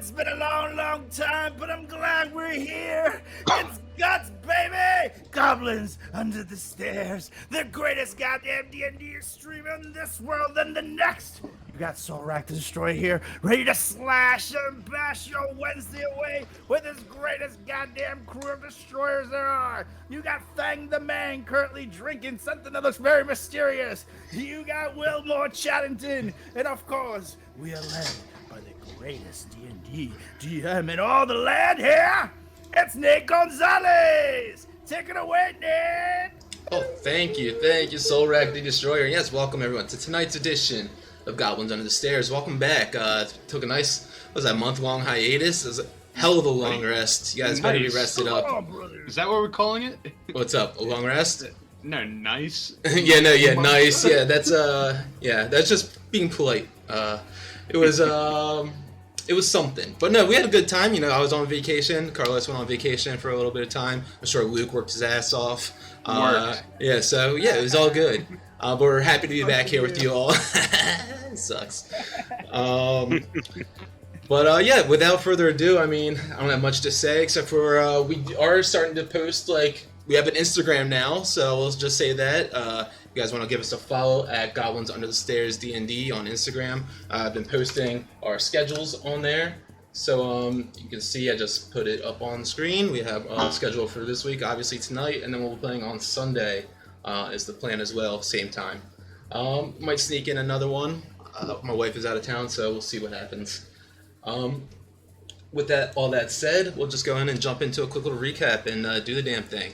It's been a long, long time, but I'm glad we're here. It's guts, baby! Goblins under the stairs. The greatest goddamn D&D stream in this world and the next. You got Soul Rack the Destroyer here, ready to slash and bash your Wednesday away with his greatest goddamn crew of destroyers there are. You got Fang the Man currently drinking something that looks very mysterious. You got Wilmore Chattington, and of course, we are led by the greatest D&D DM in all the land here. It's Nick Gonzalez. Take it away, Nick. Oh, thank you, Soul Rack the Destroyer. Yes, welcome everyone to tonight's edition of Goblins Under the Stairs. Welcome back. Took a nice, month-long hiatus. It was a hell of a long rest. You guys better be rested up. Is that what we're calling it? What's up? A long rest? No, nice. Nice. Yeah, that's just being polite. It was something. But no, we had a good time. You know, I was on vacation. Carlos went on vacation for a little bit of time. I'm sure Luke worked his ass off. It was all good. But we're happy to be back here with you all. It sucks. Without further ado, I mean, I don't have much to say except for we are starting to post, we have an Instagram now, so let's just say that. You guys want to give us a follow at Goblins Under the Stairs D&D on Instagram. I've been posting our schedules on there. So you can see I just put it up on the screen. We have a schedule for this week, obviously tonight, and then we'll be playing on Sunday is the plan as well, same time. Might sneak in another one. My wife is out of town, so we'll see what happens. With all that said, we'll just go ahead and jump into a quick little recap and do the damn thing.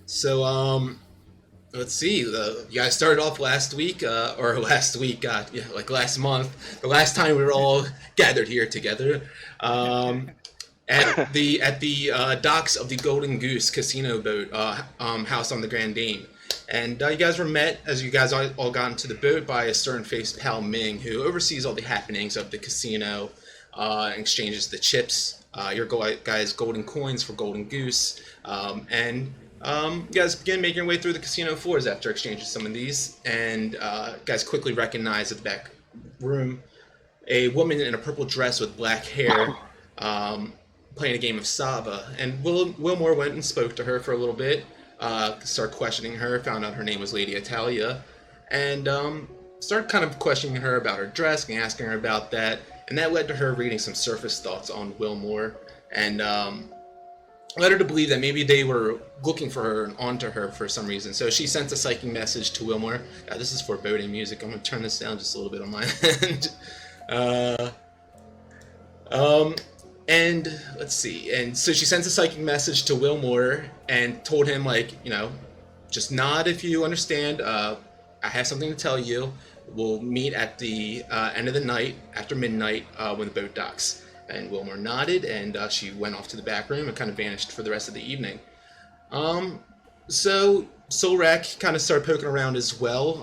So, let's see. You guys started off last month. The last time we were all gathered here together at the docks of the Golden Goose Casino boat house on the Grand Dame. And you guys were met as you guys all got into the boat by a stern-faced Pal Ming who oversees all the happenings of the casino, exchanges the chips, your guys' golden coins for Golden Goose, you guys begin making your way through the casino floors after exchanging some of these, and guys quickly recognize at the back room a woman in a purple dress with black hair playing a game of Sava. And Wilmore went and spoke to her for a little bit, started questioning her, found out her name was Lady Italia, and started kind of questioning her about her dress and asking her about that, and that led to her reading some surface thoughts on Wilmore, and led her to believe that maybe they were looking for her and onto her for some reason. So she sent a psychic message to Wilmore. This is foreboding music. I'm going to turn this down just a little bit on my end. And let's see. And so she sent a psychic message to Wilmore and told him, just nod if you understand. I have something to tell you. We'll meet at the end of the night, after midnight, when the boat docks. And Wilmore nodded, and she went off to the back room and kind of vanished for the rest of the evening. So Soul Rack kind of started poking around as well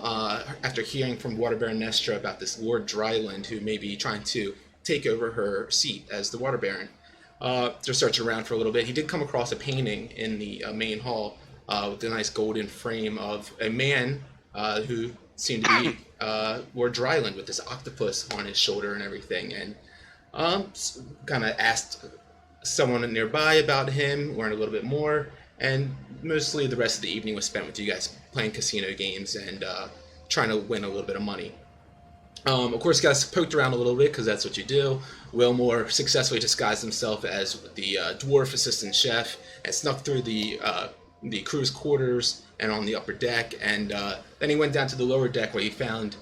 after hearing from Water Baron Nestra about this Lord Dryland who may be trying to take over her seat as the Water Baron. Just searching around for a little bit, he did come across a painting in the main hall with a nice golden frame of a man who seemed to be Lord Dryland with this octopus on his shoulder and everything, and kind of asked someone nearby about him, learned a little bit more, and mostly the rest of the evening was spent with you guys playing casino games and trying to win a little bit of money. Of course, you guys poked around a little bit because that's what you do. Wilmore successfully disguised himself as the dwarf assistant chef and snuck through the crew's quarters and on the upper deck, and then he went down to the lower deck where he found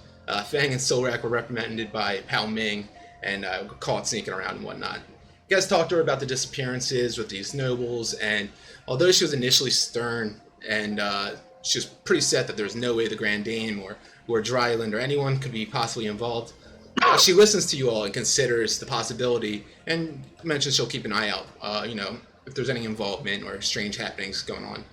Fang and Soul Rack were reprimanded by Pal Ming and caught sneaking around and whatnot. You guys talked to her about the disappearances with these nobles, and although she was initially stern and she was pretty set that there was no way the Grand Dame or Dryland or anyone could be possibly involved, she listens to you all and considers the possibility and mentions she'll keep an eye out, if there's any involvement or strange happenings going on.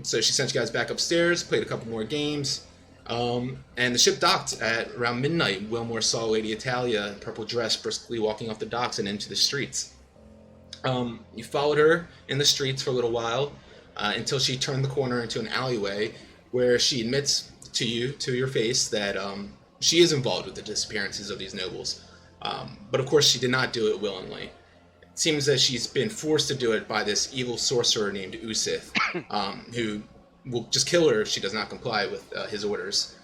So she sent you guys back upstairs, played a couple more games, and the ship docked at around midnight. Wilmore saw Lady Italia in purple dress briskly walking off the docks and into the streets. You followed her in the streets for a little while until she turned the corner into an alleyway where she admits to your face that she is involved with the disappearances of these nobles. But of course, she did not do it willingly. It seems that she's been forced to do it by this evil sorcerer named Usith, who will just kill her if she does not comply with his orders.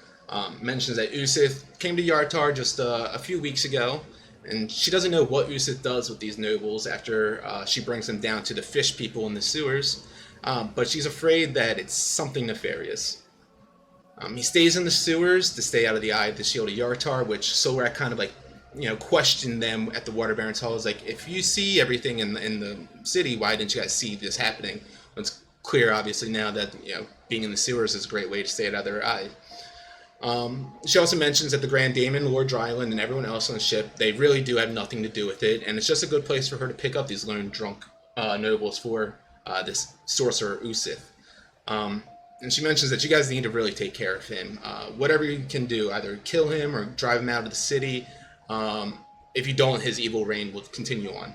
Mentions that Usith came to Yartar just a few weeks ago, and she doesn't know what Usith does with these nobles after she brings them down to the fish people in the sewers, but she's afraid that it's something nefarious. He stays in the sewers to stay out of the eye of the shield of Yartar, which Solrak kind of questioned them at the Water Baron's Hall. Is like, if you see everything in the city, why didn't you guys see this happening? It's clear, obviously, now that being in the sewers is a great way to stay out of their eye. She also mentions that the Grand Daemon, Lord Dryland, and everyone else on the ship, they really do have nothing to do with it, and it's just a good place for her to pick up these lone drunk nobles for this sorcerer Usith. And she mentions that you guys need to really take care of him. Whatever you can do, either kill him or drive him out of the city. If you don't, his evil reign will continue on.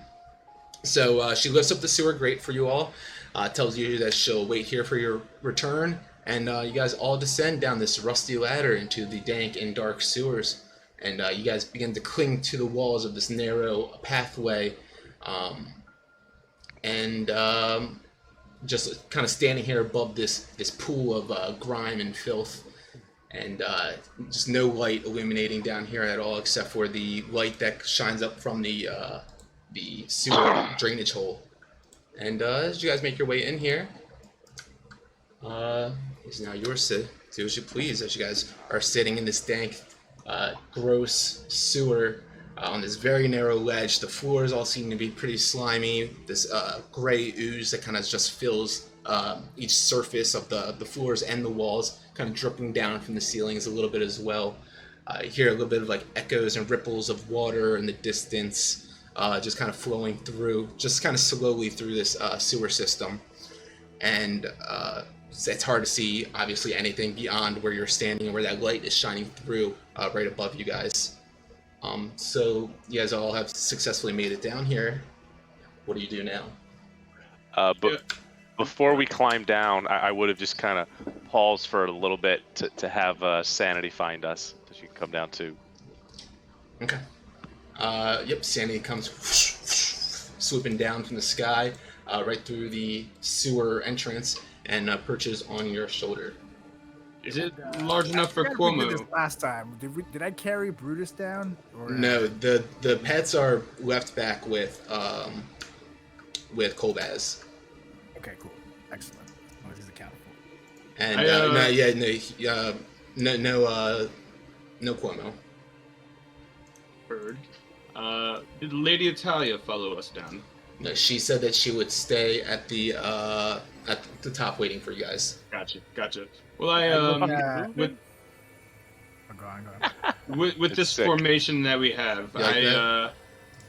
So she lifts up the sewer grate for you all, tells you that she'll wait here for your return, and you guys all descend down this rusty ladder into the dank and dark sewers. And you guys begin to cling to the walls of this narrow pathway, just kind of standing here above this pool of grime and filth. And just no light illuminating down here at all, except for the light that shines up from the sewer drainage hole. And as you guys make your way in here, it's now yours to do as you please, as you guys are sitting in this dank, gross sewer on this very narrow ledge. The floors all seem to be pretty slimy. This gray ooze that kind of just fills each surface of the floors and the walls, kind of dripping down from the ceilings a little bit as well. You hear a little bit of echoes and ripples of water in the distance, just kind of flowing through, just kind of slowly through this sewer system. And it's hard to see, obviously, anything beyond where you're standing and where that light is shining through right above you guys. So you guys all have successfully made it down here. What do you do now? Before we climb down, I would have just kind of paused for a little bit to have Sanity find us, so she can come down too. Okay. Yep, Sanity comes swooping down from the sky, right through the sewer entrance, and perches on your shoulder. Is it large enough for We Cuomo? did this last time. Did I carry Brutus down? Or... No, the pets are left back with Kolbaz. Okay, cool, excellent. As long as he's accounted for. And no Cuomo. Heard. Did Lady Italia follow us down? No, she said that she would stay at the top waiting for you guys. Gotcha. Well, with Oh, go on. with this sick. formation that we have, You like that?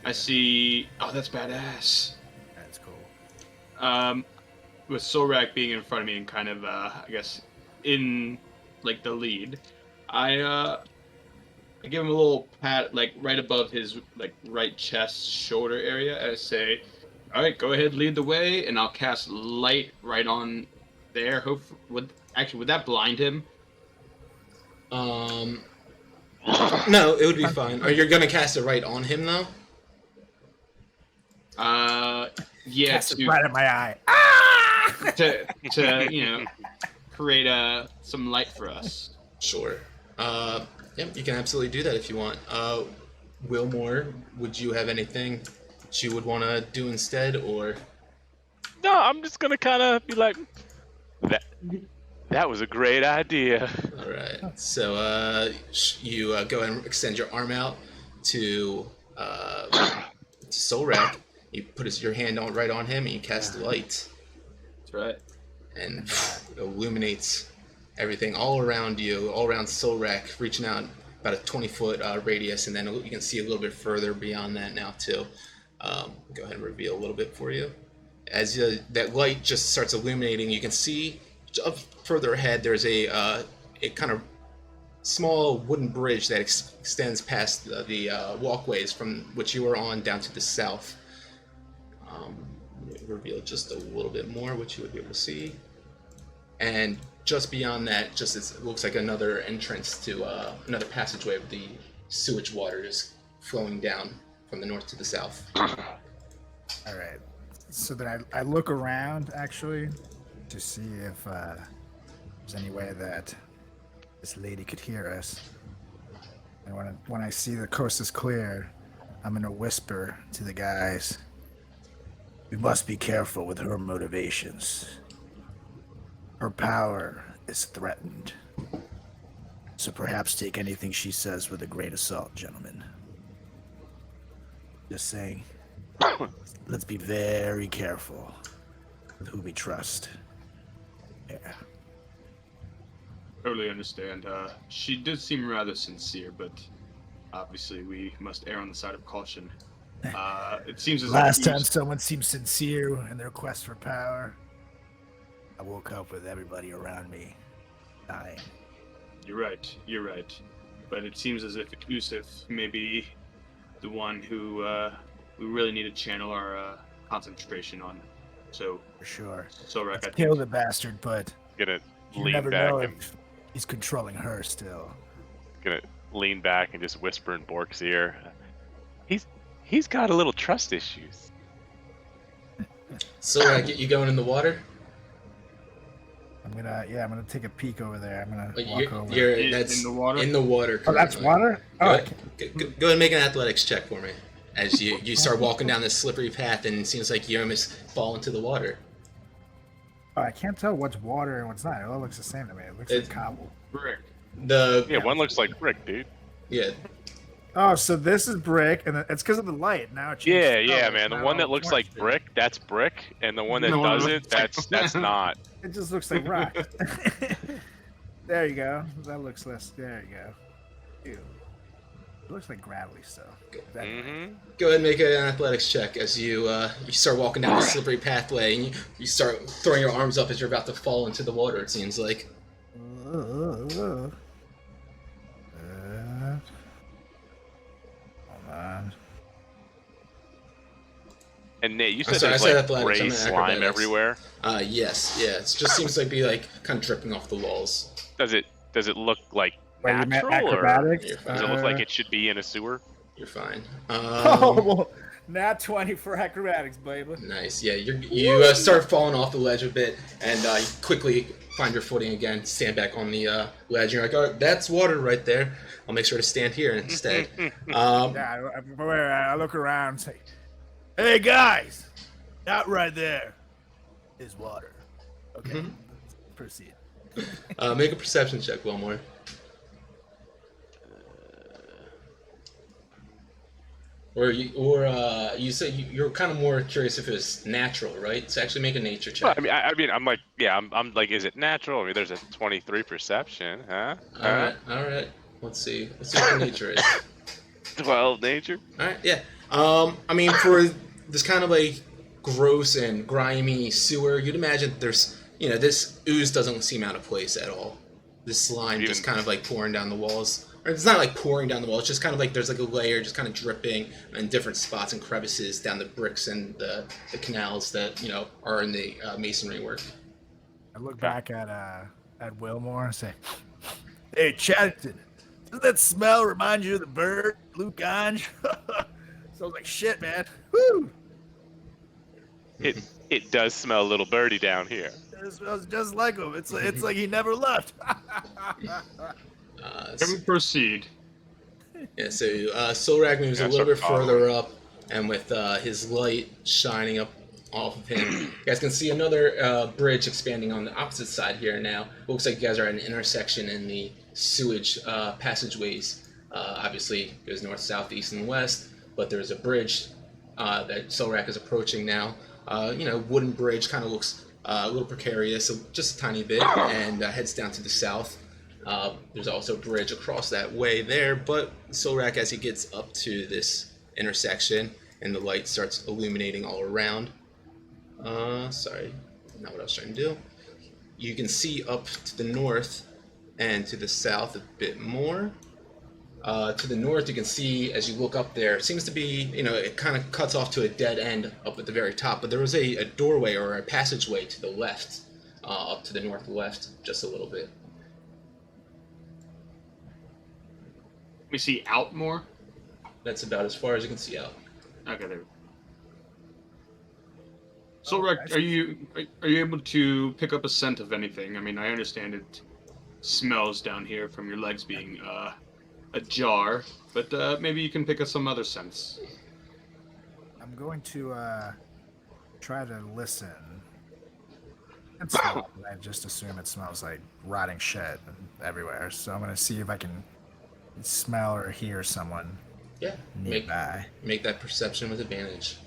I see. Oh, that's badass. That's cool. With Solrak being in front of me and kind of, I guess, in the lead, I give him a little pat, right above his right chest, shoulder area. And I say, "All right, go ahead, lead the way," and I'll cast light right on there. Would that blind him? No, it would be fine. Are you gonna cast it right on him though? Yeah, Cast it right at my eye. to create some light for us. Sure. Yep, you can absolutely do that if you want. Wilmore, would you have anything that you would want to do instead, or? No, I'm just gonna kind of be like, that was a great idea. All right. So you go ahead and extend your arm out to Solrak. You put your hand right on him, and you cast light. That's right. And it illuminates everything all around you, all around Solrak, reaching out about a 20-foot radius, and then you can see a little bit further beyond that now too. Go ahead and reveal a little bit for you. As that light just starts illuminating, you can see up further ahead there's a kind of small wooden bridge that extends past the walkways from which you were on down to the south. Reveal just a little bit more, which you would be able to see. And just beyond that, it looks like another entrance to another passageway with the sewage water just flowing down from the north to the south. All right. So then I look around actually to see if there's any way that this lady could hear us. And when I see the coast is clear, I'm gonna whisper to the guys. We must be careful with her motivations. Her power is threatened. So perhaps take anything she says with a grain of salt, gentlemen. Just saying. Let's be very careful with who we trust. Yeah. Totally understand. She did seem rather sincere, but obviously we must err on the side of caution. It seems as Last if time someone seemed sincere in their quest for power, I woke up with everybody around me dying. You're right. But it seems as if Yusuf may be the one who we really need to channel our concentration on. So For sure. Solrak, I think. Kill the bastard, but Gonna you lean never back know and if he's controlling her still. gonna lean back and just whisper in Bork's ear. He's got a little trust issues. So, you going in the water? I'm gonna take a peek over there. I'm gonna Like, walk over. That's in the water? In the water. Oh, that's currently. water? Go, Oh, ahead, go ahead and make an athletics check for me. As you start walking down this slippery path, and it seems like you almost fall into the water. oh, I can't tell what's water and what's not. It all looks the same to me. It looks like cobble. Brick. Yeah, one looks like brick, dude. Yeah. Oh, so this is brick, and it's because of the light. Now it changes Yeah, color. man. It's The not one all that looks like moisture. brick, that's brick, and the one that The one that doesn't, looks like- that's not. It just looks like rock. There you go. That looks less. There you go. Ew. It looks like gravelly stuff. That- Mm-hmm. Go ahead and make an athletics check as you start walking down the slippery pathway, and you start throwing your arms up as you're about to fall into the water. It seems like. Hold on. And Nate, you I'm said sorry, I there's said like athletics, gray I'm an slime acrobatics. everywhere. Yes, yeah. It just seems like like kind of dripping off the walls. Does it look like Wait, you meant natural, or acrobatics? You're does it look like it should be in a sewer? You're fine. Oh, well, nat 20 for acrobatics, baby. Nice. Yeah, you start falling off the ledge a bit, and you quickly find your footing again. Stand back on the ledge. You're like, oh, that's water right there. I'll make sure to stand here instead. Yeah, I look around and say, hey, guys, that right there is water. Okay, proceed. Make a perception check, Wilmore. Or you say you're kind of more curious if it was natural, right? So actually make a nature check. Well, I'm like, yeah, I'm like, is it natural? I mean, there's a 23 perception, huh? All right. Let's see what the nature is. 12 nature. All right, yeah. I mean, for this kind of like gross and grimy sewer, you'd imagine there's, this ooze doesn't seem out of place at all. This slime just kind of like pouring down the walls. Or it's not like pouring down the walls, it's just kind of like there's like a layer just kind of dripping in different spots and crevices down the bricks and the canals that, are in the masonry work. I look back at Wilmore and say, hey, Chatterton, does that smell remind you of the bird, Blue Ganj? Smells like shit, man. Woo! It does smell a little birdie down here. It smells just like him. It's like he never left. Can we proceed? Yeah, so Solrak moves a little bit start further up, and with his light shining up off of him, you guys can see another bridge expanding on the opposite side here now. It looks like you guys are at an intersection in the sewage passageways. Obviously, it goes north, south, east, and west, but there's a bridge that Solrak is approaching now. Wooden bridge, kind of looks a little precarious, so just a tiny bit, and heads down to the south. There's also a bridge across that way there, but Solrak, as he gets up to this intersection and the light starts illuminating all around, sorry, not what I was trying to do. You can see up to the north and to the south a bit more. To the north, you can see as you look up there, it seems to be, it kind of cuts off to a dead end up at the very top, but there was a doorway or a passageway to the left, up to the north left, just a little bit. We see out more. That's about as far as you can see out. Okay, there. So, Rex, are you able to pick up a scent of anything? I mean, I understand it smells down here from your legs being ajar, but maybe you can pick up some other scents. I'm going to try to listen and smell. But I just assume it smells like rotting shit everywhere. So I'm gonna see if I can smell or hear someone Yeah, nearby. make that perception with advantage.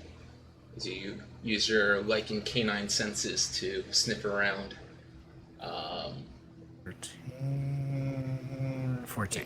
As you use your lichen canine senses to sniff around. 13, 14.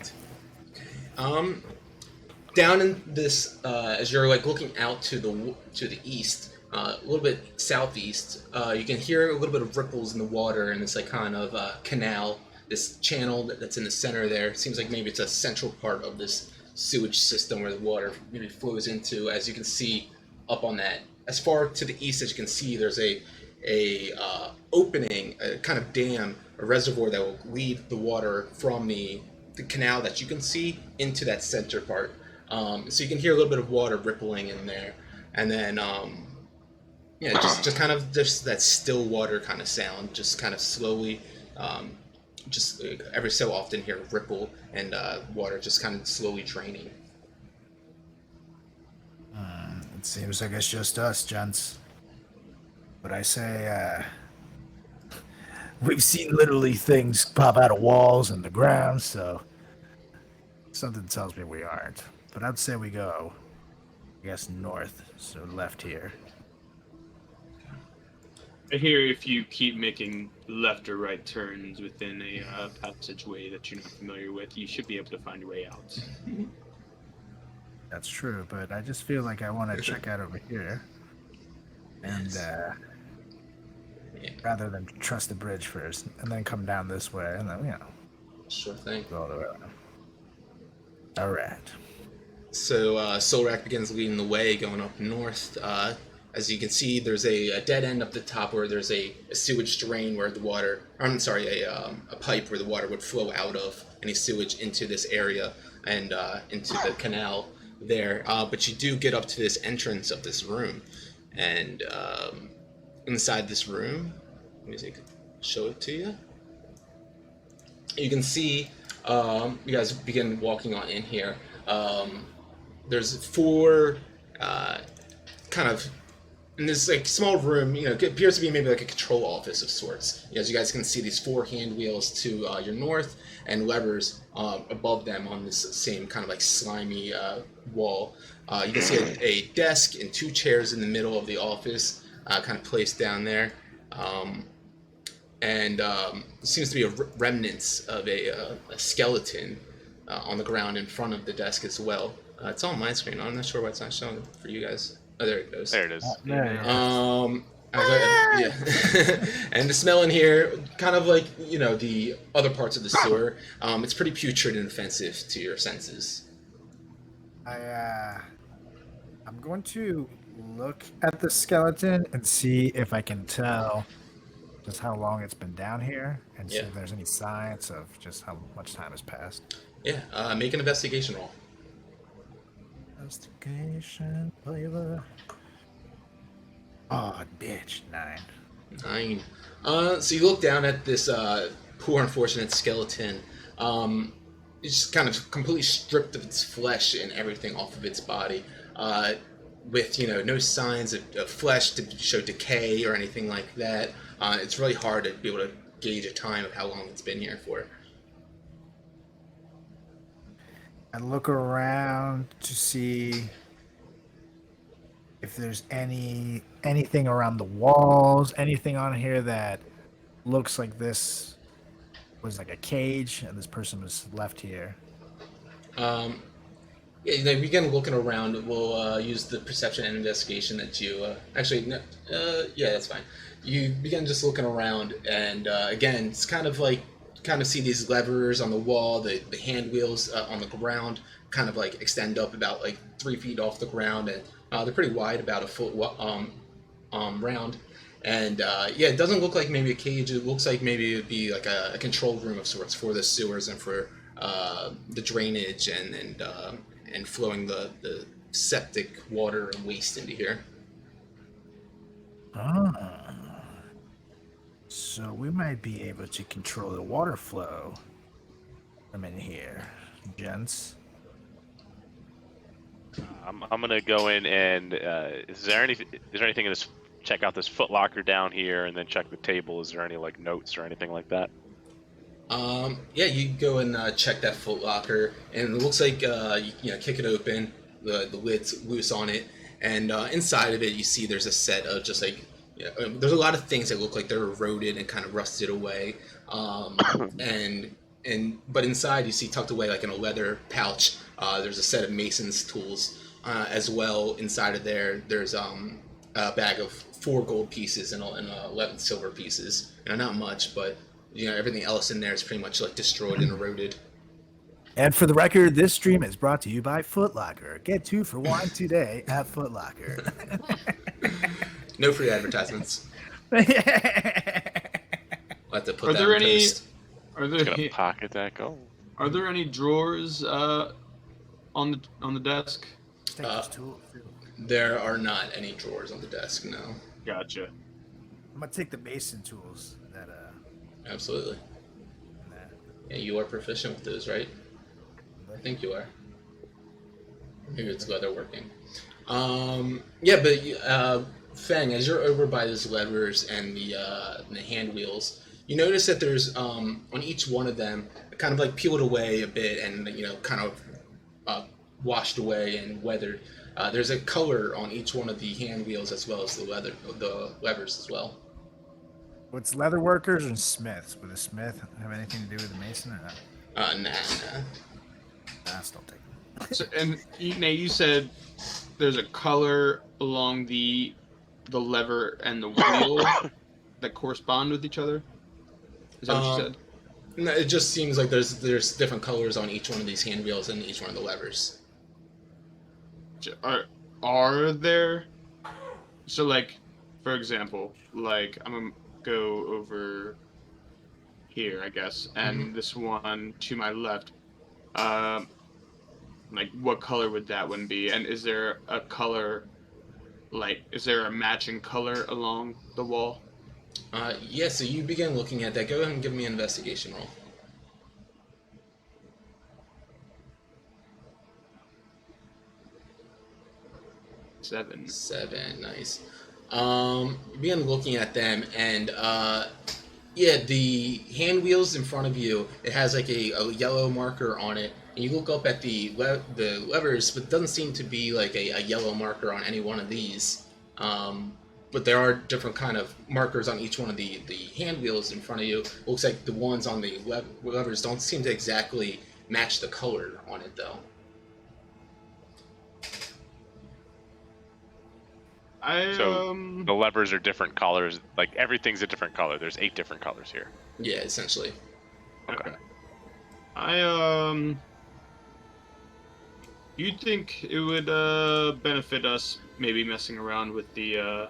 Down in this, as you're like looking out to the east, a little bit southeast, you can hear a little bit of ripples in the water and this like kind of canal, this channel that's in the center there. It seems like maybe it's a central part of this sewage system where the water really flows into. As you can see up on that, as far to the east as you can see, there's a opening, a kind of dam, a reservoir that will lead the water from the canal that you can see into that center part. So you can hear a little bit of water rippling in there, and then yeah, just kind of just that still water kind of sound, just kind of slowly, just every so often hear a ripple and water just kind of slowly draining. It seems like it's just us, gents. But I say, we've seen literally things pop out of walls and the ground, so something tells me we aren't. But I'd say we go, I guess, north, so left here. I hear if you keep making left or right turns within a passageway that you're not familiar with, you should be able to find your way out. That's true, but I just feel like I want to check out over here. And, rather than trust the bridge first, and then come down this way, and then, Sure thing. go all the way around. All right. So Solrak begins leading the way, going up north. As you can see, there's a dead end up the top where there's a sewage drain where the water, I'm sorry, a pipe where the water would flow out of any sewage into this area and into the canal there. But you do get up to this entrance of this room, and inside this room, let me show it to you. You can see, you guys begin walking on in here. There's four kind of in this like small room, it appears to be maybe like a control office of sorts. As you guys can see, these four hand wheels to your north and levers above them on this same kind of like slimy wall. You can see a desk and two chairs in the middle of the office, kind of placed down there. And seems to be remnants of a skeleton on the ground in front of the desk as well. It's on my screen. I'm not sure why it's not showing for you guys. Oh, there it goes. There it is. There. Yeah. And the smell in here, kind of like the other parts of the sewer, it's pretty putrid and offensive to your senses. I'm going to look at the skeleton and see if I can tell just how long it's been down here, and see if there's any signs of just how much time has passed. Yeah, make an investigation roll. Investigation, flavor. Oh, bitch, 9. 9. So you look down at this poor, unfortunate skeleton. It's just kind of completely stripped of its flesh and everything off of its body, with no signs of flesh to show decay or anything like that. It's really hard to be able to gauge a time of how long it's been here for. I look around to see if there's anything around the walls, anything on here that looks like this was like a cage and this person was left here. Yeah, we begin looking around. We'll use the perception and investigation that you yeah, that's fine. You begin just looking around, and again, it's kind of see these levers on the wall, the hand wheels on the ground, kind of like extend up about like 3 feet off the ground, and they're pretty wide, about a foot round. And yeah, it doesn't look like maybe a cage. It looks like maybe it'd be like a control room of sorts for the sewers and for the drainage and and flowing the septic water and waste into here. So we might be able to control the water flow from in here, gents. I'm gonna go in and is there anything in this? Check out this foot locker down here, and then check the table. Is there any like notes or anything like that? Yeah, you go and check that foot locker, and it looks like kick it open. The lid's loose on it, and inside of it, you see there's a set of just like there's a lot of things that look like they're eroded and kind of rusted away. But inside you see tucked away like in a leather pouch. There's a set of mason's tools as well. Inside of there's a bag of 4 gold pieces and 11 silver pieces. Not much, but everything else in there is pretty much like destroyed and eroded. And for the record, this stream is brought to you by Foot Locker. Get 2 for 1 today at Foot Locker. No free advertisements. I'll have to put that in post. Are there Gonna pocket that gold. Are there any drawers on the desk? There are not any drawers on the desk. No. Gotcha. I'm gonna take the mason tools that Absolutely. Yeah, you are proficient with those, right? I think you are. Maybe it's leatherworking. Feng, as you're over by those levers and the hand wheels, you notice that there's on each one of them, kind of like peeled away a bit and kind of washed away and weathered. There's a color on each one of the hand wheels as well as the levers as well. What's leather workers and smiths? Would a smith have anything to do with the mason or not? Nah. Nah, still take them. So, and you said there's a color along the lever and the wheel that correspond with each other. Is that what you said? No, it just seems like there's different colors on each one of these hand wheels and each one of the levers. Are there? So, like, for example, like I'm gonna go over here, I guess, and this one to my left. Like, what color would that one be? And is there a color? Like, is there a matching color along the wall? Yeah, so you begin looking at that. Go ahead and give me an investigation roll. Seven, nice. You begin looking at them, and the hand wheels in front of you, it has like a yellow marker on it, and you look up at the levers, but it doesn't seem to be like a yellow marker on any one of these. But there are different kind of markers on each one of the hand wheels in front of you. It looks like the ones on the levers don't seem to exactly match the color on it, though. So the levers are different colors. Like everything's a different color. There's 8 different colors here. Yeah, essentially. Okay. You'd think it would benefit us maybe messing around with the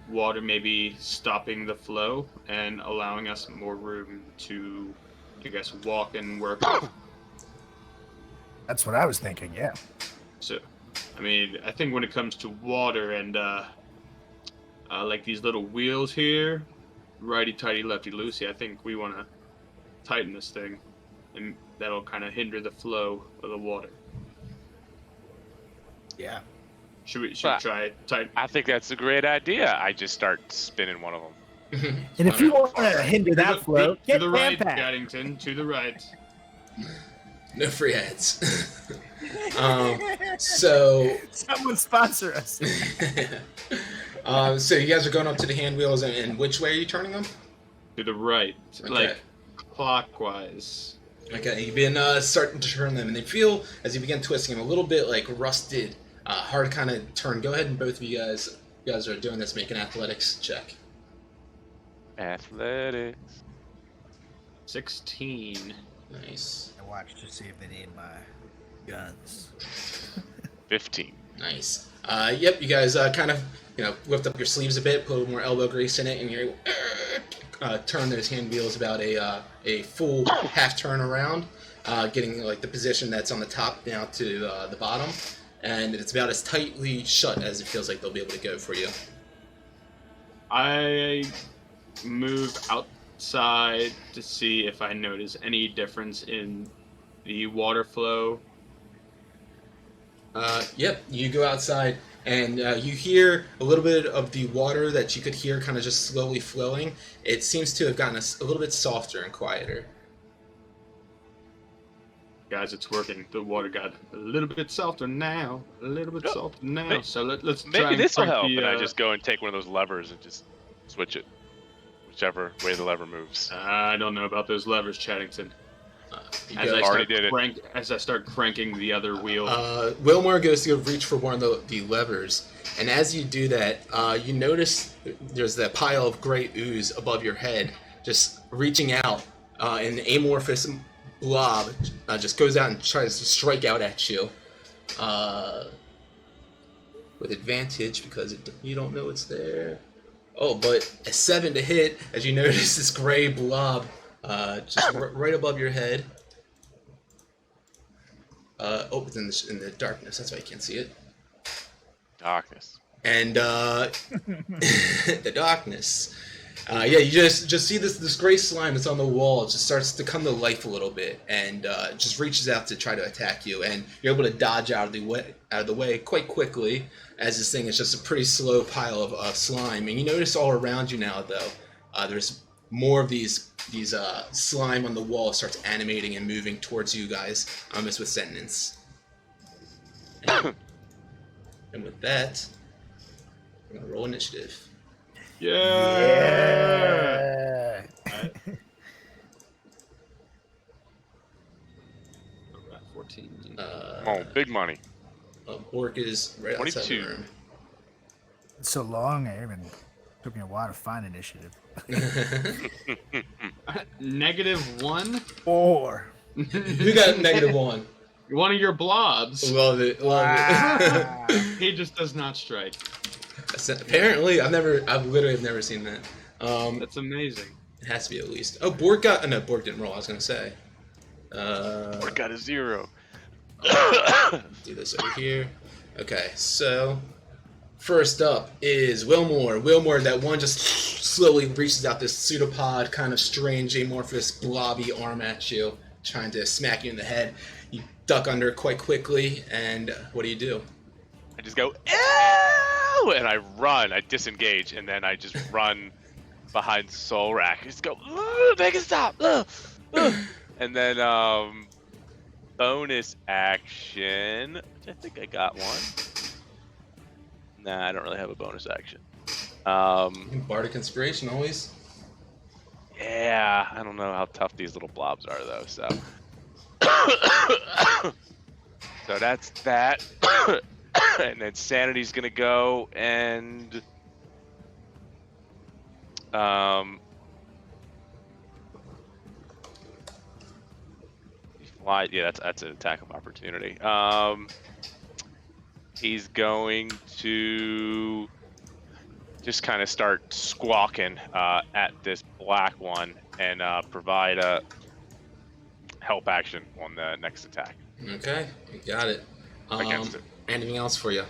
water, maybe stopping the flow and allowing us more room to, I guess, walk and work. That's what I was thinking, yeah. So, I mean, I think when it comes to water and like these little wheels here, righty-tighty, lefty-loosey, I think we want to tighten this thing, and that'll kind of hinder the flow of the water. Yeah. Should we try tighten? I think that's a great idea. I just start spinning one of them. And if you want to hinder that flow, to get the right, Vampac. Gaddington, to the right. No free ads. So Someone sponsor us. So you guys are going up to the hand wheels, and which way are you turning them? To the right, Okay. like clockwise. Okay, you've been starting to turn them, and they feel, as you begin twisting them, a little bit like rusted, hard kind of turn. Go ahead and both of you guys are doing this, make an athletics check. Athletics. 16. Nice. I watch to see if they need my guns. 15. Nice. Yep, you guys kind of, lift up your sleeves a bit, put a little more elbow grease in it, and you turn those hand wheels about a full half turn around. getting like the position that's on the top now to the bottom, and it's about as tightly shut as it feels like they'll be able to go for you. I move outside to see if I notice any difference in the water flow. Yep, you go outside and you hear a little bit of the water that you could hear kind of just slowly flowing. It seems to have gotten a little bit softer and quieter. Guys, it's working. The water got a little bit softer now. A little bit softer now. Maybe, So let's try maybe and this will crank help, the, and I just go and take one of those levers and just switch it, whichever way the lever moves. I don't know about those levers, Chaddington. As I start cranking the other wheel. Wilmore goes to reach for one of the levers, and as you do that, you notice there's that pile of gray ooze above your head, just reaching out. An amorphous blob just goes out and tries to strike out at you with advantage because you don't know it's there. Oh, but a 7 to hit as you notice this gray blob just right above your head. It's in the darkness. That's why you can't see it. Darkness. And the darkness. Yeah, you just see this gray slime that's on the wall. It just starts to come to life a little bit, and just reaches out to try to attack you. And you're able to dodge out of the way quite quickly, as this thing is just a pretty slow pile of slime. And you notice all around you now, though, there's more of these slime on the wall starts animating and moving towards you guys, almost with sentence. And with that, we're gonna roll initiative. Yeah. Alright, 14. Oh, big money. Bork is right outside the 22. room. It's so long, it even took me a while to find initiative. -1. 4. Who got -1? One of your blobs. Love it. Wow. He just does not strike. Apparently, I've literally never seen that. That's amazing. It has to be at least. Oh, Bork got. No, Bork didn't roll. I was gonna say. Bork got a 0. Do this over here. Okay, so first up is Wilmore. Wilmore, that one just slowly reaches out this pseudopod, kind of strange, amorphous, blobby arm at you, trying to smack you in the head. You duck under it quite quickly, and what do? I just go, ew! And I run. I disengage, and then I just run behind Solrak. I just go, make it stop! And then, bonus action, which I think I got one. Nah, I don't really have a bonus action. Bardic Inspiration, always. Yeah, I don't know how tough these little blobs are, though, so. So that's that. And then Sanity's gonna go and fly. Yeah, that's an attack of opportunity. He's going to just kind of start squawking at this black one and provide a help action on the next attack. Okay, you got it. Against it. Anything else for you?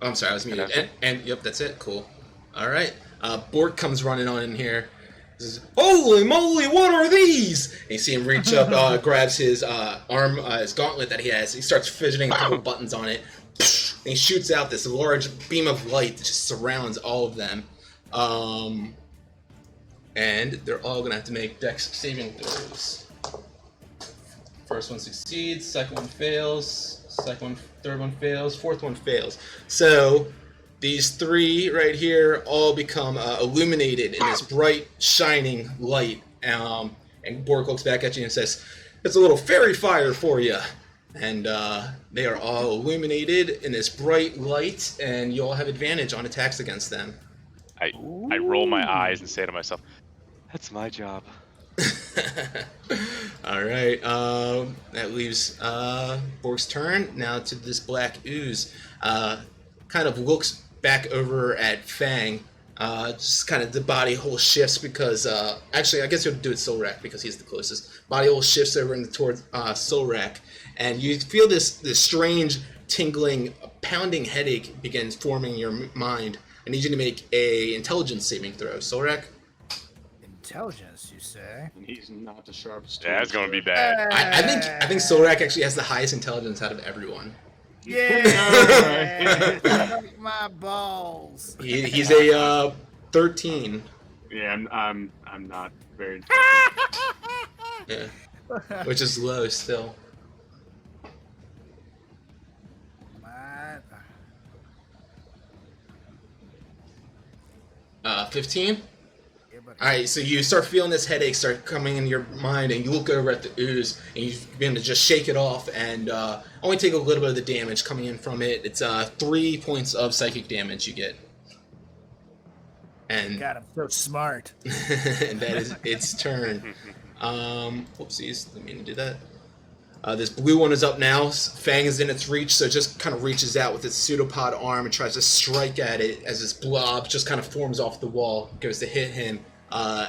Oh, I'm sorry, I was muted. And yep, that's it. Cool. All right. Bork comes running on in here. He says, "Holy moly, what are these?" And you see him reach up, grabs his arm, his gauntlet that he has. He starts fidgeting a couple buttons on it. And he shoots out this large beam of light that just surrounds all of them. And they're all gonna have to make Dex saving throws. First one succeeds, second one fails, third one fails, fourth one fails. So these three right here all become illuminated in this bright, shining light. And Bork looks back at you and says, "It's a little fairy fire for you." And they are all illuminated in this bright light, and you all have advantage on attacks against them. I roll my eyes and say to myself, "That's my job." All right, that leaves Bork's turn. Now to this black ooze. Kind of looks back over at Fang, Just kind of the body hole shifts because actually I guess you'll do it Solrak because he's the closest. Body hole shifts over towards Solrak, and you feel this strange tingling, pounding headache begins forming in your mind. I need you to make a intelligence saving throw, Solrak. Intelligence, you say? And he's not the sharpest. Yeah, it's tool, gonna be so- bad. I think Solrak actually has the highest intelligence out of everyone. Yeah! Suck my balls. He's a 13. Yeah, I'm not very. Yeah, which is low still. What? 15. Yeah, but All right, so you start feeling this headache start coming in your mind, and you look over at the ooze, and you begin to just shake it off, and only take a little bit of the damage coming in from it. It's 3 points of psychic damage you get, and God, I'm so smart. and that is its turn. Whoopsies, didn't mean to do that. This blue one is up now. Fang is in its reach, so it just kind of reaches out with its pseudopod arm and tries to strike at it as this blob just kind of forms off the wall. Goes to hit him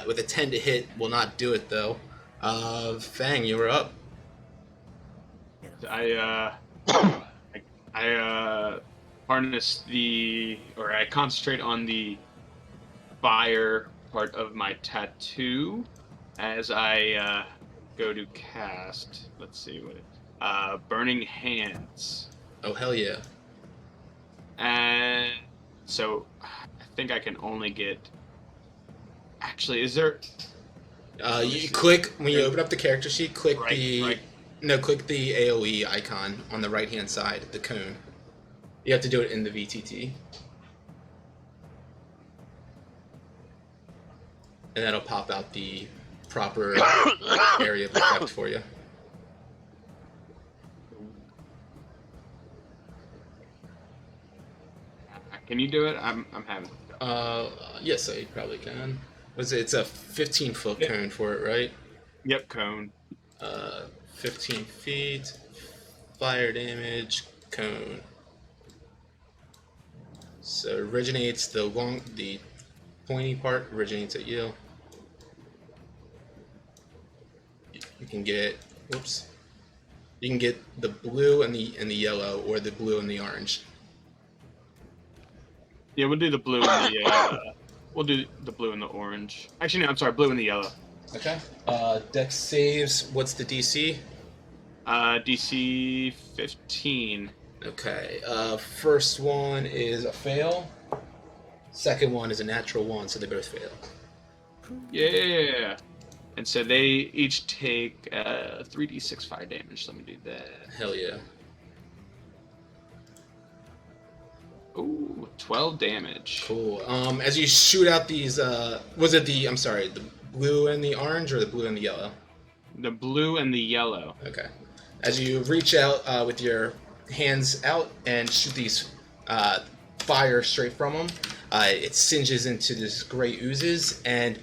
with a 10 to hit. Will not do it though. Fang, you were up. I harness I concentrate on the fire part of my tattoo as I go to cast. Let's see what it. Burning Hands, Oh hell yeah! and so I think I can only get. Actually, is there? You click when you open up the character sheet. Click Right, the right. no, click the AOE icon on the right hand side, the cone. You have to do it in the VTT, and that'll pop out the proper area of effect for you. Can you do it? I'm having. Yes, I probably can. Was it? It's a 15-foot Yeah. cone for it, right? Yep, cone. 15 feet, fire damage, cone. So it originates the pointy part originates at you. You can get, whoops. You can get the blue and the yellow, or the blue and the orange. Yeah, we'll do the blue and the. We'll do the blue and the orange. Actually, no, I'm sorry, blue and the yellow. Okay. Dex saves. What's the DC? DC 15. Okay. First one is a fail. Second one is a natural one, so they both fail. Yeah. And so they each take 3d6 fire damage. Let me do that. Hell yeah. Ooh, 12 damage. Cool. As you shoot out these, was it the? I'm sorry, the blue and the orange, or the blue and the yellow? The blue and the yellow. Okay. As you reach out with your hands out and shoot these fire straight from them, it singes into this gray oozes, and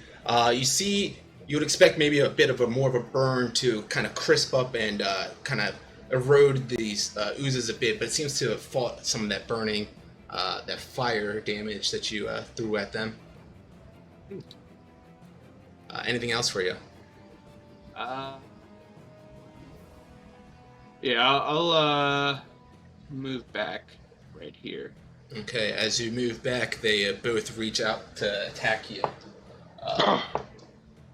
you see. You would expect maybe a bit of more of a burn to kind of crisp up and kind of erode these oozes a bit, but it seems to have fought some of that burning, that fire damage that you threw at them. Anything else for you? Yeah, I'll move back right here. Okay, as you move back, they both reach out to attack you.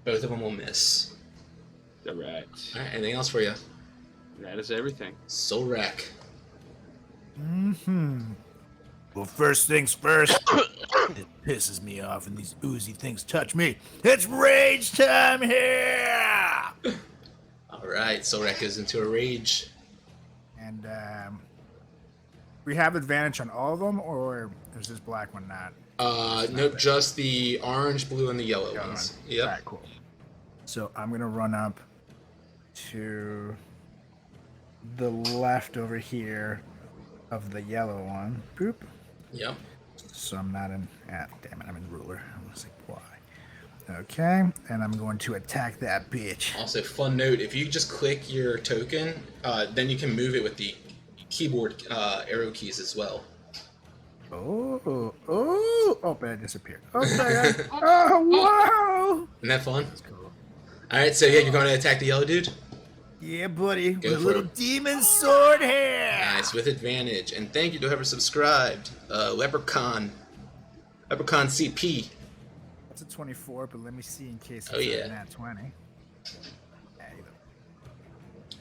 Both of them will miss. Alright. Alright, anything else for you? That is everything. Solrak. Well, first things first. It pisses me off when these oozy things touch me. It's rage time here! Alright, Solrak goes into a rage. And we have advantage on all of them, or is this black one not? Nope, just the orange, blue, and the yellow The other ones. one? Yep. Alright, cool. So I'm gonna run up to the left over here of the yellow one. Boop. Yep. So I'm not in. Ah, damn it! I'm in ruler. I was like, why? Okay, and I'm going to attack that bitch. Also, fun note: if you just click your token, then you can move it with the keyboard arrow keys as well. Oh, but it disappeared. Okay. Oh, whoa! Isn't that fun? That's cool. All right, so yeah, you're going to attack the yellow dude. Yeah, buddy. Go With a for little it. demon sword here. Nice, with advantage. And thank you to whoever subscribed. Leprechaun CP. That's a 24, but let me see in case it's Oh, yeah. a nat 20.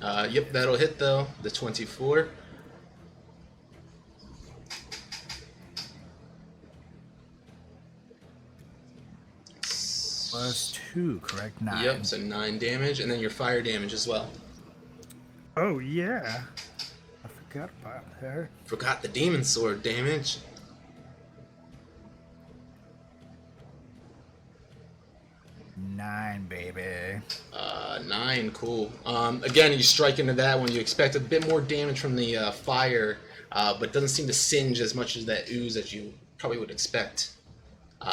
Yeah, Yep, that'll hit though. The 24. Plus 2, correct? 9. Yep, so 9 damage, and then your fire damage as well. Oh, yeah. I forgot about her. Forgot the demon sword damage. Nine, baby. 9, cool. Again, you strike into that one. You expect a bit more damage from the fire, but doesn't seem to singe as much as that ooze that you probably would expect.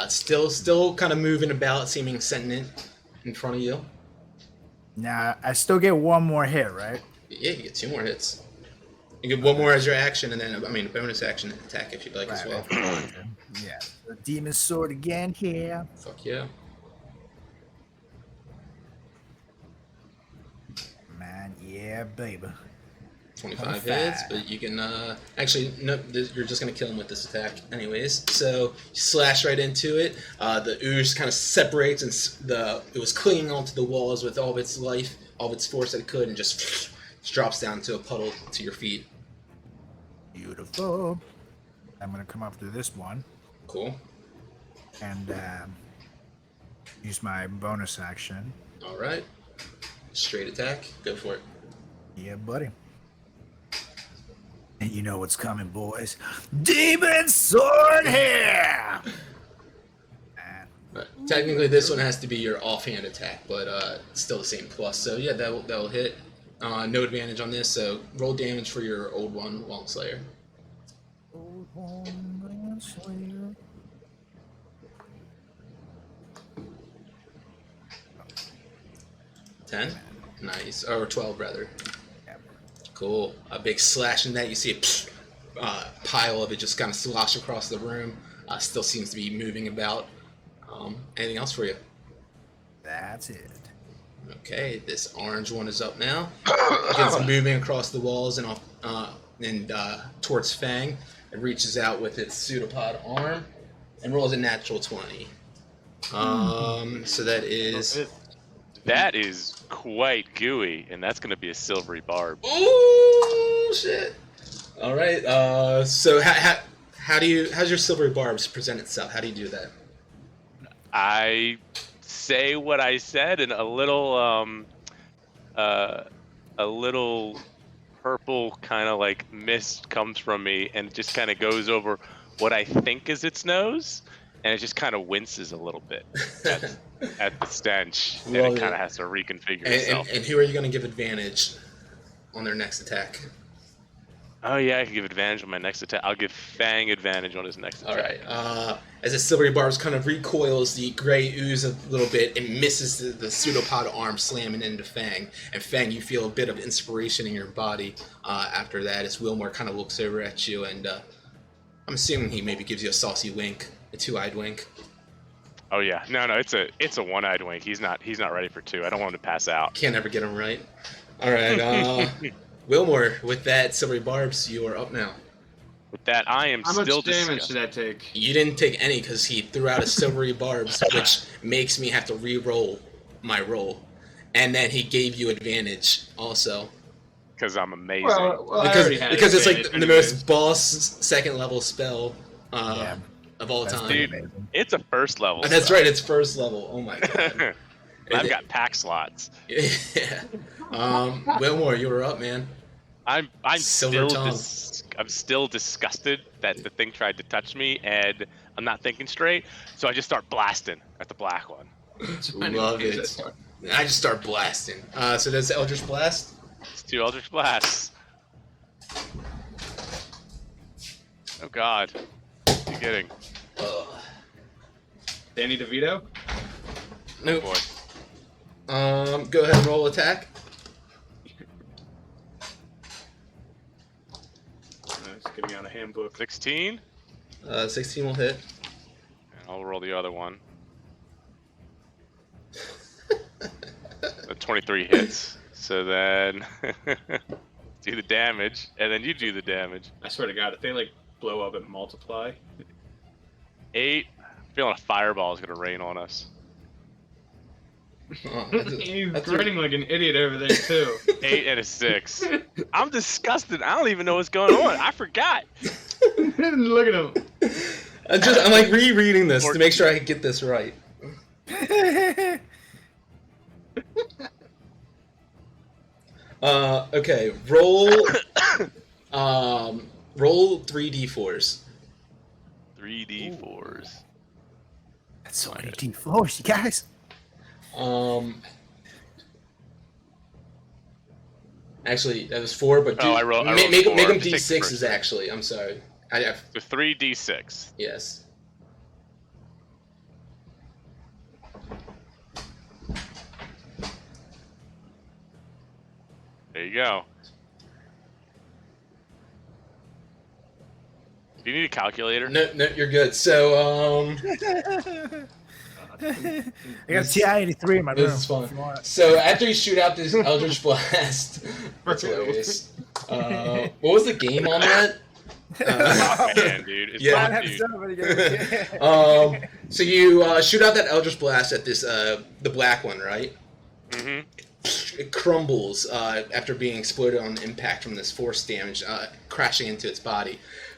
Still kind of moving about, seeming sentient in front of you. Now, I still get one more hit, right? Yeah, you get 2 more hits. You get 1 more as your action, and then a bonus action attack if you'd like as well. Yeah. The demon sword again here. Fuck yeah. Man, yeah, baby. 25 hits, but you can actually no, you're just gonna kill him with this attack, anyways. So you slash right into it. The ooze kind of separates, and it was clinging onto the walls with all of its life, all of its force that it could, and just drops down to a puddle to your feet. Beautiful. I'm gonna come up to this one Cool. and use my bonus action. All right. Straight attack. Go for it. Yeah, buddy. And you know what's coming, boys. Demon sword here! Technically, this one has to be your offhand attack, but it's still the same plus. So yeah, that'll hit. No advantage on this, so roll damage for your old one, Long Slayer. Old one, Slayer. $10? Nice. Or 12, rather. Yeah. Cool. A big slash in that. You see a pile of it just kind of slosh across the room. Still seems to be moving about. Anything else for you? That's it. Okay, this orange one is up now. Begins moving across the walls and towards Fang. It reaches out with its pseudopod arm and rolls a natural 20. So that is... That is quite gooey, and that's going to be a silvery barb. Ooh, shit. All right. So how's your silvery barbs present itself? How do you do that? I say what I said, and a little purple kind of like mist comes from me, and it just kind of goes over what I think is its nose, and it just kind of winces a little bit at the stench, and it kind of has to reconfigure itself. And who are you going to give advantage on their next attack? Oh yeah, I can give advantage on my next attack. I'll give Fang advantage on his next attack. All right. As the silvery barbs kind of recoils, the gray ooze a little bit and misses the pseudopod arm, slamming into Fang. And Fang, you feel a bit of inspiration in your body after that, as Wilmore kind of looks over at you, and I'm assuming he maybe gives you a saucy wink, a 2-eyed wink. Oh yeah, no, it's a 1-eyed wink. He's not ready for 2. I don't want him to pass out. Can't ever get him right. All right. Wilmore, with that silvery barbs, you are up now. With that, I am How still much damage disgusted. did that take? You didn't take any because he threw out a silvery barbs, which makes me have to re-roll my roll. And then he gave you advantage also. Because I'm amazing. Well, I already had because it's like advantage the anyways. most boss second level spell of all That's time. Dude, it's a first level. That's spell. right, it's first level. Oh my god. I've got pack slots. Yeah. Wilmore, you were up, man. I'm Silver tongue. I'm still disgusted that the thing tried to touch me, and I'm not thinking straight. So I just start blasting at the black one. Love it. I just start blasting. So that's Eldritch Blast. It's 2 Eldritch Blasts. Oh god. What are you getting? Danny DeVito? Nope. Boy. Go ahead and roll attack. It's getting out of handbook. 16? 16 will hit. And I'll roll the other one. The 23 hits. So then do the damage, and then you do the damage. I swear to God, if they like blow up and multiply. 8. I'm feeling a fireball is gonna rain on us. Oh, He's that's grinning like an idiot over there too. 8 and a 6. I'm disgusted. I don't even know what's going on. I forgot. Look at him. I'm like rereading this to make sure I get this right. Okay, roll roll 3d4s. 3d4s. That's so many D4s, you guys. Actually, that was 4, but I rolled make 4. them Just take the d6s. first. Actually, I'm sorry. I have So 3d6. yes. There you go. Do you need a calculator? No, you're good. So I got TI-83 in my room. this is fun. if you want. So after you shoot out this Eldritch Blast, that's hilarious. What was the game on that? Man, dude. It's Yeah. fun, I have dude. so many games. So you shoot out that Eldritch Blast at this the black one, right? Mm-hmm. It crumbles after being exploded on impact from this force damage, crashing into its body.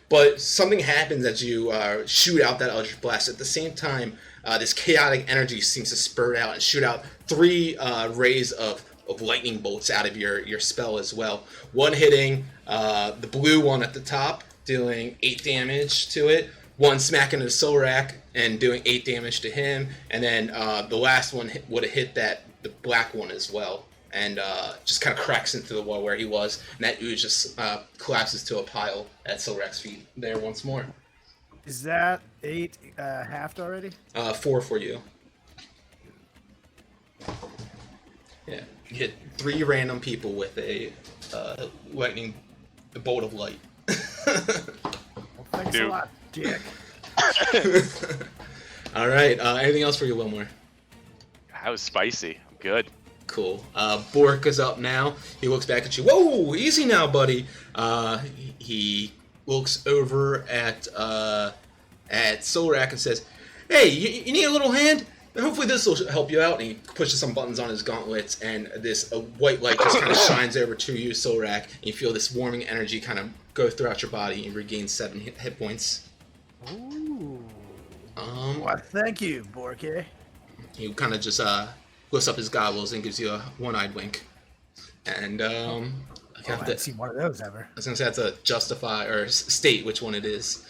But something happens as you shoot out that Eldritch Blast. At the same time, this chaotic energy seems to spurt out and shoot out 3 rays of lightning bolts out of your spell as well. One hitting the blue one at the top, dealing 8 damage to it. One smacking the Solrak and doing 8 damage to him. And then the last one would have hit the black one as well. And just kind of cracks into the wall where he was. And that ooze just collapses to a pile at Solrak's feet there once more. Is that 8 halved already? 4 for you. Yeah, you hit 3 random people with a lightning bolt of light. Well, thanks Dude. a lot, Dick. All right. Anything else for you, Wilmore? That was spicy. I'm good. Cool. Bork is up now. He looks back at you. Whoa, easy now, buddy. He looks over at Solrak and says, "Hey, you need a little hand? Hopefully this will help you out." And he pushes some buttons on his gauntlets, and this white light just kind of shines over to you, Solrak, and you feel this warming energy kind of go throughout your body and regain 7 hit points. Ooh. Well, Thank you, Borky. he kind of just lifts up his goggles and gives you a one-eyed wink. And I I have haven't to, seen one of those ever. I was gonna say I have to justify or state which one it is.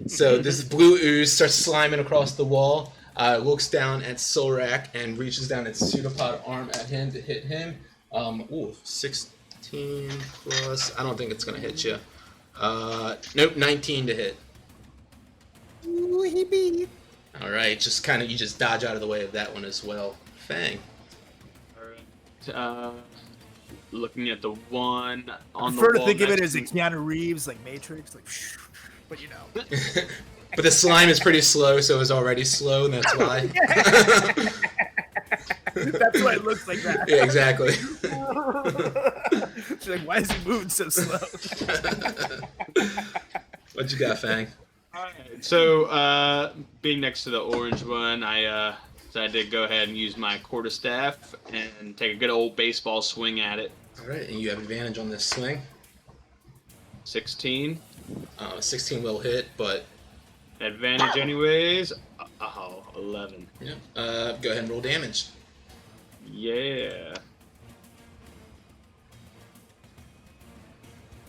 So this blue ooze starts sliming across the wall, looks down at Solrak and reaches down its pseudopod arm at him to hit him. 16 plus. I don't think it's gonna hit you. Nope, 19 to hit. Ooh, he beat. All right, you just dodge out of the way of that one as well. Fang. Alright. Looking at the one on I the prefer to wall think of it next as a to- Keanu Reeves, like Matrix, like, but you know. But the slime is pretty slow, so it was already slow, and that's why. That's why it looks like that. Yeah, exactly. She's like, why is he moving so slow? What you got, Fang? Alright, so being next to the orange one, I decided to go ahead and use my quarterstaff and take a good old baseball swing at it. All right, and you have advantage on this swing. 16. 16 will hit, but Advantage anyways. 11. yeah. Go ahead and roll damage. Yeah.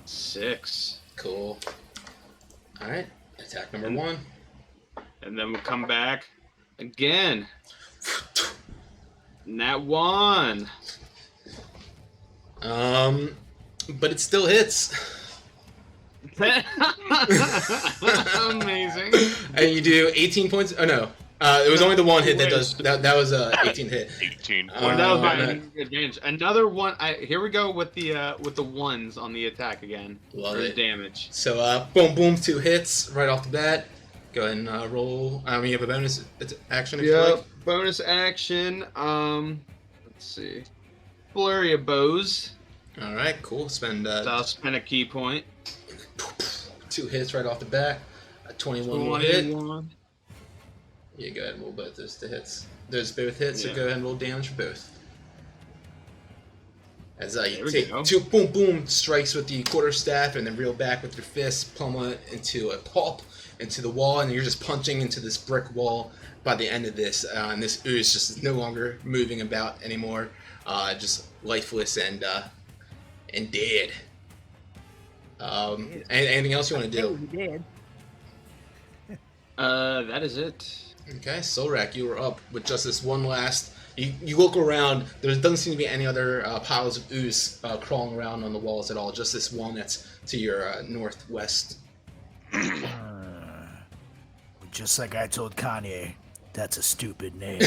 6. Cool. All right, attack number 1. And then we'll come back again. Nat 1. But it still hits. Amazing. And you do 18 points. Oh no, It was only the one hit that Wait. does that was a 18 hit. 18 Uh, Well, that was my that- advantage. Another one. Here we go with the ones on the attack again. Love for the it. damage. So boom, boom, 2 hits right off the bat. Go ahead and roll. You have a bonus action if you like. Bonus action. Let's see. Flurry of bows. All right, cool. Spend So I'll spend a key point. 2 hits right off the bat. A 21 will hit. 21. Yeah, go ahead and roll both those to hits. Those both hits, so Yeah. go ahead and roll damage for both. As There you we take go. 2 boom boom strikes with the quarterstaff and then reel back with your fist, pummel it into a pulp into the wall, and you're just punching into this brick wall by the end of this. And this ooze just is no longer moving about anymore, just lifeless and dead. Anything else you want to do? That is it. Okay, Solrak, you were up with just this one last. You look around. There doesn't seem to be any other piles of ooze crawling around on the walls at all. Just this one that's to your northwest. Just like I told Kanye, that's a stupid name.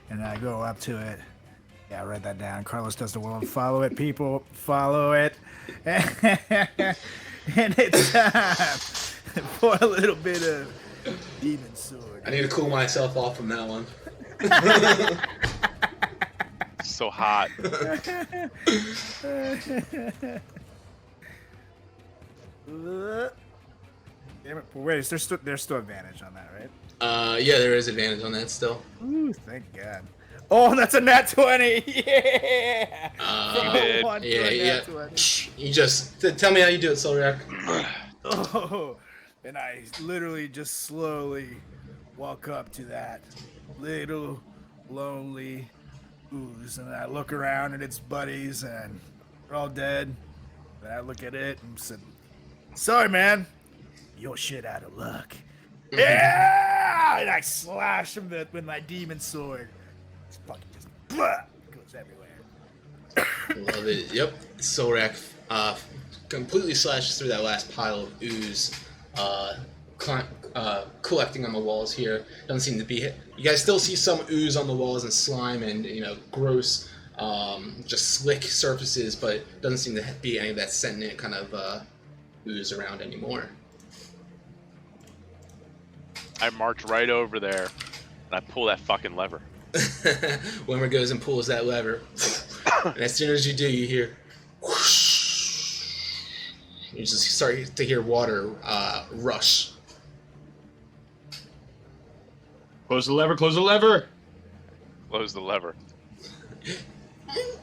And I go up to it. Yeah, I write that down. Carlos does the will. Follow it, people. Follow it. And it's time for a little bit of demon sword. I need to cool myself off from that one. So hot. Damn it. Wait, there's still advantage on that, right? Yeah, there is advantage on that still. Ooh, thank God. Oh, that's a nat 20! Yeah! Uh, did. One to Yeah, a yeah. nat 20. You just tell me how you do it, Solrak. Oh, and I literally just slowly walk up to that little lonely ooze, and I look around and it's buddies, and they're all dead. And I look at it and said, "Sorry, man, you're shit out of luck." Yeah, and I slash him with my demon sword. It's fucking just blah, goes everywhere. Love it. Yep. Solrak completely slashes through that last pile of ooze, collecting on the walls here. Doesn't seem to be hit. You guys still see some ooze on the walls and slime and gross, just slick surfaces, but doesn't seem to be any of that sentient kind of ooze around anymore. I march right over there and I pull that fucking lever. Wimmer goes and pulls that lever, and as soon as you do, you hear whoosh. You just start to hear water rush. Close the lever. Close the lever. Close the lever.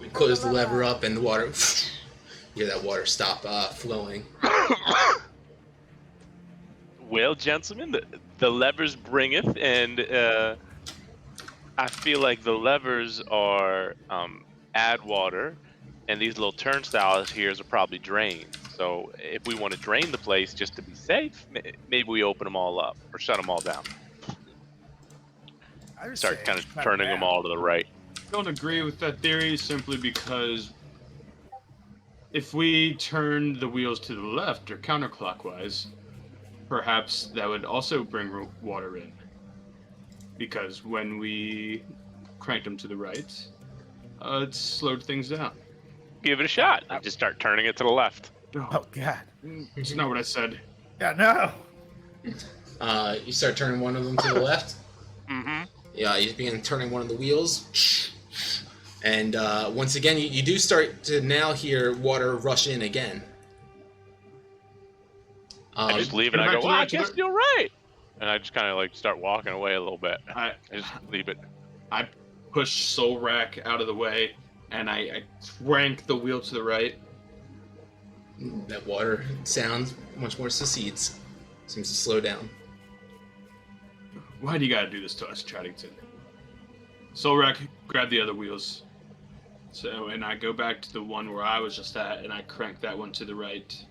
We close the lever up, and the water. You hear that water stop flowing. Well, gentlemen, the levers bringeth, and I feel like the levers are add water, and these little turnstiles here are probably drain. So if we want to drain the place just to be safe, maybe we open them all up or shut them all down. I would Start say kind of shut it turning them down. all to the right. Don't agree with that theory simply because if we turn the wheels to the left or counterclockwise, perhaps that would also bring water in. Because when we cranked them to the right, it slowed things down. Give it a shot. And just start turning it to the left. Oh God. It's not what I said. Yeah, no. You start turning one of them to the left. Mm-hmm. Yeah, you begin turning one of the wheels, and once again, you do start to now hear water rush in again. I just leave it. Get I back go, to well, the I right, to guess the- you're right. And I just kind of like start walking away a little bit. I I just leave it. I push Soul Rack out of the way, and I crank the wheel to the right. That water sound much more secedes. Seems to slow down. Why do you gotta do this to us, Chaddington? Soul Rack, grab the other wheels. So, and I go back to the one where I was just at, and I crank that one to the right.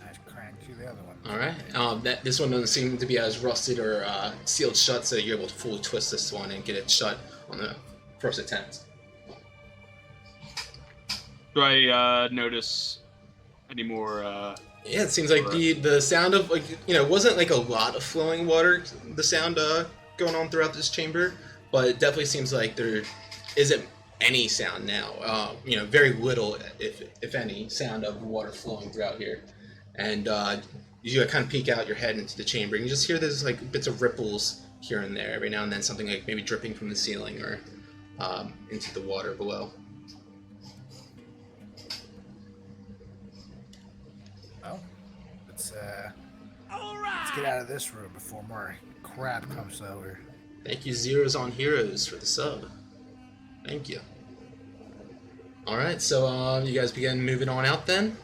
I cranked to the other one. All right. This one doesn't seem to be as rusted or sealed shut, so you're able to fully twist this one and get it shut on the first attempt. Do I notice any more Yeah, it seems like the sound of like it wasn't like a lot of flowing water. The sound going on throughout this chamber, but it definitely seems like there isn't any sound now. Very little, if any, sound of water flowing throughout here, and you kind of peek out your head into the chamber, and you just hear there's like bits of ripples here and there every now and then, something like maybe dripping from the ceiling or into the water below. Well, let's get out of this room before more crap comes over. Thank you, Zeros on Heroes, for the sub. Thank you. All right, so you guys begin moving on out then.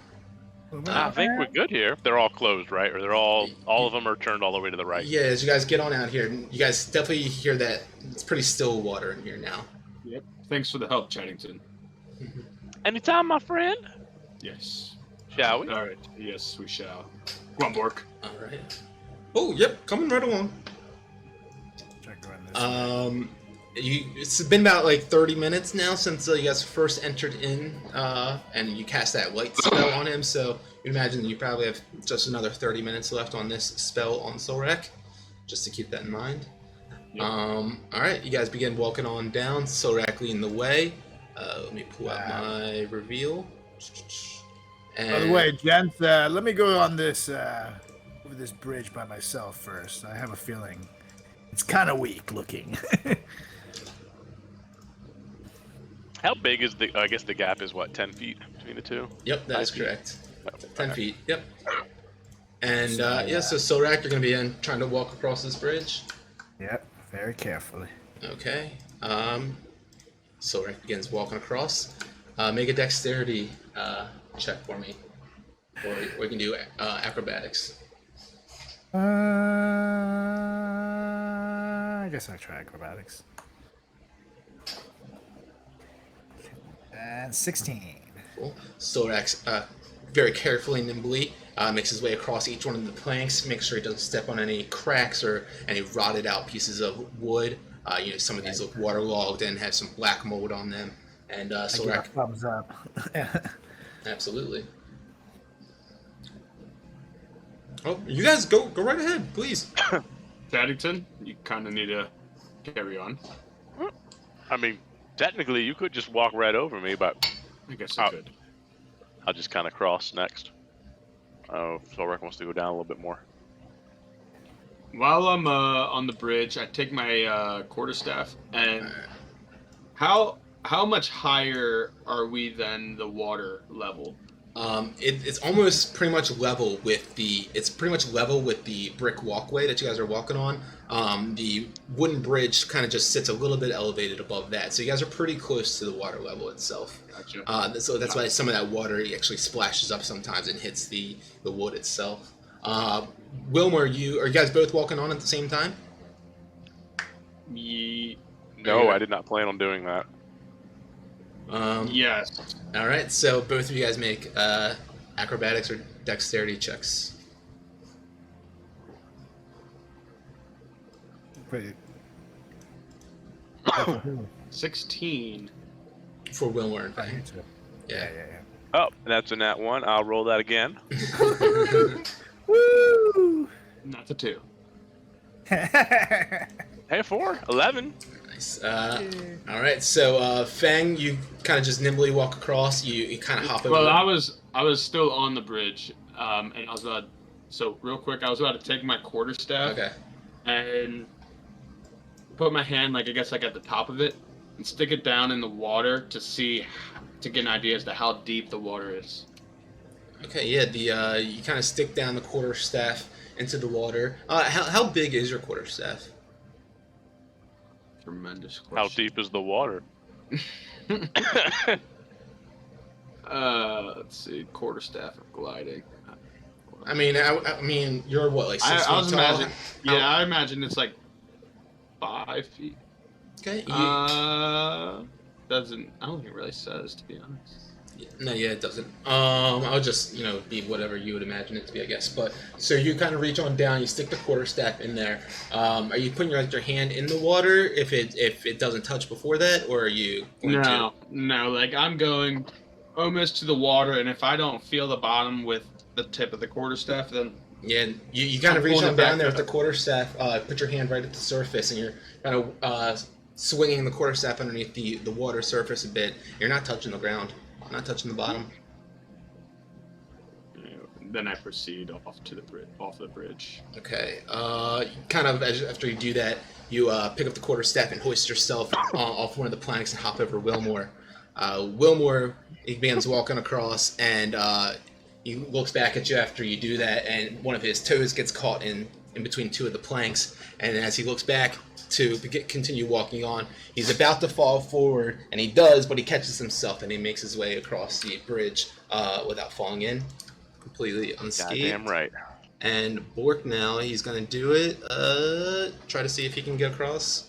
I think we're good here. They're all closed, right? Or they're all of them are turned all the way to the right. Yeah, as you guys get on out here, you guys definitely hear that it's pretty still water in here now. Yep. Thanks for the help, Chaddington. Anytime, my friend. Yes. Shall we? All right. Yes, we shall. Go on, Bork. All right. Oh, yep, coming right along. Check going this It's been about like 30 minutes now since you guys first entered in, and you cast that light spell on him. So you imagine you probably have just another 30 minutes left on this spell on Solrak, just to keep that in mind. Yep. All right, you guys begin walking on down. Solrak leading the way. Let me pull out my reveal. And By the way, gents, let me go on this over this bridge by myself first. I have a feeling it's kind of weak looking. How big is I guess the gap is what, 10 feet between the two? Yep, that is 5 feet? correct. Okay. 10 feet, yep. And so Solrak, you're going to be trying to walk across this bridge. Yep, very carefully. Okay. Solrak begins walking across. Make a dexterity check for me. Or we can do acrobatics. I guess I'll try acrobatics. And 16. Cool. Solrak very carefully and nimbly makes his way across each one of the planks, makes sure he doesn't step on any cracks or any rotted out pieces of wood. Some of these look waterlogged and have some black mold on them. And Solrak, thumbs up. absolutely. Oh, you guys go right ahead, please. Chaddington, you kind of need to carry on. I mean, technically, you could just walk right over me, but I guess I could. I'll just kind of cross next. Oh, Solrak wants to go down a little bit more. While I'm on the bridge, I take my quarterstaff, and how much higher are we than the water level? It's almost pretty much level with the brick walkway that you guys are walking on. The wooden bridge kind of just sits a little bit elevated above that, so you guys are pretty close to the water level itself. Gotcha. So that's why some of that water actually splashes up sometimes and hits the wood itself. Wilmer, are you guys both walking on at the same time? No, I did not plan on doing that. Yes. All right, so both of you guys make acrobatics or dexterity checks. Wait. 16. For Wilmer and Fang. Yeah. Oh, that's a nat 1. I'll roll that again. Woo! Not the 2. Hey, 4, 11. Nice. All right, so Fang, you kind of just nimbly walk across. You kind of hop over. Well, I was still on the bridge, and I was about. So real quick, I was about to take my quarterstaff. Okay. And put my hand, like I guess, like at the top of it, and stick it down in the water to get an idea as to how deep the water is. Okay, yeah. You kind of stick down the quarterstaff into the water. How big is your quarterstaff? Tremendous question. How deep is the water? Let's see. Quarterstaff of gliding. I mean, you're what, like 6 feet tall? I imagine it's like 5 feet. Okay. I don't think it really says, to be honest. No, yeah, it doesn't. I would just, be whatever you would imagine it to be, I guess. But so you kind of reach on down, you stick the quarterstaff in there. Are you putting your hand in the water if it doesn't touch before that, or are you going to? No, like I'm going almost to the water, and if I don't feel the bottom with the tip of the quarterstaff, then Yeah, you kind of I'm reach pulling on it down back there with the up. quarterstaff, put your hand right at the surface, and you're kind of swinging the quarterstaff underneath the water surface a bit. You're not touching the ground, not touching the bottom. Then I proceed off the bridge. Okay. Kind of after you do that, you pick up the quarterstaff and hoist yourself off one of the planks and hop over Wilmore. Wilmore, he begins walking across, and he looks back at you after you do that, and one of his toes gets caught in between two of the planks. And as he looks back to continue walking on, he's about to fall forward, and he does, but he catches himself and he makes his way across the bridge without falling in, completely unscathed. Goddamn right. And Bork now, he's gonna do it. Try to see if he can get across.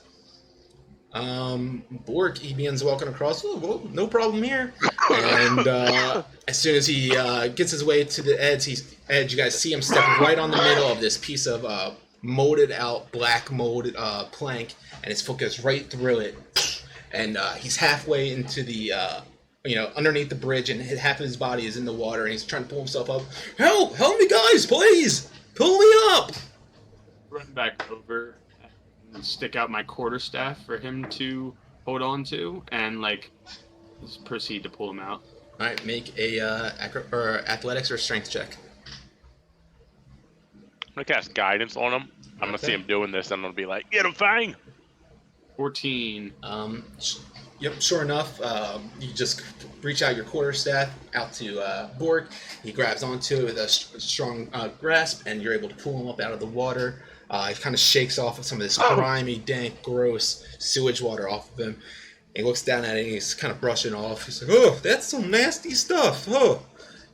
Bork, he begins walking across. Oh, well, no problem here. And as soon as he gets his way to the edge, you guys see him step right on the middle of this piece of molded out, black molded plank, and his foot goes right through it. And he's halfway into the underneath the bridge, and half of his body is in the water, and he's trying to pull himself up. Help me, guys, please, pull me up. Run back over and stick out my quarterstaff for him to hold on to, and just proceed to pull him out. All right, make a athletics or strength check. I'm gonna cast guidance on him. I'm gonna see him doing this. I'm gonna be like, "Get him, Fang!" 14. Yep, sure enough, you just reach out your quarterstaff out to Borg. He grabs onto it with a strong grasp, and you're able to pull him up out of the water. He kind of shakes off of some of this grimy, dank, gross sewage water off of him. He looks down at it, and he's kind of brushing off. He's like, "Oh, that's some nasty stuff. Oh,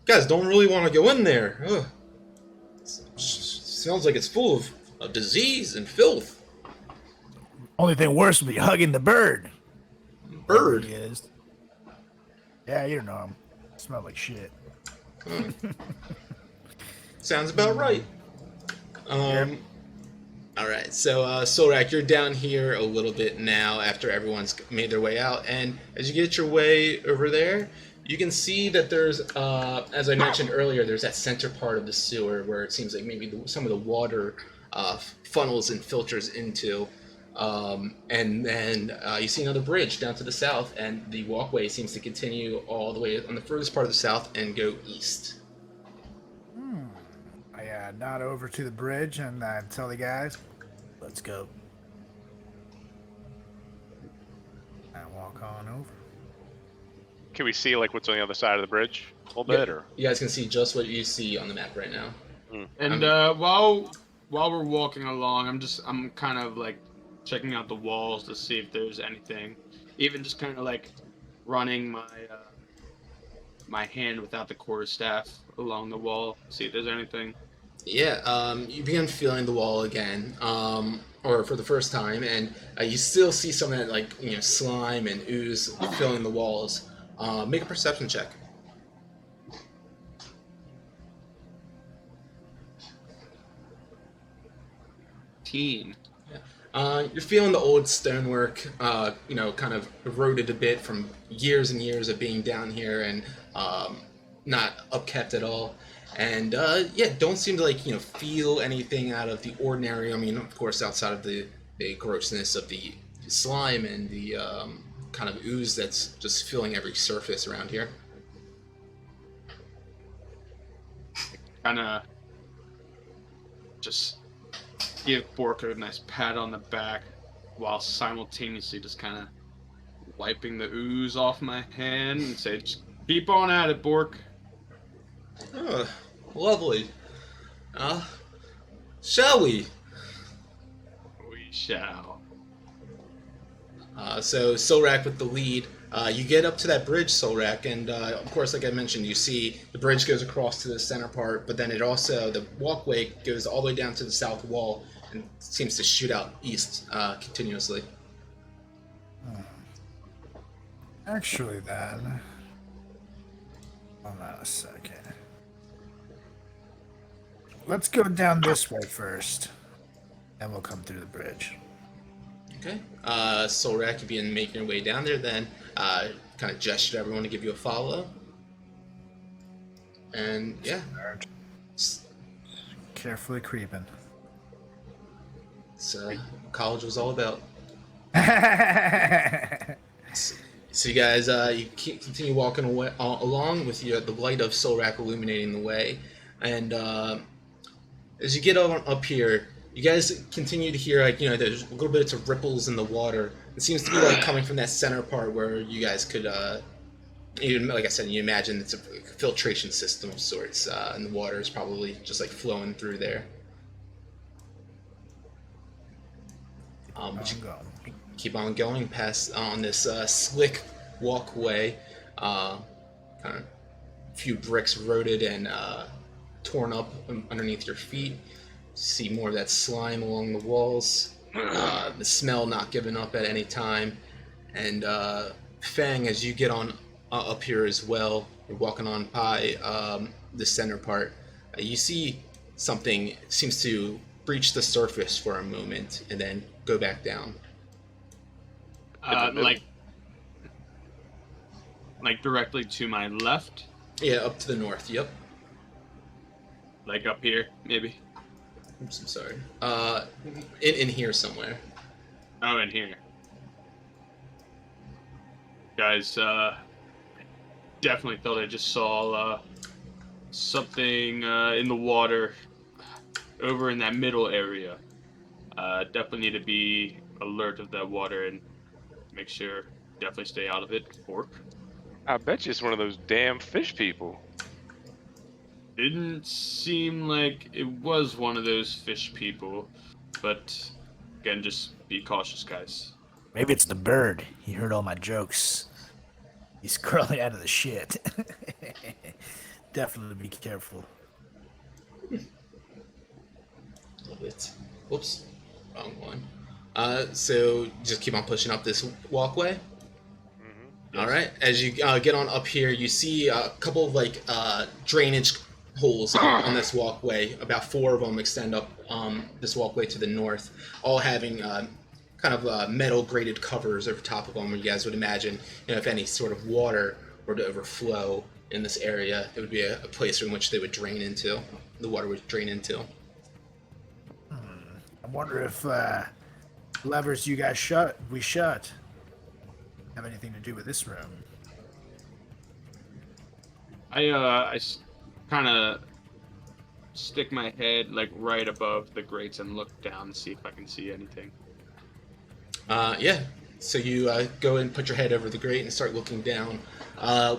guys don't really want to go in there. Oh, sounds like it's full of disease and filth." Only thing worse would be hugging the bird. Bird? He is. Yeah, you know him. Smell like shit. Sounds about right. All right, so Solrak, you're down here a little bit now after everyone's made their way out, and as you get your way over there, you can see that there's, as I mentioned earlier, there's that center part of the sewer where it seems like maybe some of the water funnels and filters into, and then you see another bridge down to the south, and the walkway seems to continue all the way on the furthest part of the south and go east. I nod over to the bridge and tell the guys, let's go. I walk on over. Can we see what's on the other side of the bridge a little bit, or? You guys can see just what you see on the map right now. And while we're walking along, I'm kind of checking out the walls to see if there's anything. Even just kind of running my hand without the quarterstaff along the wall, see if there's anything. Yeah, you begin feeling the wall again, or for the first time, and you still see some of that slime and ooze filling the walls. Make a perception check. Teen. You're feeling the old stonework, kind of eroded a bit from years and years of being down here and not upkept at all. And don't seem to feel anything out of the ordinary. I mean, of course, outside of the grossness of the slime and the kind of ooze that's just filling every surface around here. Kind of just give Bork a nice pat on the back while simultaneously just kind of wiping the ooze off my hand and say, just keep on at it, Bork. Oh, lovely. Shall we? We shall. So Solrak with the lead. You get up to that bridge, Solrak, and of course, like I mentioned, you see the bridge goes across to the center part, but then the walkway goes all the way down to the south wall and seems to shoot out east continuously. Actually, then, hold on a second. Let's go down this way first, and we'll come through the bridge. Okay. Solrak, you begin making your way down there, then kind of gesture to everyone to give you a follow. And yeah, Carefully creeping. it's college was all about. So you guys, you continue walking away, along with the light of Solrak illuminating the way, and as you get up here, you guys continue to hear there's a little bit of ripples in the water. It seems to be coming from that center part where you guys could, like I said, you imagine it's a filtration system of sorts, and the water is probably just flowing through there. But you keep on going past on this slick walkway, kind of a few bricks eroded and torn up underneath your feet. See more of that slime along the walls. The smell not giving up at any time. And Fang, as you get on up here as well, you're walking on by the center part. You see something seems to breach the surface for a moment and then go back down. Like directly to my left? Yeah, up to the north. Yep. Like up here, maybe. Oops, I'm sorry. In here somewhere. Oh, in here. Guys, definitely thought I just saw something in the water over in that middle area. Definitely need to be alert of that water and make sure, definitely stay out of it. Pork. I bet you it's one of those damn fish people. Didn't seem like it was one of those fish people, but again, just be cautious, guys. Maybe it's the bird. He heard all my jokes. He's crawling out of the shit. Definitely be careful. Whoops, wrong one. So just keep on pushing up this walkway. Mm-hmm. All right. As you get on up here, you see a couple of drainage holes on this walkway. About 4 of them extend up this walkway to the north, all having kind of metal grated covers over top of them. Where you guys would imagine, if any sort of water were to overflow in this area, it would be a place in which they would drain into. The water would drain into. I wonder if levers you guys we shut have anything to do with this room. I kind of stick my head right above the grates and look down and see if I can see anything. Yeah. So you go and put your head over the grate and start looking down.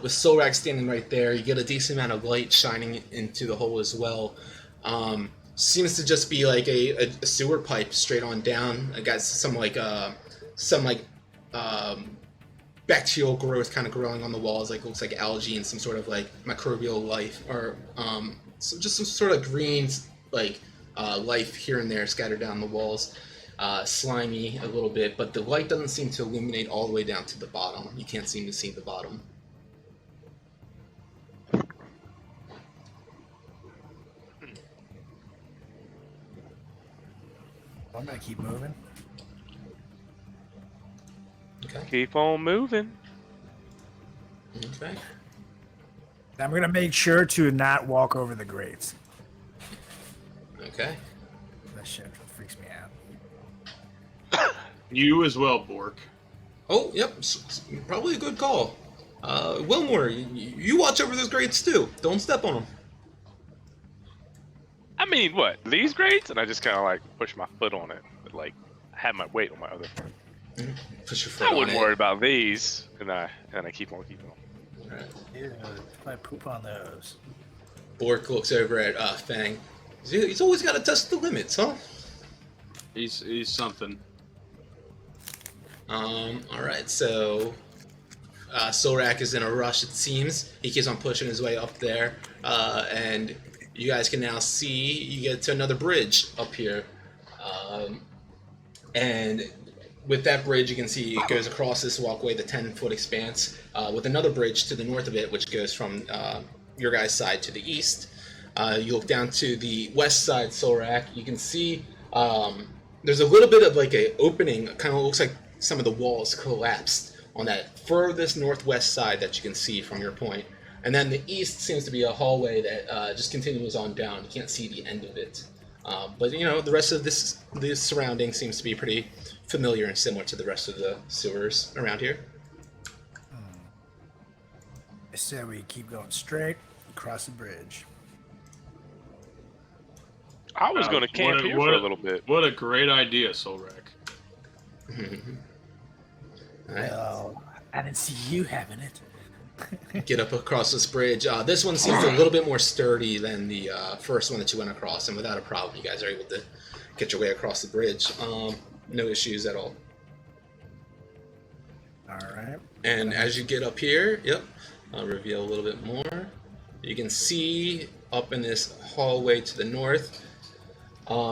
With Solrak standing right there, you get a decent amount of light shining into the hole as well. Seems to just be a sewer pipe straight on down. It got some bacterial growth kind of growing on the walls, looks like algae and some sort of microbial life, or just some sort of green life here and there scattered down the walls. Slimy a little bit, but the light doesn't seem to illuminate all the way down to the bottom. You can't seem to see the bottom. I'm gonna keep moving. Okay. Keep on moving. Okay. I'm gonna make sure to not walk over the grates. Okay. That shit freaks me out. You as well, Bork. Oh, yep. Probably a good call. Wilmore, you watch over those grates too. Don't step on them. I mean, what? These grades? And I just kind of push my foot on it, but I have my weight on my other foot. Push your foot I on wouldn't it. worry about these, and I keep on keeping on. Right. Ew, if I poop on those. Bork looks over at Fang. He's always got to test the limits, huh? He's something. All right. So Solrak is in a rush. It seems he keeps on pushing his way up there, and you guys can now see you get to another bridge up here, and with that bridge you can see it goes across this walkway, the 10-foot expanse, with another bridge to the north of it, which goes from your guys' side to the east. You look down to the west side, Solrak. You can see there's a little bit of a opening. It kind of looks like some of the walls collapsed on that furthest northwest side that you can see from your point. And then the east seems to be a hallway that just continues on down. You can't see the end of it. But you know, the rest of this surrounding seems to be pretty familiar and similar to the rest of the sewers around here. I say we keep going straight across the bridge. I was going to camp here for a little bit. What a great idea, Solrak. All right. Well, I didn't see you having it. Get up across this bridge. This one seems a little bit more sturdy than the first one that you went across, and without a problem, you guys are able to get your way across the bridge. No issues at all. All right. And as you get up here, I'll reveal a little bit more. You can see up in this hallway to the north,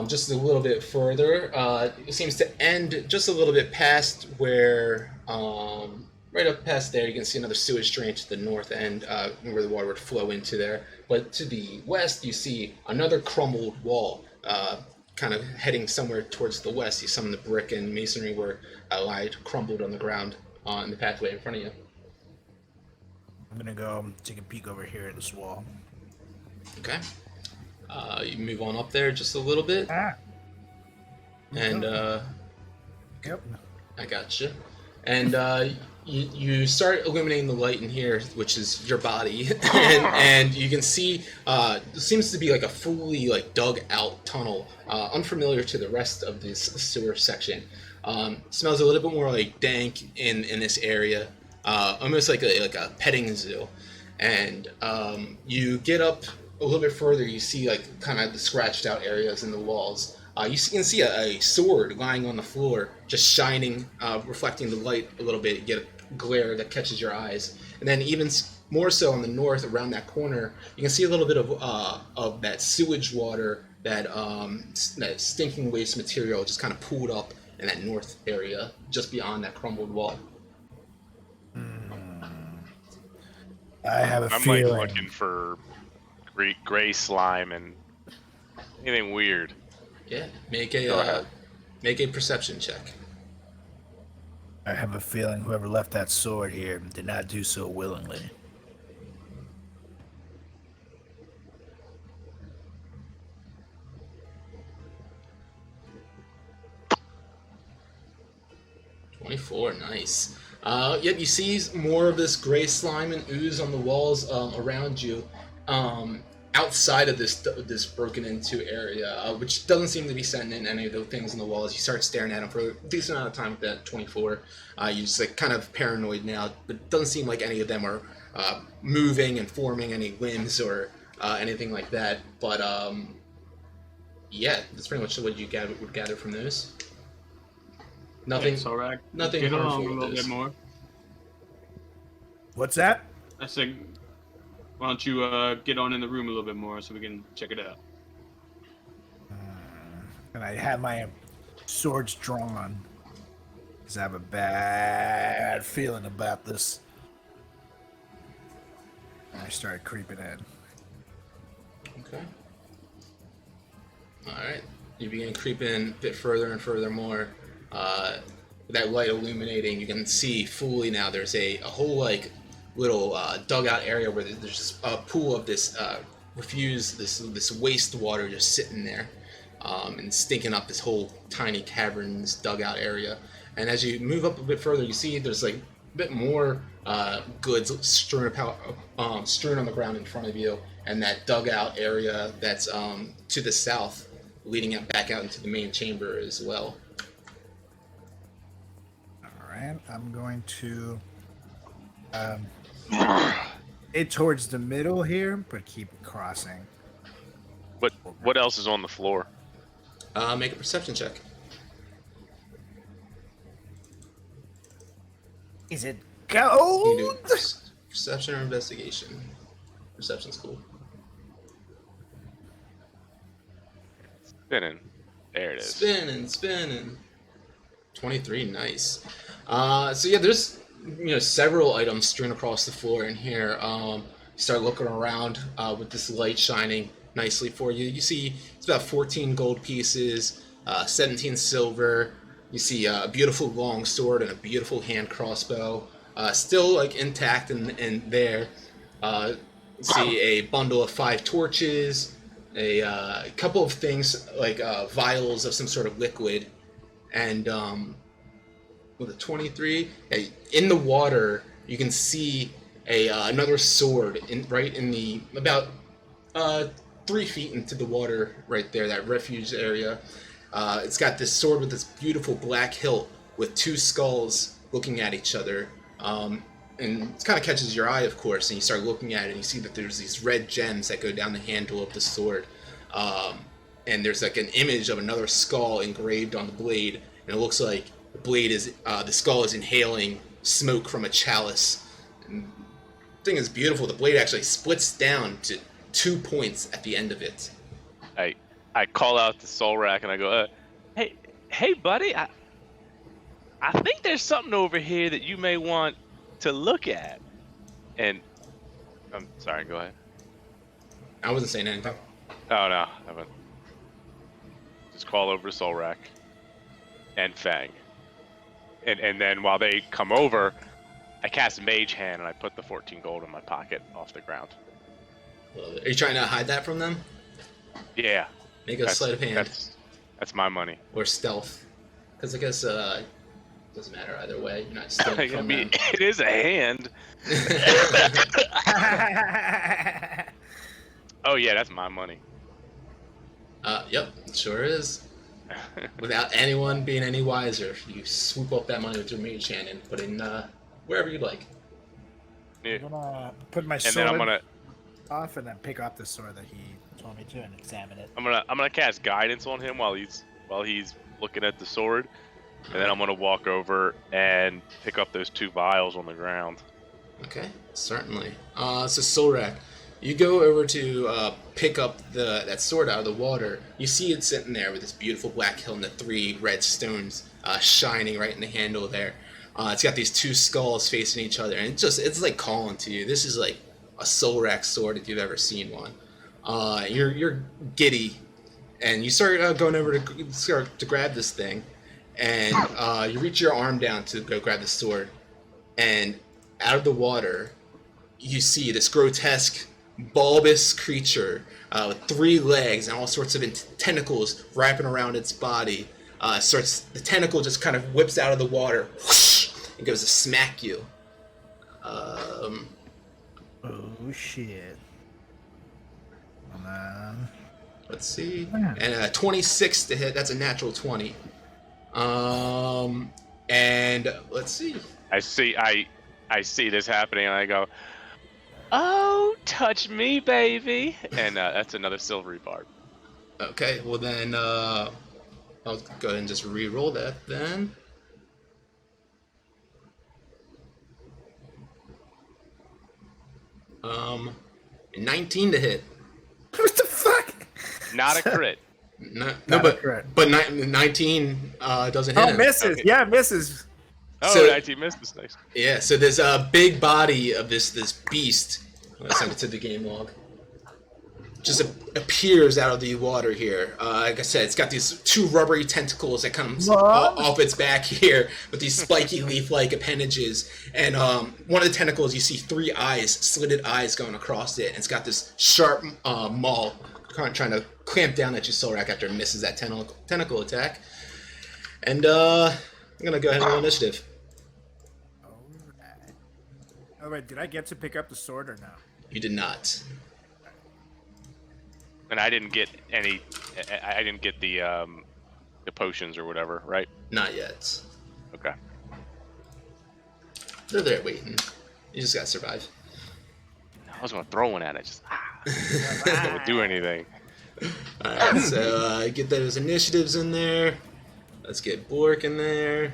just a little bit further, it seems to end just a little bit past where, right up past there, you can see another sewage drain to the north end where the water would flow into there. But to the west, you see another crumbled wall, kind of heading somewhere towards the west. You see some of the brick and masonry work lied crumbled on the ground on the pathway in front of you. I'm gonna go take a peek over here at this wall. Okay. You move on up there just a little bit. And Yep. I gotcha. And you start illuminating the light in here, which is your body, and you can see it seems to be like a fully dug out tunnel, unfamiliar to the rest of this sewer section. Smells a little bit more like dank in this area, almost like a petting zoo. And you get up a little bit further, you see kind of the scratched out areas in the walls. You can see a sword lying on the floor, just shining, reflecting the light a little bit. You get a glare that catches your eyes. And then even more so on the north, around that corner, you can see a little bit of that sewage water, that stinking waste material just kind of pooled up in that north area, just beyond that crumbled wall. I have a I'm feeling. looking for gray slime and anything weird. Yeah, Go ahead. make a perception check. I have a feeling whoever left that sword here did not do so willingly. $24, nice. Yep, you see more of this gray slime and ooze on the walls around you, outside of this broken into area, which doesn't seem to be sending in any of the things on the walls. You start staring at them for a decent amount of time with that 24. You're just kind of paranoid now, but it doesn't seem like any of them are moving and forming any limbs or anything like that. But yeah, that's pretty much what you would gather from those. Nothing. Thanks, Solrak. Nothing Get harmful along a with little this. bit more. What's that? I said, why don't you get on in the room a little bit more so we can check it out? And I have my swords drawn because I have a bad feeling about this. And I started creeping in. Okay. All right. You begin creeping a bit further and further more. With that light illuminating, you can see fully now. There's a whole little dugout area where there's just a pool of this this wastewater just sitting there, and stinking up this whole tiny cavern, this dugout area. And as you move up a bit further, you see there's a bit more goods strewn on the ground in front of you, and that dugout area that's to the south, leading back out into the main chamber as well. Alright, I'm going to it towards the middle here, but keep crossing. What else is on the floor? Make a perception check. Is it You can gold? do perception or investigation. Perception's cool. Spinning. There it is. Spinning. 23, nice. So yeah, there's several items strewn across the floor in here. You start looking around with this light shining nicely for you. You see it's about 14 gold pieces, 17 silver. You see a beautiful long sword and a beautiful hand crossbow, still intact and there. See a bundle of 5 torches, a couple of things like vials of some sort of liquid, and with a 23, in the water you can see another sword right in the about 3 feet into the water right there, that refuge area. It's got this sword with this beautiful black hilt with 2 skulls looking at each other. And it kind of catches your eye, of course, and you start looking at it and you see that there's these red gems that go down the handle of the sword. And there's like an image of another skull engraved on the blade, and it looks like the skull is inhaling smoke from a chalice. And the thing is beautiful. The blade actually splits down to 2 points at the end of it. I call out to Solrak and I go, hey buddy, I think there's something over here that you may want to look at. And I'm sorry, go ahead. I wasn't saying anything. Oh no, I wouldn't. Just call over to Solrak and Fang. And then while they come over, I cast Mage Hand and I put the 14 gold in my pocket off the ground. Are you trying to hide that from them? Yeah. Make a sleight of hand. That's my money. Or stealth. Because I guess doesn't matter either way. You're not stealing from them. It is a hand. Oh yeah, that's my money. Yep, it sure is. Without anyone being any wiser, you swoop up that money with your mage hand and put in wherever you'd like. Yeah. I'm gonna put my And sword then I'm gonna off and then pick up the sword that he told me to and examine it. I'm gonna cast guidance on him while he's looking at the sword, and then I'm gonna walk over and pick up those 2 vials on the ground. Okay, certainly. So Solrak, you go over to pick up that sword out of the water. You see it sitting there with this beautiful black hilt and the 3 red stones shining right in the handle there. It's got these 2 skulls facing each other, and it's like calling to you. This is like a Solrak sword if you've ever seen one. You're giddy, and you start going over to grab this thing, and you reach your arm down to go grab the sword, and out of the water, you see this grotesque, bulbous creature with 3 legs and all sorts of tentacles wrapping around its body. The tentacle just kind of whips out of the water, whoosh, and goes to smack you. Oh shit. Let's see. And 26 to hit. That's a natural 20. And let's see. I see this happening, and I go, "Oh, touch me, baby!" And that's another silvery barb. Okay, well then, I'll go ahead and just re-roll that then. Um, 19 to hit. What the fuck? Not a crit. No, Not but correct. 19 doesn't hit Oh, him. misses. Okay. Yeah, misses. Oh, So- 19 missed this nice. Yeah, so there's a big body of this beast. I'll send it to the game log. Just appears out of the water here. Like I said, it's got these 2 rubbery tentacles that comes off its back here with these spiky leaf-like appendages. And one of the tentacles, you see 3 eyes, slitted eyes going across it. And it's got this sharp maul trying to clamp down at you, Solrak, after it misses that tentacle attack. And I'm going to go ahead and roll initiative. Alright. Oh, wait, did I get to pick up the sword or no? You did not. And I didn't get any. I didn't get the potions or whatever, right? Not yet. Okay. They're there waiting. You just gotta survive. I was gonna throw one at it. Just it would do anything. Alright, so get those initiatives in there. Let's get Bork in there.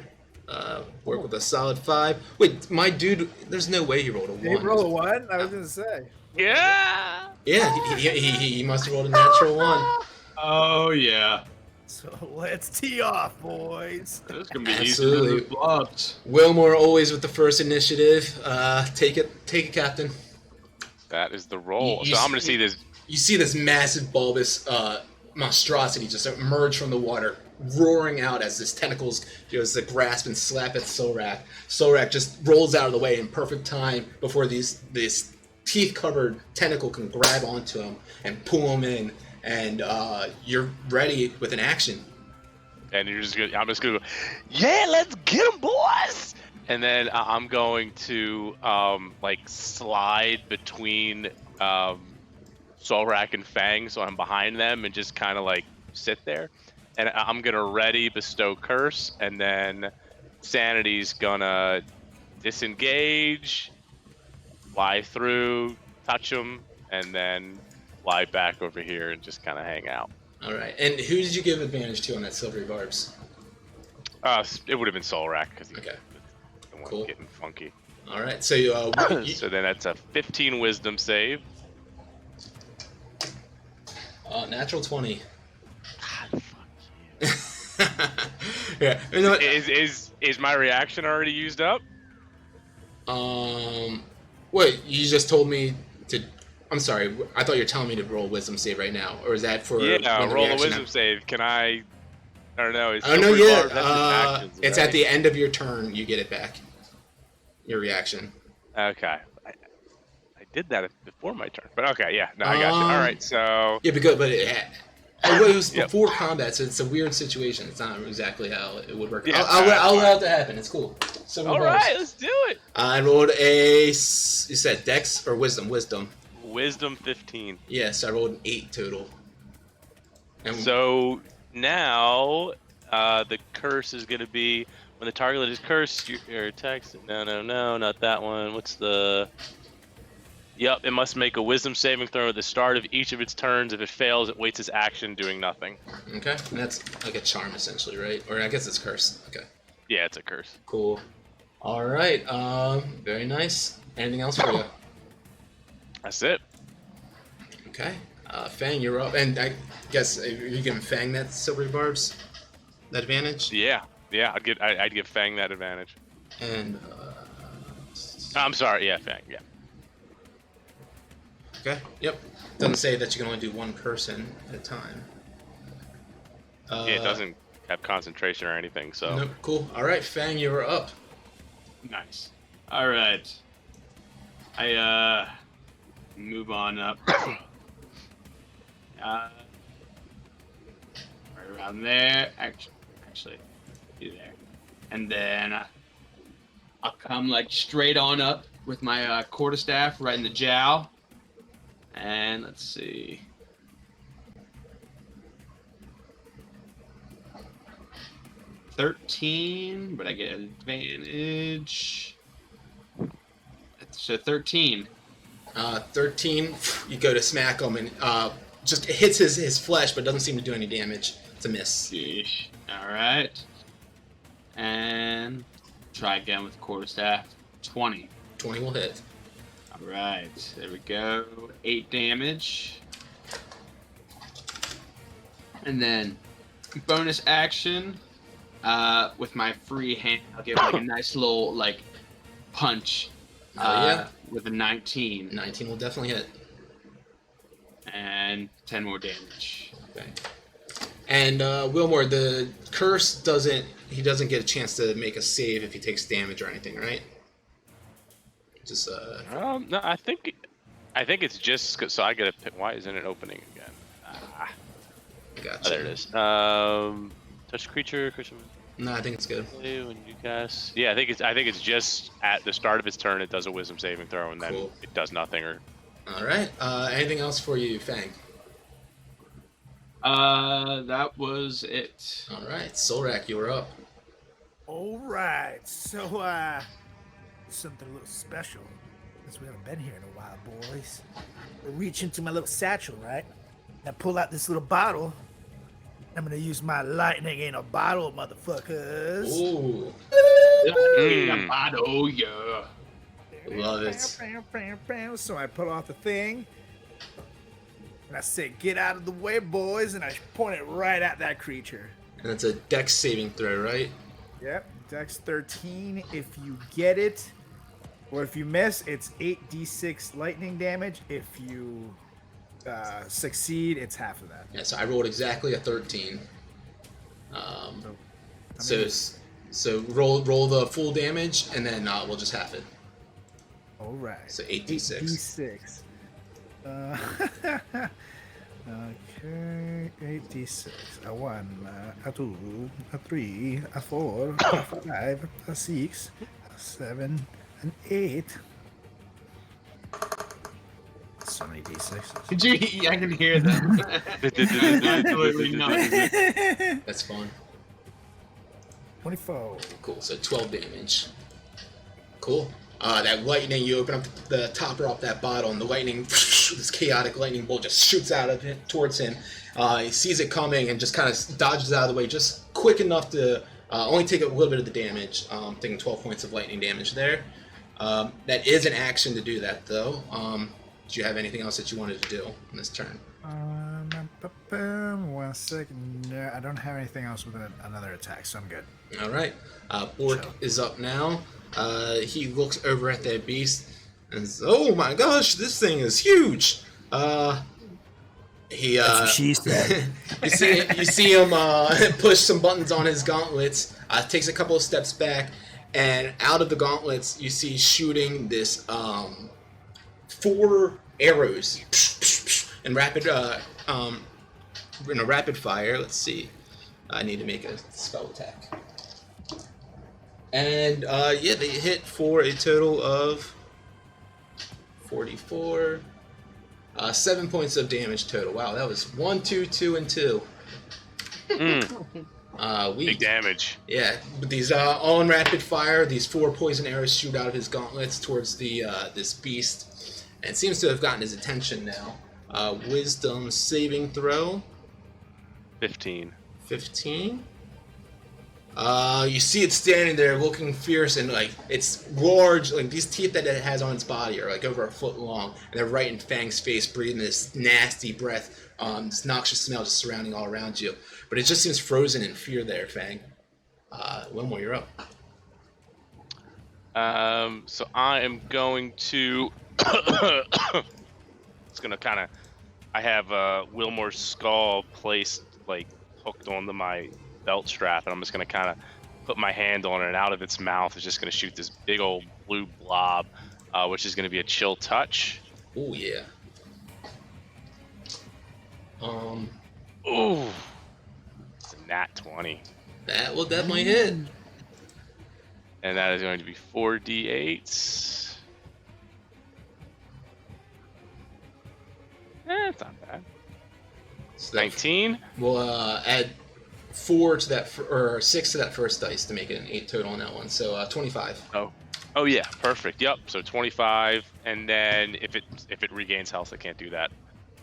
Bork with a solid 5. Wait, my dude, there's no way he rolled a 1. Did he roll a 1? I was gonna say. Yeah. Yeah, he must have rolled a natural 1. Oh yeah, So let's tee off, boys. this is gonna be easy Absolutely. to blobs. Wilmore always with the first initiative. Take it, Captain. That is the roll. You So I'm gonna see this. You see this massive bulbous monstrosity just emerge from the water, roaring out as this tentacles goes to grasp and slap at Solrak. Solrak just rolls out of the way in perfect time before this teeth-covered tentacle can grab onto him and pull him in, and you're ready with an action. And I'm just gonna go, yeah, let's get him, boys. And then I'm going to like slide between Solrak and Fang, so I'm behind them, and just kind of like sit there. And I'm gonna ready bestow curse, and then Sanity's gonna disengage, fly through, touch him, and then fly back over here and just kind of hang out. All right. And who did you give advantage to on that silvery barbs? It would have been Solrak because he's Okay. the one Cool. getting funky. All right. So So then that's a 15 Wisdom save. natural 20. God, fuck Yeah. You know what? Is my reaction already used up? Wait, you just told me to. I'm sorry. I thought you were telling me to roll wisdom save right now, or is that for? Yeah, when the roll a reaction wisdom save. Can I don't know. It's Oh no, Silvery yeah. Barb, that's his actions, It's right? at the end of your turn. You get it back. Your reaction. Okay. I did that before my turn, but okay, yeah. No, I got you. All right, so Yeah, but it was Yep. before combat, so it's a weird situation. It's not exactly how it would work. Yeah, I'll allow it to happen. It's cool. So all right, let's do it. I rolled a. You said Dex or Wisdom? Wisdom. Wisdom 15. Yes, I rolled an 8 total. And So now the curse is going to be when the target is cursed, your attacks. No, not that one. What's the? Yep, it must make a Wisdom saving throw at the start of each of its turns. If it fails, it waits its action doing nothing. Okay, and that's like a charm essentially, right? Or I guess it's curse. Okay, Yeah, it's a curse. cool. All right, very nice. Anything else for you? That's it. Okay, Fang, you're up, and I guess you giving Fang that silvery barbs, that advantage, Yeah, I'd give Fang that advantage. and I'm sorry, yeah, Fang, yeah. okay, yep. Doesn't say that you can only do one person at a time. Yeah, it doesn't have concentration or anything, so. Nope, cool. All right, Fang, you're up. Nice. All right. I move on up. Right around there. Actually, do there, and then I'll come like straight on up with my quarterstaff right in the jowl. And let's see. $13, but I get an advantage. So 13. 13, you go to smack him, and just hits his flesh, but doesn't seem to do any damage. It's a miss. Sheesh. All right. And try again with quarterstaff. 20. 20 will hit. All right. There we go. 8 damage. And then bonus action. With my free hand, I'll give like a nice little like punch. Yeah. With a 19 19 will definitely hit. and 10 more damage. Okay. And Wilmore, the curse he doesn't get a chance to make a save if he takes damage or anything, right? Just No, I think it's just so I gotta pick. Why isn't it opening again? gotcha. Oh, there it is. Touch creature. No, I think it's good. When you cast, yeah, I think it's just at the start of its turn it does a Wisdom saving throw and then Cool. it does nothing or. All right. Anything else for you, Fang? That was it. All right, Solrak, you were up. All right, so something a little special, since we haven't been here in a while, boys. I reach into my little satchel, right? And I pull out this little bottle. I'm gonna use my lightning in a bottle, motherfuckers. Ooh, Oh yeah. love it. So I pull off the thing, and I say, "Get out of the way, boys!" And I point it right at that creature. And it's a Dex saving throw, right? Yep, Dex 13. If you get it, or if you miss, it's 8d6 lightning damage. If you succeed, it's half of that. Yeah. So I rolled exactly a 13. So roll the full damage, and then we'll just half it. All right. So 8d6. D6. Okay, 8d6. A 1, a 2, a 3, a 4, a 5, a 6, a 7, an 8. So many d6s. I can hear them. Absolutely not. That's fun. 24. Cool. So 12 damage. Cool. That lightning, you open up the topper off that bottle, and the lightning, this chaotic lightning bolt just shoots out of it towards him. He sees it coming and just kind of dodges out of the way, just quick enough to only take a little bit of the damage, taking 12 points of lightning damage there. That is an action to do that, though. Do you have anything else that you wanted to do in this turn? 1 second. No, I don't have anything else with another attack, so I'm good. All right. Orc is up now. He looks over at that beast and says, "Oh my gosh, this thing is huge." He She said. you see him push some buttons on his gauntlets. Takes a couple of steps back, and out of the gauntlets, you see shooting this 4 arrows in rapid in a rapid fire. Let's see. I need to make a spell attack. And yeah, they hit for a total of 44. 7 points of damage total. Wow, that was 1, 2, 2, and 2. Big damage. Yeah, but these all in rapid fire. These 4 poison arrows shoot out of his gauntlets towards the this beast, and it seems to have gotten his attention now. Wisdom saving throw. 15. 15. You see it standing there looking fierce, and like it's large, like these teeth that it has on its body are like over a foot long, and they're right in Fang's face, breathing this nasty breath, this noxious smell just surrounding all around you. But it just seems frozen in fear there, Fang. Wilmore, you're up. So I am going to. It's gonna kind of. I have Wilmore's skull placed like hooked onto my belt strap, and I'm just gonna kind of put my hand on it, and out of its mouth is just gonna shoot this big old blue blob, which is gonna be a chill touch. Oh yeah. Ooh, it's a nat 20, That will definitely hit. and that is going to be 4d8s. It's not bad. So that 19. we'll add 4 to that, or 6 to that first dice to make it an 8 total on that one. So 25. Oh yeah, perfect. Yep. So 25, and then if it regains health, I can't do that.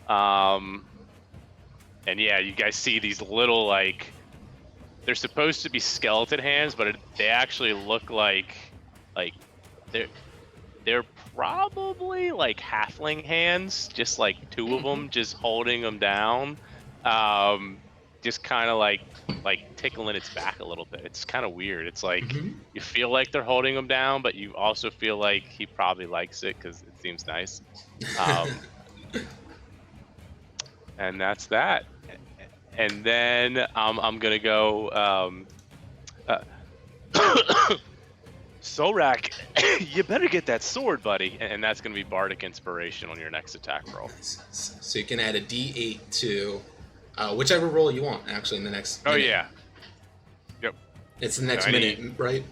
And yeah, you guys see these little like they're supposed to be skeleton hands, but they actually look like they're probably like halfling hands, just like 2 of them, just holding them down, just kind of like tickling its back a little bit. It's kind of weird. It's like you feel like they're holding him down, but you also feel like he probably likes it because it seems nice. And that's that. And then I'm gonna go. Solrak, you better get that sword, buddy. And that's gonna be Bardic Inspiration on your next attack roll. So you can add a D8 to whichever roll you want, actually, in the next minute. Oh yeah. Yep. It's the next minute, right?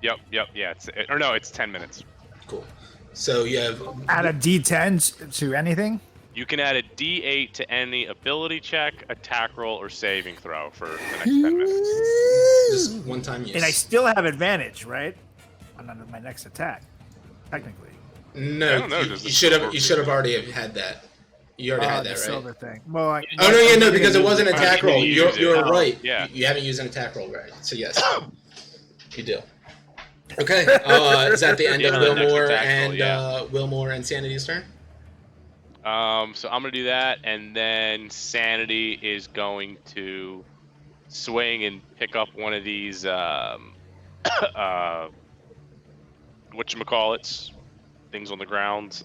Yep. Yeah. It's 10 minutes. Cool. So you have... Add a D10 to anything? You can add a D8 to any ability check, attack roll, or saving throw for the next 10 minutes. Just one time use. And I still have advantage, right? On my next attack, technically. No, you should have already had that. You already had that, right? Silver thing. Well, no, because it wasn't an attack roll. You're right. Yeah. You haven't used an attack roll, right? So yes, you do. Okay. Is that the end of Wilmore and Wilmore and Sanity's turn? So I'm gonna do that, and then Sanity is going to swing and pick up one of these whatchamacallits, things on the ground,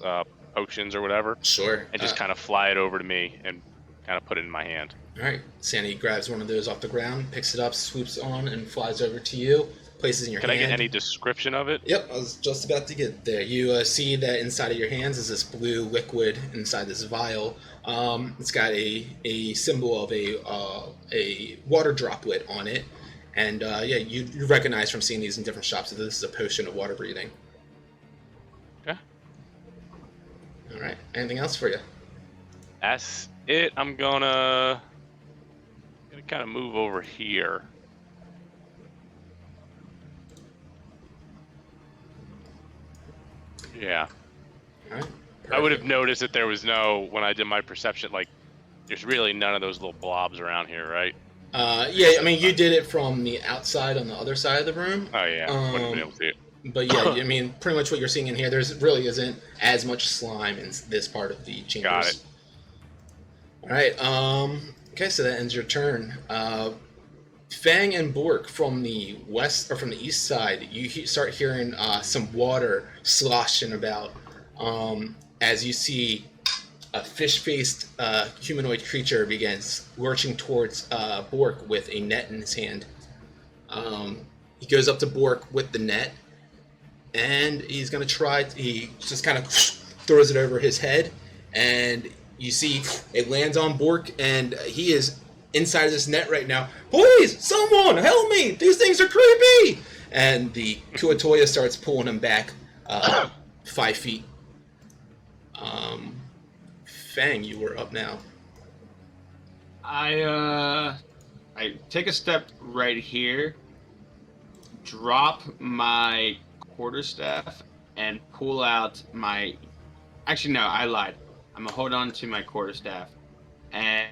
potions or whatever. Sure. And just kind of fly it over to me and kind of put it in my hand. All right. Sanity grabs one of those off the ground, picks it up, swoops on, and flies over to you. places in your Can hand. I get any description of it? Yep, I was just about to get there. You see that inside of your hands is this blue liquid inside this vial. It's got a symbol of a water droplet on it, and yeah, you recognize from seeing these in different shops that this is a potion of water breathing. Okay. All right. Anything else for you? That's it. I'm gonna kind of move over here. Yeah. All right. I would have Perfect. noticed that there was no, when I did my perception, like, there's really none of those little blobs around here, right? Yeah, I mean, you did it from the outside on the other side of the room. Oh, yeah. Wouldn't have been able to see it. But yeah, I mean, pretty much what you're seeing in here, there's really isn't as much slime in this part of the chambers. Got it. All right. Okay, so that ends your turn. Fang and Bork from the west or from the east side, you start hearing some water sloshing about as you see a fish-faced humanoid creature begins lurching towards Bork with a net in his hand. He goes up to Bork with the net, and he's going to try. He just kind of throws it over his head, and you see it lands on Bork, and he is inside of this net right now. Please, someone help me! These things are creepy! And the Kuatoya starts pulling him back 5 feet. Fang, you were up now. I take a step right here, drop my quarterstaff, and pull out my. Actually, no, I lied. I'm gonna hold on to my quarterstaff and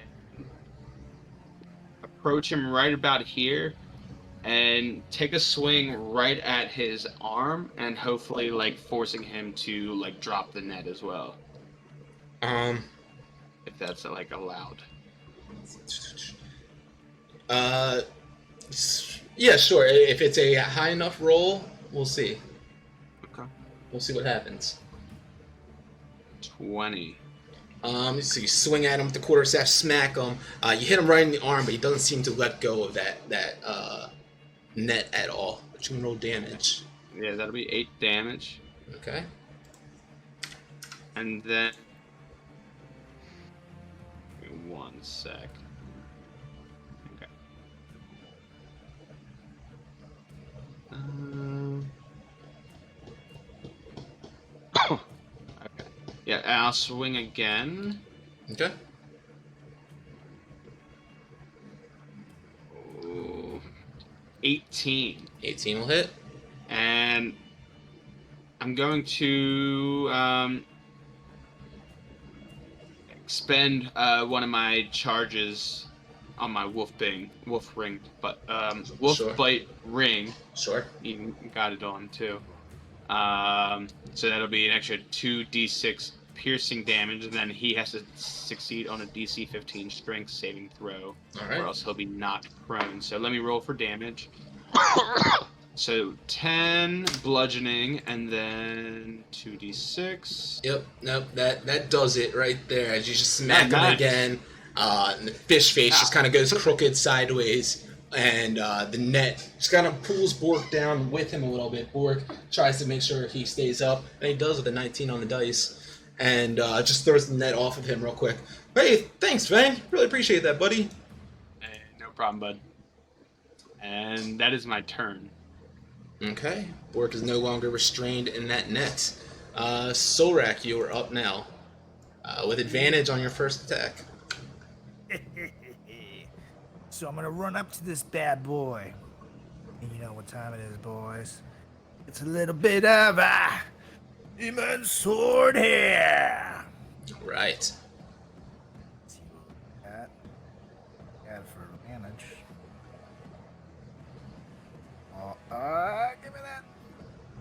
approach him right about here, and take a swing right at his arm, and hopefully, like, forcing him to like drop the net as well. If that's like allowed. Yeah, sure. If it's a high enough roll, we'll see. Okay. We'll see what happens. 20. So you swing at him with the quarterstaff, smack him. You hit him right in the arm, but he doesn't seem to let go of that net at all. But you can roll damage. Yeah, that'll be 8 damage. Okay. And then... Give me 1 sec. Okay. Okay. Yeah, and I'll swing again. Okay. Ooh, 18. 18 will hit. And I'm going to expend one of my charges on my wolf ring, but wolf Sure. bite ring. Sure. You got it on too. So that'll be an extra 2d6 piercing damage, and then he has to succeed on a DC 15 strength saving throw, All right. or else he'll be knocked prone. So let me roll for damage. So 10 bludgeoning, and then 2d6. Yep. Nope. That does it right there. As you just smack him Nice. again, and the fish face just kind of goes crooked sideways, and the net just kind of pulls Bork down with him a little bit. Bork tries to make sure he stays up, and he does with a 19 on the dice, and just throws the net off of him real quick. Hey, thanks, Fang. Really appreciate that, buddy. Hey, no problem, bud. And that is my turn. Okay. Bork is no longer restrained in that net. Solrak, you are up now, with advantage on your first attack. So I'm gonna run up to this bad boy. And you know what time it is, boys. It's a little bit of a demon sword here. Right. See what we got. Got it for advantage. Oh, give me that.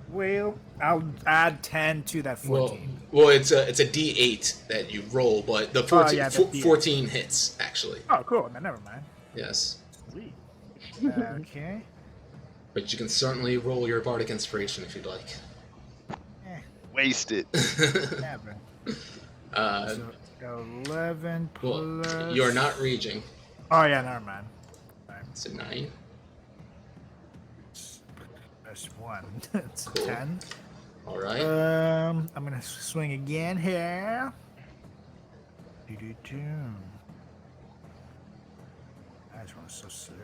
Well, I'll add 10 to that 14. Well, it's a D8 that you roll, but the 14, yeah, the D8. 14 hits actually. Oh, cool. No, never mind. Yes. Sweet. Okay. But you can certainly roll your bardic inspiration if you'd like. Waste it. Never. Uh, So 11 well, plus. you're not raging. Oh yeah, never mind. It's a 9. That's 1. It's Cool. 10. All right. I'm gonna swing again here. Do-do-do. That one's so slow.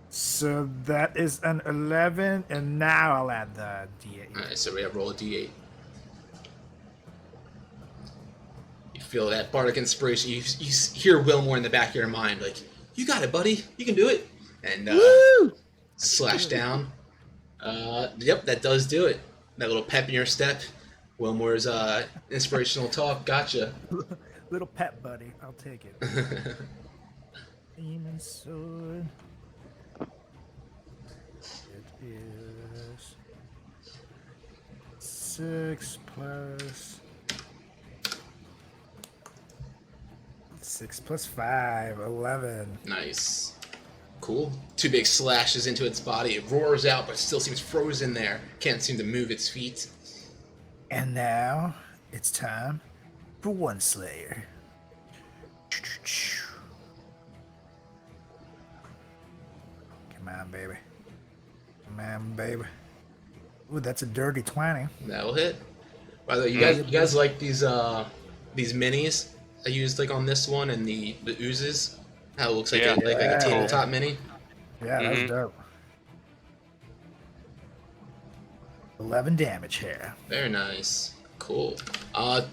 So that is an 11, and now I'll add the D8. All right, so we have roll a d8. You feel that bardic inspiration. You hear Wilmore in the back of your mind, like, "You got it, buddy. You can do it." And Woo! slash down. Yep, that does do it. That little pep in your step. Wilmore's inspirational talk. Gotcha. Little pet buddy. I'll take it. Demon sword. It is 6 plus 6 plus 5, 11. Nice. Cool. 2 big slashes into its body. It roars out, but still seems frozen there. Can't seem to move its feet. And now it's time for One Slayer. Come on, baby. Come on, baby. Ooh, that's a dirty 20. That'll hit. By the way, you guys like these minis I used like on this one and the oozes? How it looks like, Yeah. like a tabletop mini? Yeah, that was dope. 11 damage here. Very nice. Cool.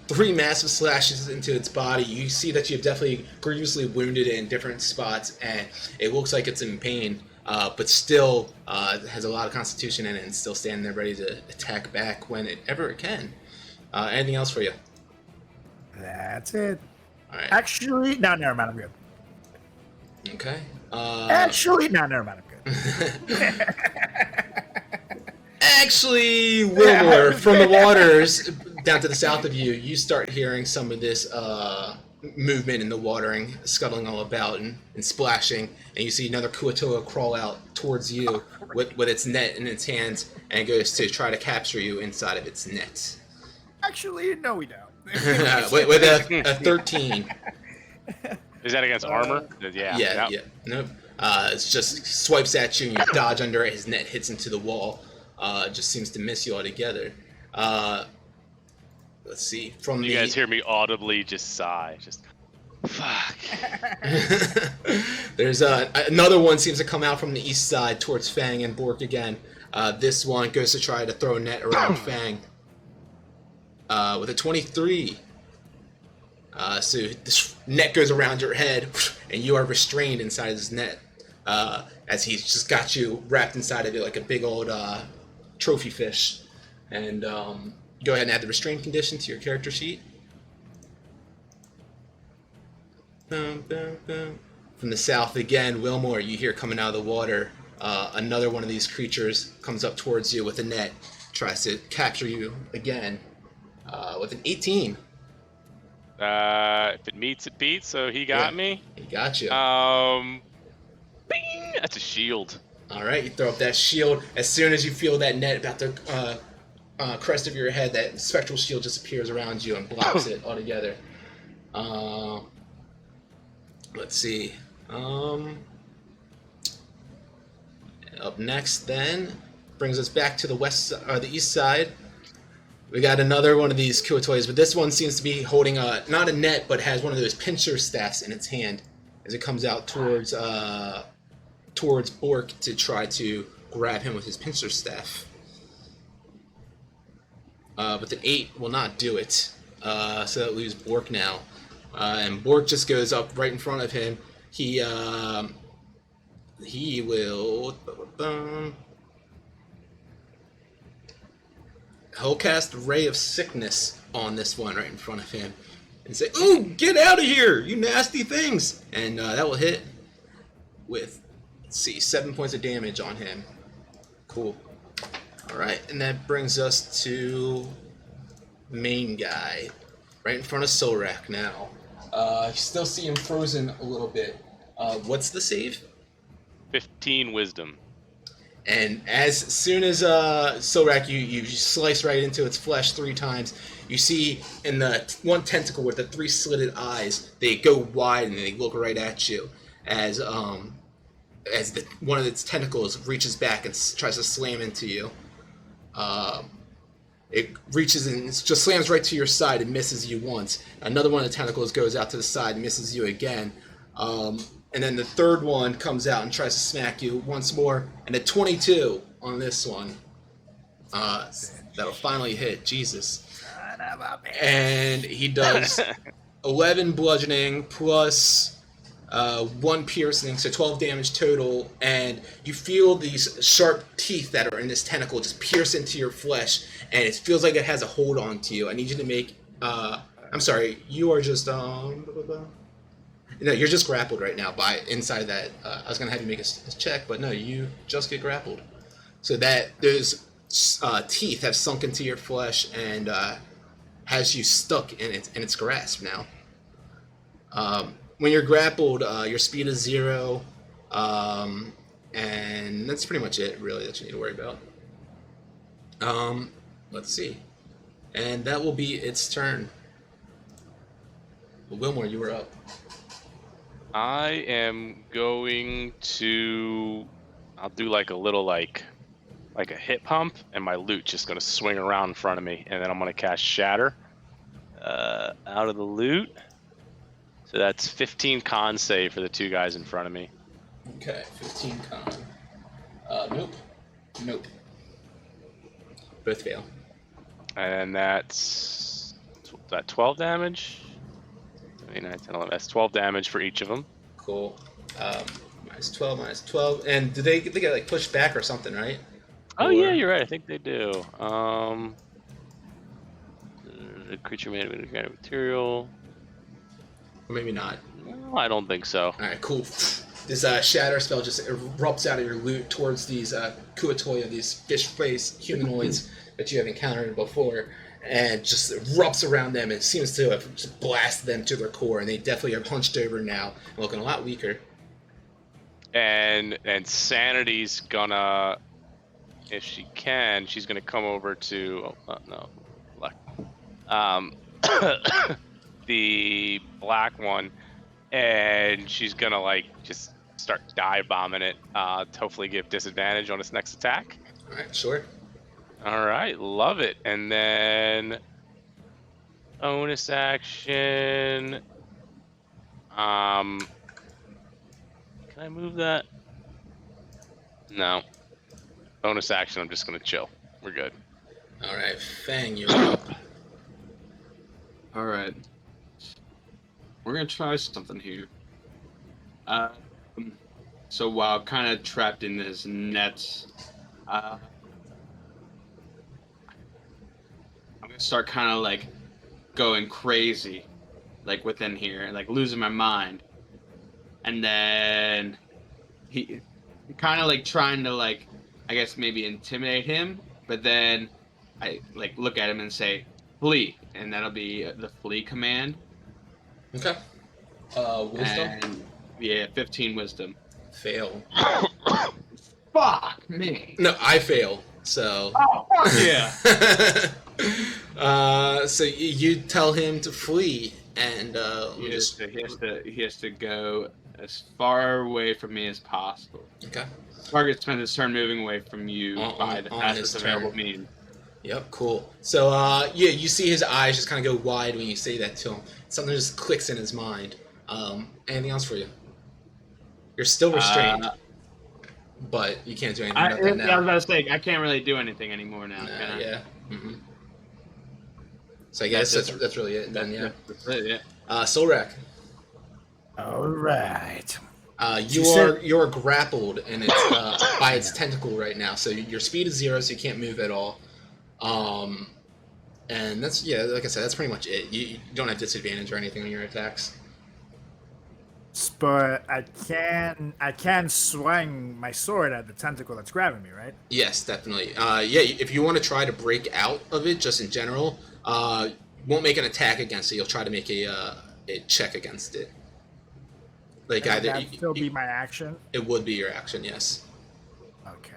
3 massive slashes into its body. You see that you've definitely grievously wounded it in different spots, and it looks like it's in pain, but still has a lot of constitution in it and still standing there ready to attack back whenever it can. Anything else for you? That's it. All right. Actually, no, never mind. I'm good. Okay. Actually, no, never mind. I'm good. Actually, Wilmore, from the waters down to the south of you, you start hearing some of this movement in the watering, scuttling all about and splashing, and you see another Kuatoa crawl out towards you with its net in its hands, and it goes to try to capture you inside of its net. Actually, no, we don't. with a 13. Is that against armor? Yeah. Nope. It just swipes at you and you dodge under it. His net hits into the wall. Just seems to miss you altogether. Let's see. From You guys hear me audibly just sigh. Just, fuck. There's another one seems to come out from the east side towards Fang and Bork again. This one goes to try to throw a net around Fang. With a 23. So this net goes around your head, and you are restrained inside this net, as he's just got you wrapped inside of it like a big old trophy fish. And go ahead and add the restraint condition to your character sheet. From the south again, Wilmore, you hear coming out of the water. Another one of these creatures comes up towards you with a net, tries to capture you again with an 18. If it meets, it beats. So he got me. He got you. Bing! That's a shield. All right, you throw up that shield. As soon as you feel that net about the crest of your head, that spectral shield just appears around you and blocks it altogether. Let's see. Up next, then, brings us back to the east side. We got another one of these Kuatois, but this one seems to be holding not a net, but has one of those pincer staffs in its hand as it comes out towards Bork to try to grab him with his pincer staff. But the 8 will not do it, so that leaves Bork now. And Bork just goes up right in front of him. He will... He'll cast Ray of Sickness on this one right in front of him and say, "Ooh, get out of here, you nasty things!" And that will hit with, let's see, 7 points of damage on him. Cool. Alright, and that brings us to the main guy, right in front of Solrak now. You still see him frozen a little bit. What's the save? 15 wisdom. And as soon as Solrak, you slice right into its flesh 3 times, you see in the one tentacle with the 3 slitted eyes, they go wide and they look right at you as as one of its tentacles reaches back and tries to slam into you. It reaches and just slams right to your side and misses you once. Another one of the tentacles goes out to the side and misses you again. And then the third one comes out and tries to smack you once more. And a 22 on this one. That'll finally hit. Jesus. And he does 11 bludgeoning plus 1 piercing, so 12 damage total, and you feel these sharp teeth that are in this tentacle just pierce into your flesh, and it feels like it has a hold on to you. I need you to make, I'm sorry, you are just, no, you're just grappled right now by inside of that. I was going to have you make a check, but no, you just get grappled. So that those teeth have sunk into your flesh and has you stuck in its grasp now. When you're grappled, your speed is 0, and that's pretty much it, really, that you need to worry about. Let's see. And that will be its turn. Well, Wilmore, you were up. I am going to... I'll do like a little like a hit pump, and my loot just going to swing around in front of me, and then I'm going to cast Shatter out of the loot. So that's 15 con save for the 2 guys in front of me. Okay, 15 con. Nope. Both fail. And that's 12 damage. 9, 10, 11. That's 12 damage for each of them. Cool. Minus 12. And do they get like pushed back or something, right? Oh yeah, you're right. I think they do. The creature made of organic material. Or maybe not. No, I don't think so. Alright, cool. This shatter spell just erupts out of your loot towards these Kuatoya, these fish-faced humanoids that you have encountered before, and just erupts around them. It seems to have just blasted them to their core, and they definitely are hunched over now and looking a lot weaker. And Sanity's gonna, if she can, she's gonna come over to the black one, and she's gonna like just start dive bombing it to hopefully give disadvantage on its next attack. All right, sure. All right, love it. And then bonus action. Can I move that? No. Bonus action. I'm just gonna chill. We're good. All right, Fang, you're up. All right. We're gonna try something here. So while kind of trapped in this net, I'm gonna start kind of like going crazy, like within here, like losing my mind, and then he kind of like trying to like, I guess maybe intimidate him, but then I like look at him and say, "Flee," and that'll be the flee command. Okay. Wisdom? And, yeah, 15 wisdom. Fail. Fuck me. No, I fail. So. Oh, fuck yeah. So you tell him to flee, and He has to go as far away from me as possible. Okay. Target spends his turn moving away from you by the fastest available means. Yep, cool. So, yeah, you see his eyes just kind of go wide when you say that to him. Something just clicks in his mind. Anything else for you? You're still restrained, but you can't do anything about that now. I was about to say, I can't really do anything anymore now. Yeah. Mm-hmm. So I guess that's really it. Then yeah. That's it, yeah. Solrak. All right. You're grappled and it's by its tentacle right now. So your speed is 0, so you can't move at all. And that's like I said, that's pretty much it. You don't have disadvantage or anything on your attacks. But I can swing my sword at the tentacle that's grabbing me, right? Yes, definitely. If you want to try to break out of it, just in general, won't make an attack against it. You'll try to make a check against it. Like And either that'd still be my action. it would be your action, yes. Okay.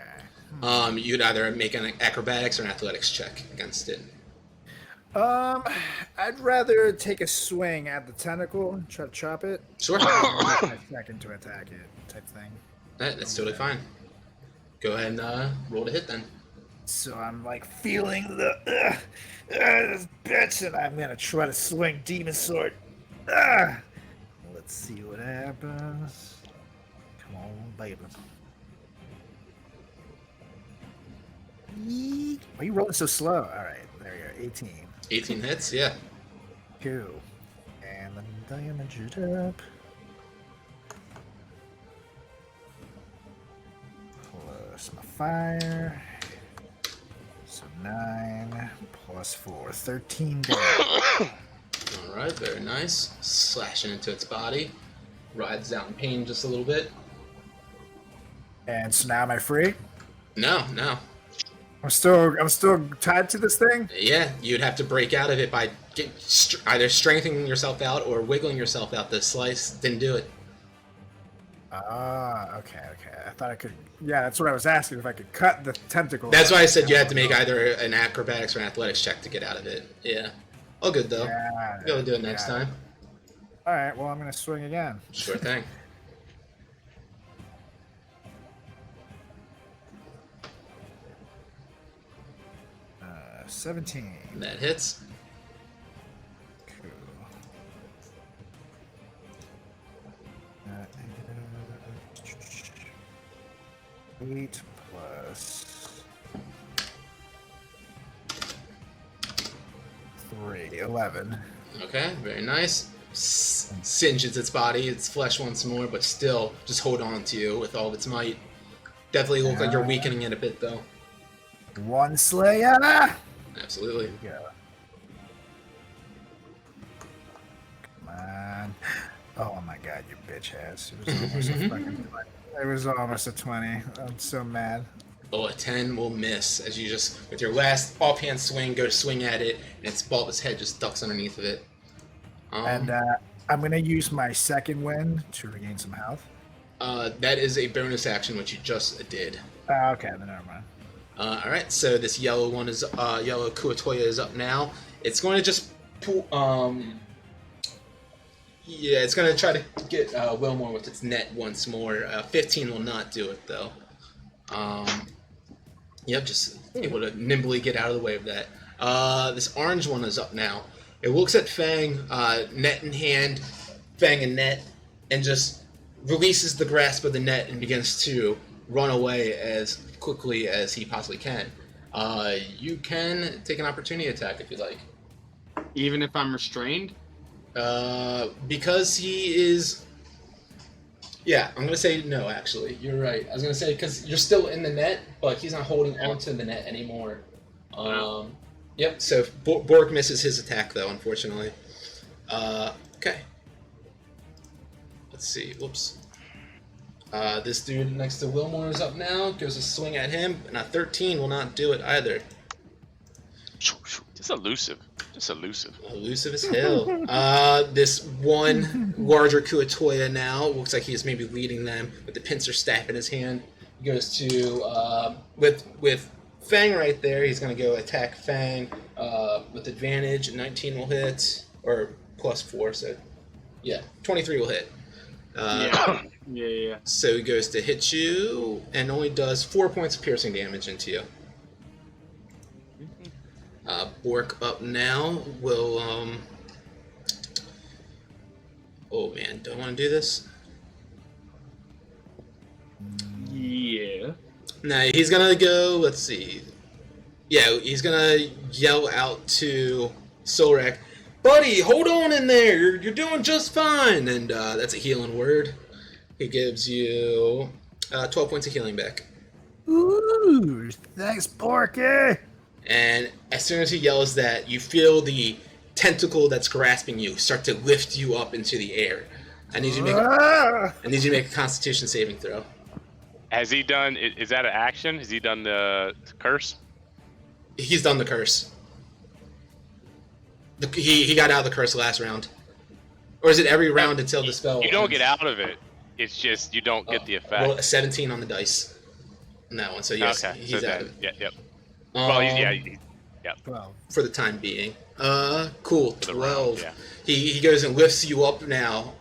You'd either make an acrobatics or an athletics check against it. I'd rather take a swing at the tentacle, try to chop it. Sure. My second to attack it, type thing. That's totally fine. Go ahead and roll to hit then. So I'm like feeling this bitch, and I'm gonna try to swing demon sword. Let's see what happens. Come on, baby. Why are you rolling so slow? All right, there you go. 18. 18 hits, yeah. Cool. And then damage it up. Plus my fire. So 9 plus 4. 13 damage. All right, very nice. Slashing into its body. Rides down in pain just a little bit. And so now am I free? No. I'm still tied to this thing? Yeah, you'd have to break out of it by either strengthening yourself out or wiggling yourself out. The slice didn't do it. Okay. I thought I could. Yeah, that's what I was asking, if I could cut the tentacle. That's why I said you had to make either an acrobatics or an athletics check to get out of it. Yeah. All good, though. Yeah, You'll do it next time. All right, well, I'm going to swing again. Sure thing. 17. That hits. Cool. 8 plus 3, 11. Okay, very nice. Singes its body, its flesh once more, but still just hold on to you with all of its might. Definitely look like you're weakening it a bit, though. One Slayer! Absolutely. Go. Come on. Oh my god, you bitch ass. It was almost a 20. I'm so mad. Oh, a 10 will miss as you just, with your last offhand swing, go to swing at it, and its bulbous head just ducks underneath of it. And I'm going to use my second wind to regain some health. That is a bonus action, which you just did. Okay, then never mind. All right, so this yellow one is yellow Kuatoya is up now. It's going to just pull. Yeah, it's going to try to get Wilmore with its net once more. 15 will not do it though. Yep, just able to nimbly get out of the way of that. This orange one is up now. It looks at Fang, net in hand, Fang and net, and just releases the grasp of the net and begins to run away as quickly as he possibly can. You can take an opportunity attack if you like. Even if I'm restrained? Because he is... Yeah, I'm going to say no, actually. You're right. I was going to say, because you're still in the net, but he's not holding onto the net anymore. Yep, so Bork misses his attack, though, unfortunately. Okay. Let's see. Whoops. This dude next to Wilmore is up now. Goes to swing at him, and a 13 will not do it either. Just elusive. Elusive as hell. This one larger Kuatoya now looks like he's maybe leading them with the pincer staff in his hand. He goes to with Fang right there. He's gonna go attack Fang with advantage. 19 will hit, or plus 4. So yeah, 23 will hit. Yeah. So he goes to hit you and only does 4 points of piercing damage into you. Bork up now will, oh man, do I want to do this? Yeah. No, he's gonna go, let's see. Yeah, he's gonna yell out to Solrak, buddy, hold on in there, you're doing just fine. And that's a healing word. He gives you 12 points of healing back. Ooh, thanks, Porky. And as soon as he yells that, you feel the tentacle that's grasping you start to lift you up into the air. I need you to make a Constitution saving throw. Has he done? Is that an action? Has he done the curse? He's done the curse. He got out of the curse last round. Or is it every round until the spell? You don't get out of it. It's just you don't get the effect. Roll a 17 on the dice. On that one, so yes, okay. he's so out of it. Yep. Well, yeah. 12. for the time being. Cool. For the 12. round, yeah. He goes and lifts you up now,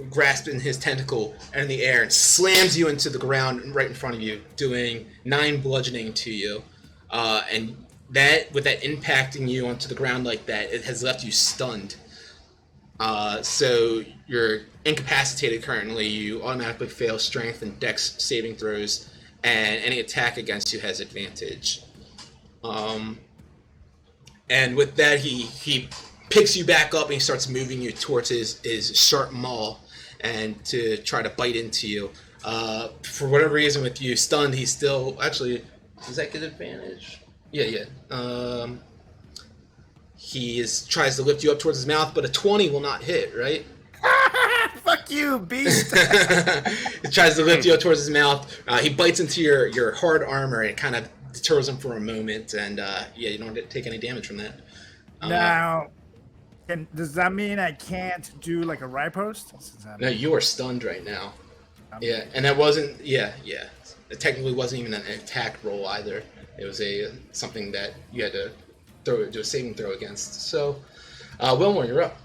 grasping his tentacle in the air, and slams you into the ground right in front of you, doing 9 bludgeoning to you. And that, with that impacting you onto the ground like that, it has left you stunned. So you're incapacitated currently. You automatically fail strength and dex saving throws, and any attack against you has advantage. And with that, he picks you back up and he starts moving you towards his sharp maw and to try to bite into you. For whatever reason, with you stunned, he's still... Actually, does that get advantage? Yeah. He tries to lift you up towards his mouth, but a 20 will not hit, right? Fuck you, beast! He tries to lift you up towards his mouth. He bites into your hard armor and it kind of deters him for a moment. And you don't take any damage from that. Now, does that mean I can't do like a riposte? No, you are stunned right now. Yeah, and that wasn't... Yeah. It technically wasn't even an attack roll either. It was something that you had to do a saving throw against. So, Wilmore, you're up.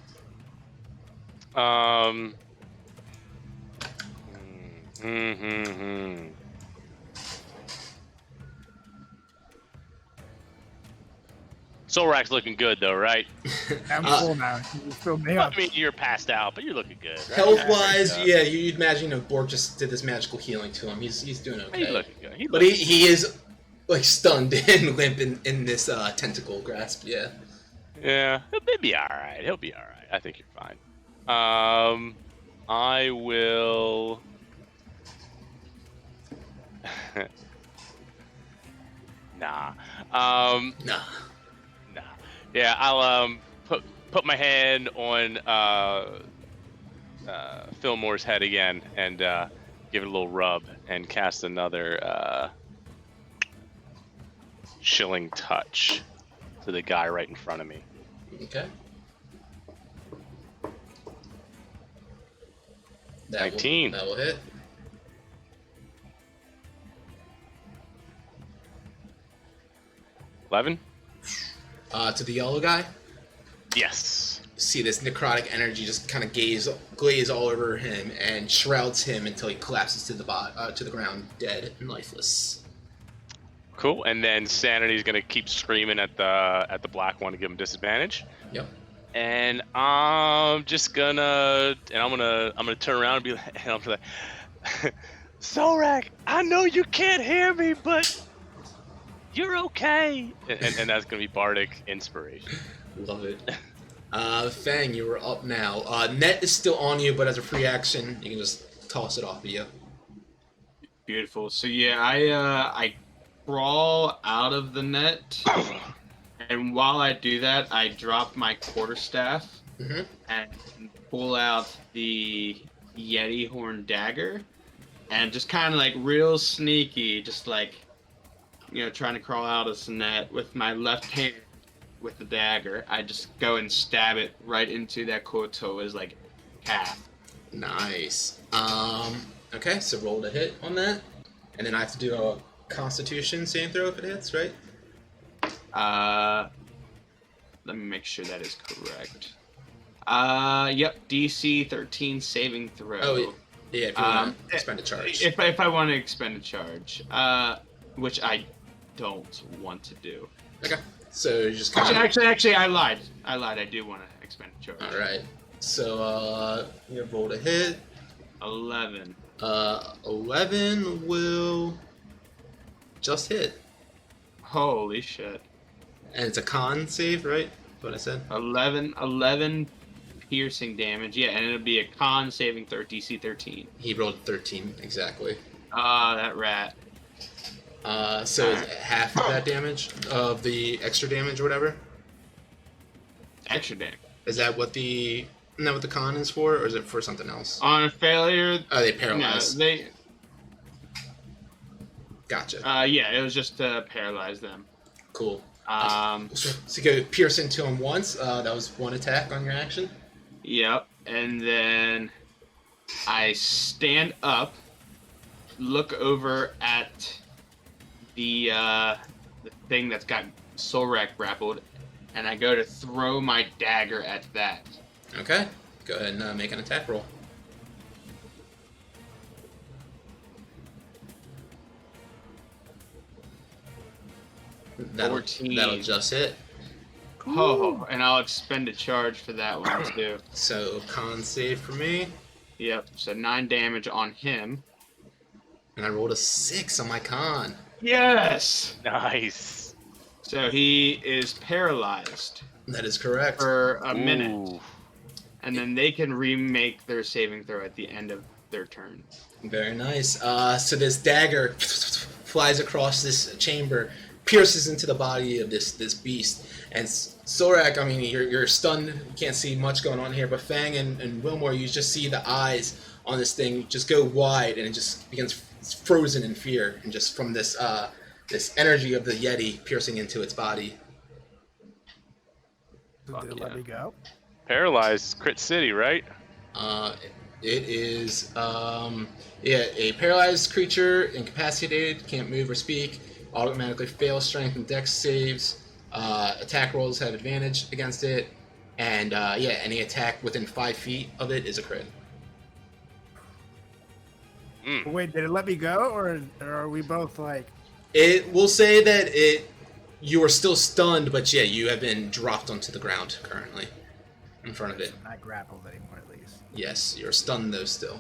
Solrak's looking good though, right? I'm full now. You fill me up. I mean, you're passed out, but you're looking good. Right? Health-wise, yeah, you'd imagine Borg just did this magical healing to him. He's doing okay. He's looking good. But he is like stunned and limp in this tentacle grasp. Yeah. Yeah, he'll be all right. He'll be all right. I think you're fine. I will. Nah. Nah. Yeah, I'll put my hand on Fillmore's head again and give it a little rub and cast another chilling touch to the guy right in front of me. Okay. 19. That will hit. $11? To the yellow guy. Yes. See this necrotic energy just kind of glaze all over him and shrouds him until he collapses to the ground, dead and lifeless. Cool. And then Sanity's gonna keep screaming at the black one to give him disadvantage. Yep. And I'm just gonna I'm gonna turn around and be like, and I'm like, Zorak, I know you can't hear me, but you're okay. And that's gonna be Bardic Inspiration. Love it. Fang, you were up now. Net is still on you, but as a free action, you can just toss it off of you. Beautiful. So yeah, I crawl out of the net, and while I do that, I drop my quarterstaff and pull out the Yeti horn dagger, and just kind of like real sneaky, just like, trying to crawl out of this net with my left hand with the dagger. I just go and stab it right into that Kotoa's like calf. Nice. Okay, so roll to hit on that, and then I have to do a Constitution saving throw if it hits, right? Let me make sure that is correct. Yep, DC 13 saving throw. Oh, yeah, if you want to expend a charge. If I want to expend a charge, which I don't want to do. Okay, so you just kind of... Actually, I lied. I do want to expend a charge. All right, so you roll to hit. 11. 11 will just hit. Holy shit. And it's a con save, right? That's what I said. 11 piercing damage. Yeah, and it'll be a con saving DC 13. He rolled 13, exactly. That rat. So is it half of that damage? Of the extra damage or whatever? Extra damage. Is that what the con is for, or is it for something else? On a failure... Oh, they paralyze. No, they... Gotcha. Yeah, it was just to paralyze them. Cool. So you go pierce into him once. That was one attack on your action. Yep. And then I stand up, look over at the thing that's got Solrak grappled, and I go to throw my dagger at that. Okay. Go ahead and make an attack roll. That'll 14. just hit. Oh, and I'll expend a charge for that one too. So con save for me, Yep, so 9 damage on him. and I rolled a 6 on my con. Yes! Nice. So he is paralyzed That is correct. for a minute, Ooh. and then they can remake their saving throw at the end of their turn. Very nice. So this dagger flies across this chamber, pierces into the body of this beast. And Sorak, I mean, you're stunned. You can't see much going on here. But Fang and Wilmore, you just see the eyes on this thing just go wide, and it just becomes frozen in fear, and just from this this energy of the Yeti piercing into its body. Did they let me go? Paralyzed Crit City, right? It is a paralyzed creature, incapacitated, can't move or speak, automatically fails strength and dex saves. Attack rolls have advantage against it, and any attack within 5 feet of it is a crit. Wait, did it let me go, or are we both like? It will say that you are still stunned, but yeah, you have been dropped onto the ground currently in front of it. Not grappled anymore, at least. Yes, you're stunned though still.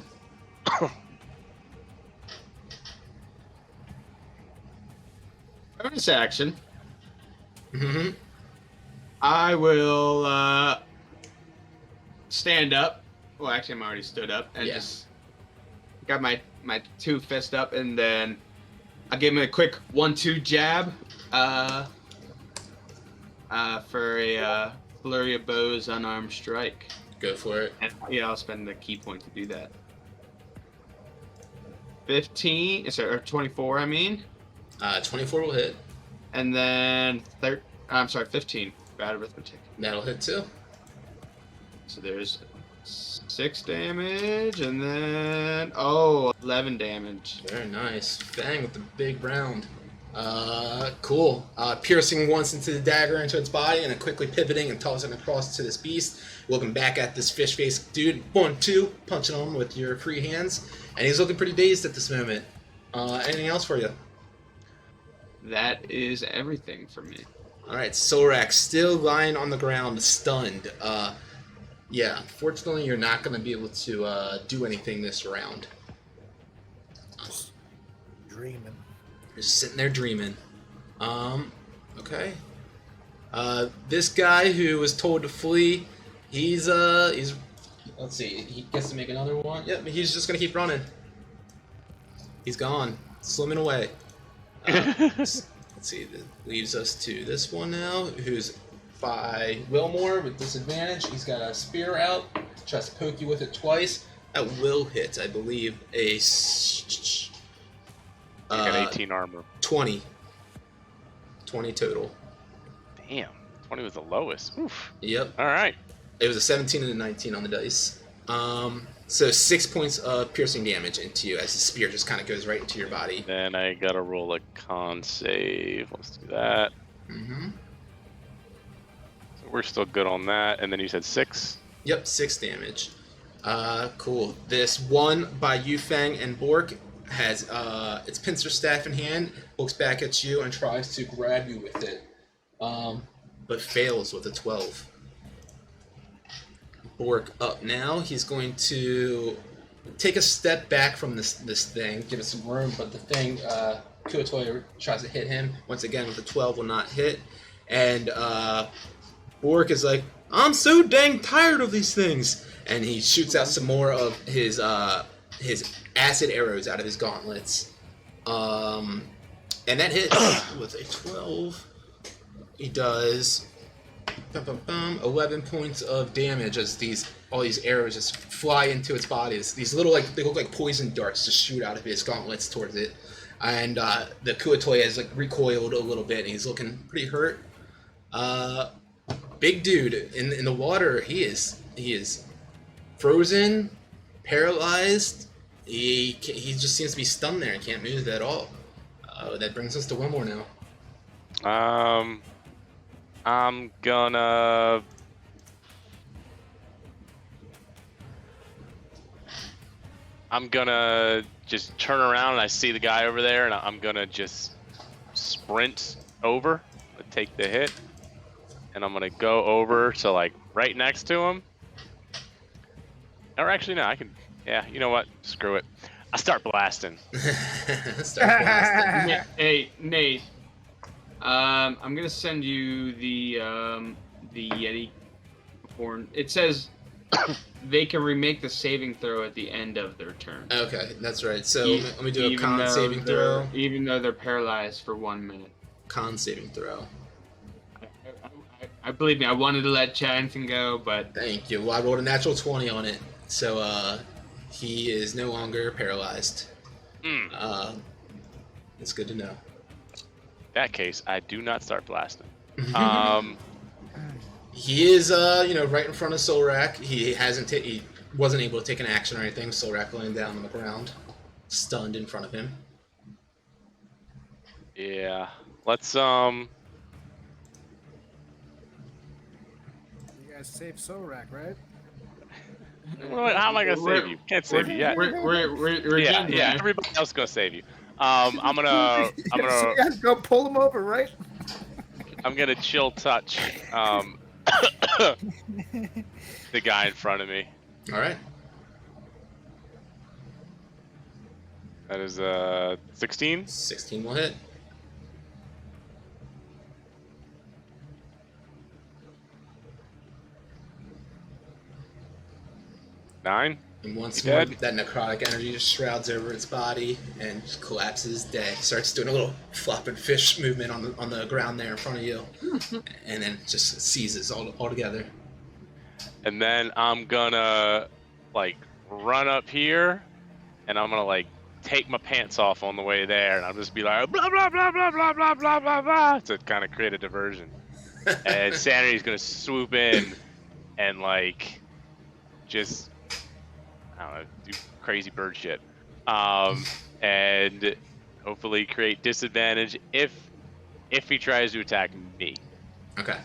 Bonus action. Mm-hmm. I will stand up. Well, actually, I'm already stood up and just got my 2 fists up, and then I give him a quick 1-2 jab for a flurry of bows unarmed strike. Go for it. And I'll spend the key point to do that. 15, or 24, I mean. 24 will hit. And then 15. Bad arithmetic. That'll hit too. So there's 6 damage, and then 11 damage. Very nice. Fang with the big round. Cool. Piercing once into the dagger into its body, and then quickly pivoting and tossing across to this beast. Looking back at this fish-faced dude. 1-2, punching him with your free hands, and he's looking pretty dazed at this moment. Anything else for you? That is everything for me. All right, Sorak still lying on the ground, stunned. Unfortunately, you're not going to be able to do anything this round. Dreaming. You're just sitting there dreaming. Okay. This guy who was told to flee, he's let's see, he gets to make another one. Yep, he's just gonna keep running. He's gone, slimming away. Let's see, that leaves us to this one now, who's by Wilmore with disadvantage. He's got a spear out, tries to poke you with it twice. That will hit, I believe, a You got 18 armor. 20 total. Damn, 20 was the lowest. Oof. Yep. All right. It was a 17 and a 19 on the dice. So 6 points of piercing damage into you as the spear just kind of goes right into your body. Then I gotta roll a con save. Let's do that. Mm-hmm. So we're still good on that. And then you said 6. Yep, 6 damage. Cool. This one by Yufeng and Bork has its pincer staff in hand, looks back at you and tries to grab you with it, but fails with a 12. Bork up now. He's going to take a step back from this thing, give it some room, but the thing, Kuatoya tries to hit him. Once again, with a 12 will not hit. And Bork is like, I'm so dang tired of these things. And he shoots out some more of his acid arrows out of his gauntlets. And that hits with a 12. He does 11 points of damage as all these arrows just fly into its body. These little, they look like poison darts just shoot out of his gauntlets towards it. And the Kuatoya has recoiled a little bit and he's looking pretty hurt. Big dude in the water, he is frozen, paralyzed. He just seems to be stunned there and can't move at all. That brings us to Wilmore now. I'm gonna. Just turn around and I see the guy over there, and I'm gonna just sprint over, take the hit, and I'm gonna go over to like right next to him. Or actually, no, I can. Yeah, you know what? Screw it. I start blasting. Start blasting. Hey, Nate. I'm gonna send you the Yeti horn. It says they can remake the saving throw at the end of their turn. Okay, that's right. So let me do a con saving throw. throw. Even though they're paralyzed for 1 minute. Con saving throw. I believe me. I wanted to let Chanson go, but Thank you. Well, I rolled a natural 20 on it, so he is no longer paralyzed. It's good to know. In that case, I do not start blasting. He is, right in front of Solrak. He wasn't able to take an action or anything. Solrak laying down on the ground, stunned in front of him. Yeah. Let's You guys saved Solrak, right? How am I gonna save you? Can't save you yet. We're Yeah, getting yeah. there. Everybody else is gonna save you. I'm gonna So you guys go pull him over, right? I'm gonna chill touch the guy in front of me. All right. That is 16. 16 will hit. Nine. And once You more, dead? that necrotic energy just shrouds over its body and just collapses dead. Starts doing a little flopping fish movement on the ground there in front of you, and then just seizes altogether. And then I'm gonna like run up here, and I'm gonna like take my pants off on the way there, and I'll just be like blah blah blah blah blah blah blah blah blah to kind of create a diversion. And Sanity's gonna swoop in and like just I don't know, do crazy bird shit, and hopefully create disadvantage if he tries to attack me. Okay.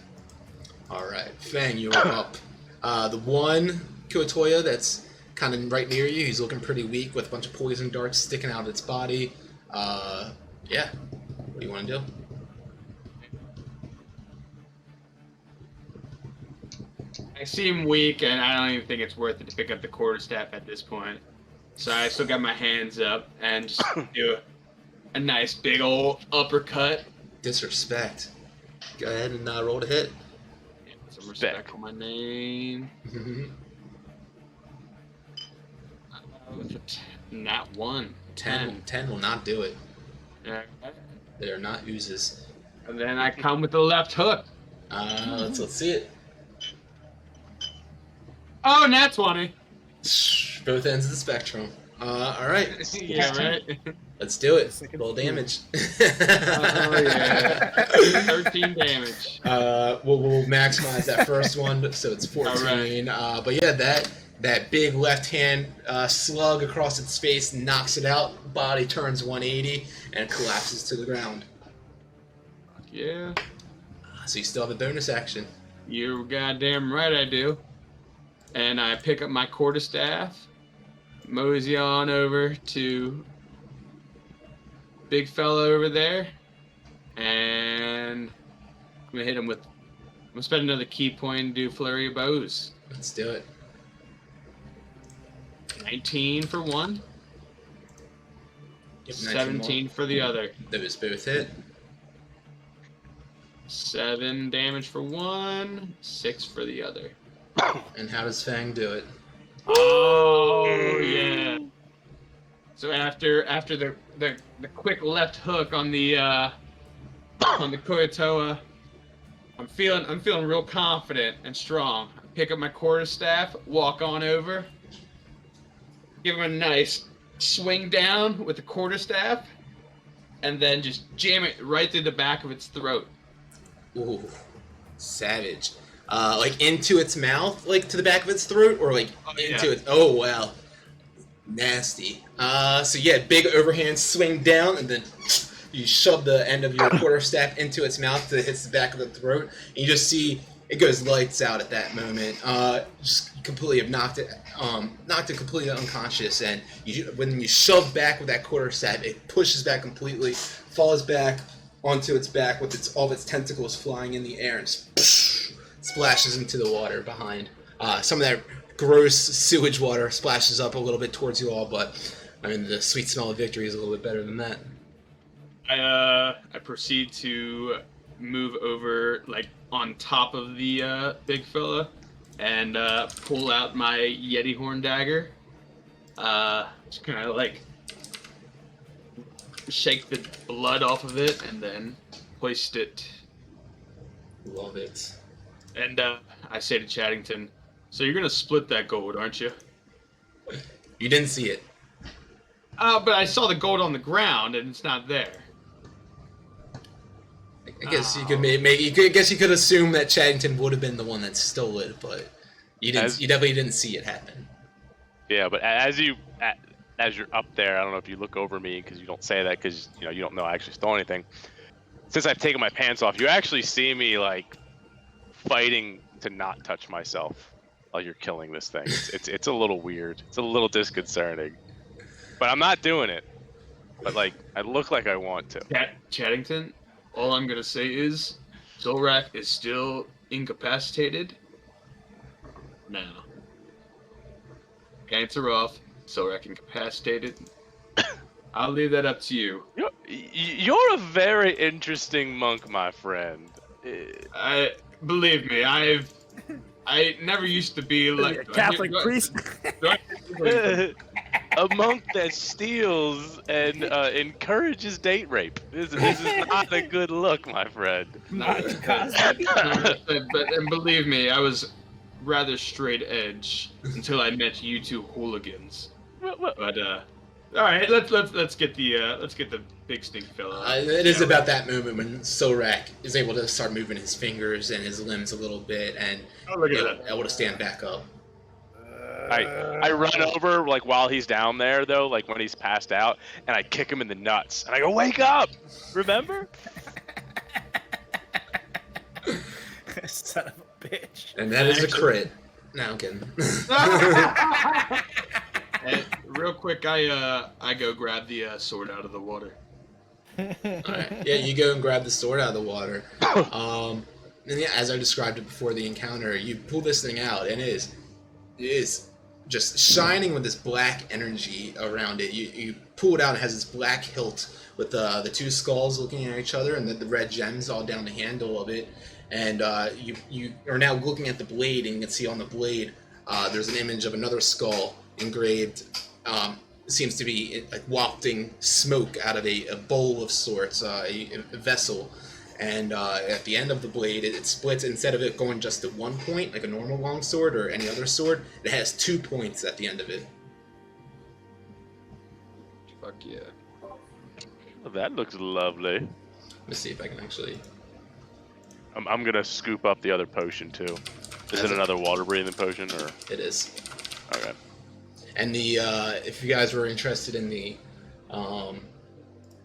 All right, Fang, you're up. The one Kuotoya that's kind of right near you, he's looking pretty weak with a bunch of poison darts sticking out of its body. Yeah. What do you want to do? I seem weak, and I don't even think it's worth it to pick up the quarterstaff at this point. So I still got my hands up and just do a nice big old uppercut. Disrespect. Go ahead and roll to hit. Yeah, some respect on my name. Not one. 10 will not do it. Yeah. They are not oozes. And then I come with the left hook. Let's see it. Oh, nat 20. Both ends of the spectrum. All right. Yeah, right? Let's do it. Roll damage. Oh, yeah. 13 damage. We'll maximize that first one, so it's 14. All But yeah, that big left hand slug across its face knocks it out. Body turns 180 and collapses to the ground. Yeah. So you still have a bonus action. You're goddamn right I do. And I pick up my quarterstaff, mosey on over to big fella over there, and I'm gonna hit him with. I'm gonna spend another key point and do flurry of bows. Let's do it. 19 for one. Yep, 17 for the other. Those both hit. 7 damage for one, 6 for the other. And how does Fang do it? Oh yeah. So after the quick left hook on the Koyotoa, I'm feeling real confident and strong. I pick up my quarterstaff, walk on over, give him a nice swing down with the quarterstaff, and then just jam it right through the back of its throat. Ooh, savage. Like into its mouth, like to the back of its throat, or like into it. Oh wow, nasty. So yeah, big overhand swing down, and then you shove the end of your quarterstaff into its mouth to hit the back of the throat, and you just see it goes lights out at that moment. Just completely have knocked it completely unconscious, and when you shove back with that quarterstaff, it pushes back completely, falls back onto its back with all of its tentacles flying in the air, and splashes into the water behind. Some of that gross sewage water splashes up a little bit towards you all, but I mean the sweet smell of victory is a little bit better than that. I proceed to move over like on top of the big fella and pull out my Yeti horn dagger. Just kind of like shake the blood off of it and then hoist it. Love it. And I say to Chaddington, "So you're gonna split that gold, aren't you?" You didn't see it. But I saw the gold on the ground and it's not there. I guess you could I guess you could assume that Chaddington would have been the one that stole it, but you didn't. You definitely didn't see it happen. Yeah, but as you're up there, I don't know if you look over me because you don't say that because you don't know I actually stole anything. Since I've taken my pants off, you actually see me like fighting to not touch myself while you're killing this thing. It's a little weird. It's a little disconcerting, but I'm not doing it. But like I look like I want to. Chaddington, all I'm gonna say is Zolrak is still incapacitated. Now. Pants are off, Zolrak incapacitated. I'll leave that up to you. You're a very interesting monk, my friend. Believe me, I never used to be like A Catholic priest. A monk that steals and encourages date rape. This is not a good look, my friend. And believe me, I was rather straight edge until I met you two hooligans. But all right, let's get the big stink fella. It is about that moment when Sorak is able to start moving his fingers and his limbs a little bit, and able to stand back up. I run over like while he's down there though, like when he's passed out, and I kick him in the nuts, and I go, "Wake up! Remember?" Son of a bitch. And that is a crit. No, I'm kidding. And real quick, I go grab the sword out of the water. Alright. Yeah, you go and grab the sword out of the water. And yeah, as I described it before the encounter, you pull this thing out, and it is just shining with this black energy around it. You pull it out, and it has this black hilt with the two skulls looking at each other, and the red gems all down the handle of it. And you are now looking at the blade, and you can see on the blade there's an image of another skull engraved. Seems to be like wafting smoke out of a bowl of sorts, a vessel. And at the end of the blade, it splits. Instead of it going just to one point, like a normal longsword or any other sword, it has 2 points at the end of it. Fuck yeah. Well, that looks lovely. Let me see if I can actually... I'm gonna scoop up the other potion too. Is it another water breathing potion or? It is. Okay. And the if you guys were interested in the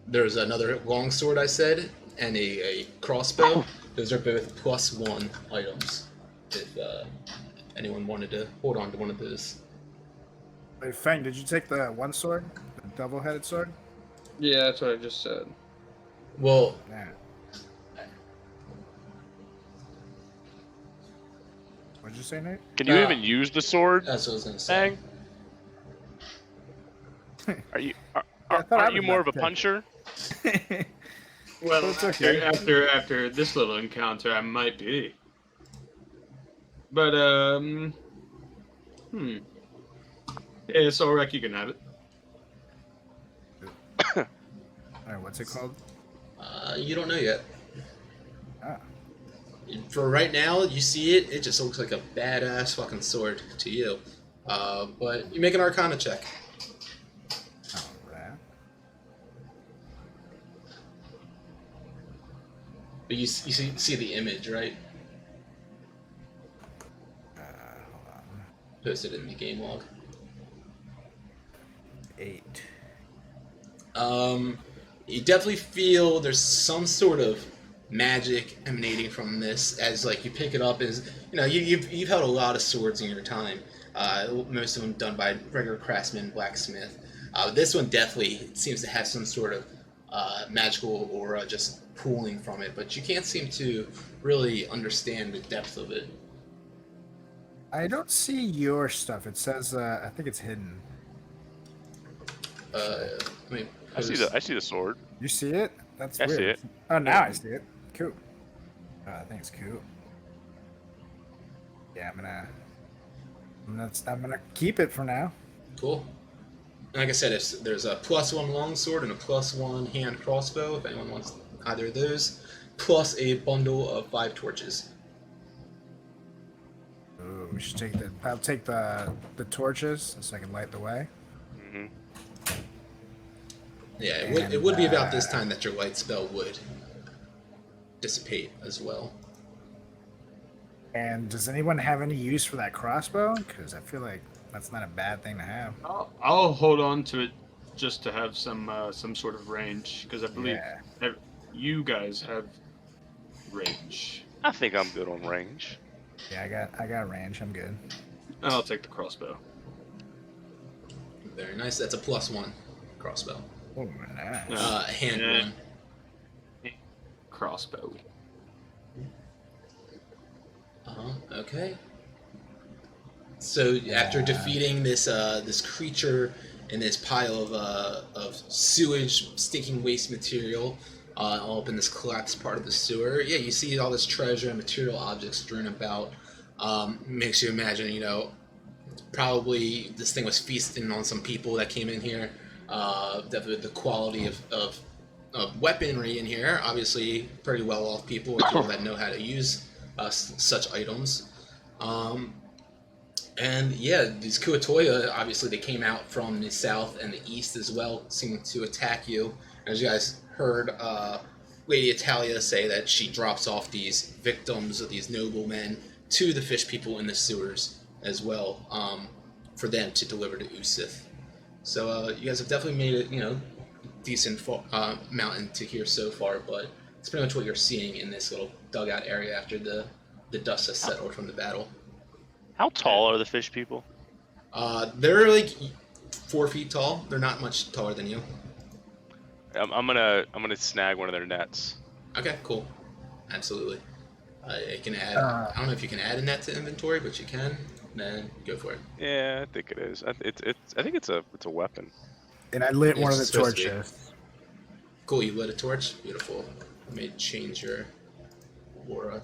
there's another longsword I said, and a crossbow. Those are both +1 items. If anyone wanted to hold on to one of those. Wait, Fang, did you take the one sword? The double-headed sword? Yeah, that's what I just said. Well, Yeah. What'd you say, Nate? Can you even use the sword? that's what I was gonna say. Bang. Are you I thought I aren't you was more about of a to puncher? Well, It's okay. after this little encounter, I might be. But yeah, it's alright. You can have it. Alright, what's it called? You don't know yet. Ah. For right now, you see it. It just looks like a badass fucking sword to you. But you make an Arcana check. Alright. But you see the image, right? Hold on. Posted in the game log. 8. You definitely feel there's some sort of magic emanating from this as like you pick it up. As you know, you've held a lot of swords in your time. Most of them done by regular craftsman, blacksmith. This one definitely seems to have some sort of magical aura just pooling from it, but you can't seem to really understand the depth of it. I don't see your stuff. It says I think it's hidden. I mean, I see the sword. You see it? That's I weird. see it. Oh, now I see it. Cool. I think it's cool. Yeah, I'm gonna keep it for now. Cool. And like I said, there's a +1 longsword and a +1 hand crossbow, if anyone wants either of those, plus a bundle of 5 torches. Ooh, we should take the. I'll take the torches so I can light the way. Hmm. Yeah, it would be about this time that your light spell would dissipate as well. And does anyone have any use for that crossbow? Because I feel like that's not a bad thing to have. I'll hold on to it just to have some sort of range, because I believe you guys have range. I think I'm good on range. Yeah, I got range. I'm good. And I'll take the crossbow. Very nice. That's a +1 crossbow. Oh, nice. Hand Yeah. one. Crossbow. Okay. So after defeating this this creature in this pile of sewage, stinking waste material, all up in this collapsed part of the sewer, yeah, you see all this treasure and material objects strewn about. Makes you imagine, you know, probably this thing was feasting on some people that came in here. Definitely the quality of weaponry in here, obviously pretty well off people, people that know how to use such items. And yeah, these Kuatoya, obviously they came out from the south and the east as well, seeming to attack you. As you guys heard Lady Italia say that she drops off these victims of these noblemen to the fish people in the sewers as well, for them to deliver to Usith. So you guys have definitely made it, you know, decent mountain to here so far, but it's pretty much what you're seeing in this little dugout area after the dust has settled from the battle. How tall are the fish people? They're like 4 feet tall. They're not much taller than you. I'm gonna snag one of their nets. Okay, cool. Absolutely. I can add. I don't know if you can add a net to inventory, but you can. Then go for it. Yeah, I think it is. I think it's a weapon. And I lit one of the It's supposed to be. torches. Cool. You lit a torch. Beautiful. Let me change your aura.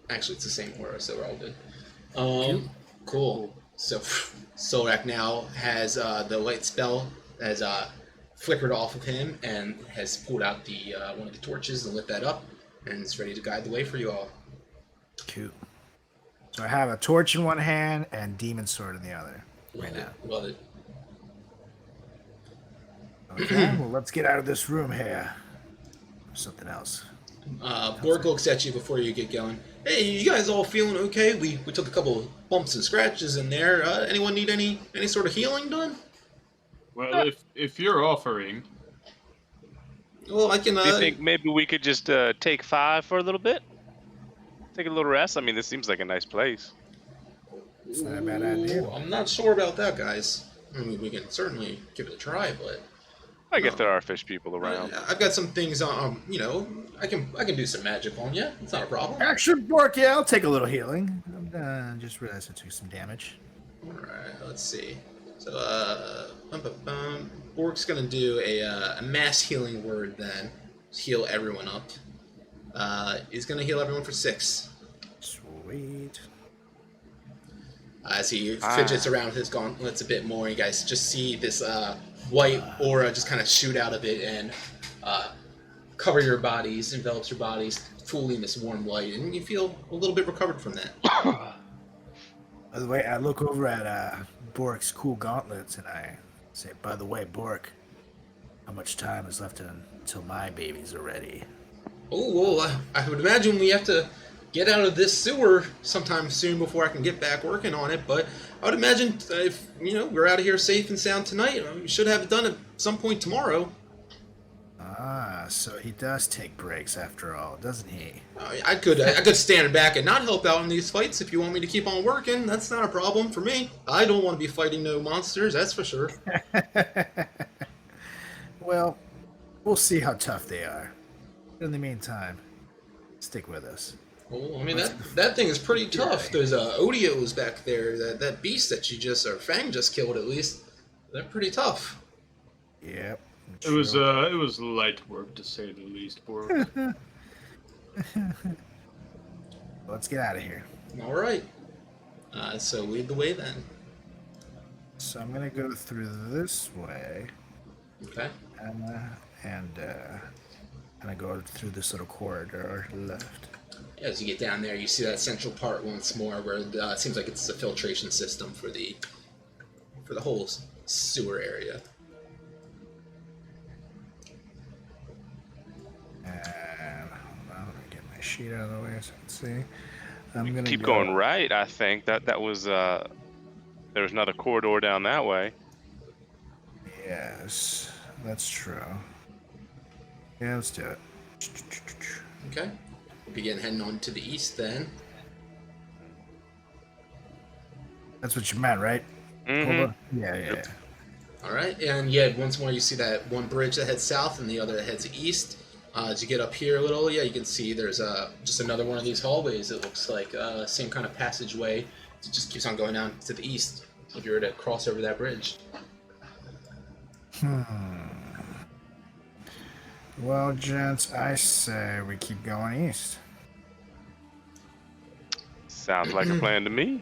Actually, it's the same aura, so we're all good. Cool. So Solrak now has the light spell has flickered off of him and has pulled out the one of the torches and lit that up, and it's ready to guide the way for you all. Cute. So I have a torch in one hand and demon sword in the other. Right now. Love it. Okay, well, let's get out of this room here. Something else. Borg looks at you before you get going. Hey, you guys all feeling okay? We took a couple of bumps and scratches in there. Anyone need any sort of healing done? Well, if you're offering, Well, I can. Do you think maybe we could just take 5 for a little bit? Take a little rest? I mean, this seems like a nice place. It's not a bad idea. I'm not sure about that, guys. I mean, we can certainly give it a try, but I guess there are fish people around. I've got some things on. You know, I can do some magic on you. It's not a problem. Actually, Bork, yeah, I'll take a little healing. Just realized I took some damage. All right, let's see. So, Bork's gonna do a mass healing word then. Heal everyone up. He's gonna heal everyone for 6. Sweet. As he fidgets around with his gauntlets a bit more, you guys just see this white aura just kind of shoot out of it and cover your bodies, envelops your bodies fully in this warm light, and you feel a little bit recovered from that. By the way, I look over at Bork's cool gauntlets and I say, by the way, Bork, how much time is left until my babies are ready? Oh, well, I would imagine we have to get out of this sewer sometime soon before I can get back working on it. But I would imagine if we're out of here safe and sound tonight, we should have it done at some point tomorrow. Ah, so he does take breaks after all, doesn't he? I could stand back and not help out in these fights if you want me to keep on working. That's not a problem for me. I don't want to be fighting no monsters, that's for sure. Well, we'll see how tough they are. In the meantime, stick with us. Well, I mean, that thing is pretty tough. There's Odios back there, that beast that Fang just killed at least. They're pretty tough. Yep. It was light work to say the least, Borg. Let's get out of here. All right. So lead the way then. So I'm gonna go through this way. Okay. And I go through this little corridor left. As you get down there, you see that central part once more, where it seems like it's a filtration system for the whole sewer area. And hold on, let me get my sheet out of the way so I can see. I'm gonna Keep going right. I think that was there was another corridor down that way. Yes, that's true. Yeah, let's do it. Okay. We'll begin heading on to the east then. That's what you meant, right? Mm-hmm. Yeah. All right, and yeah, once more you see that one bridge that heads south and the other that heads east. As you get up here a little, you can see there's just another one of these hallways. It looks like same kind of passageway. It just keeps on going down to the east if you were to cross over that bridge. Well, gents, I say we keep going east. Sounds like a plan to me.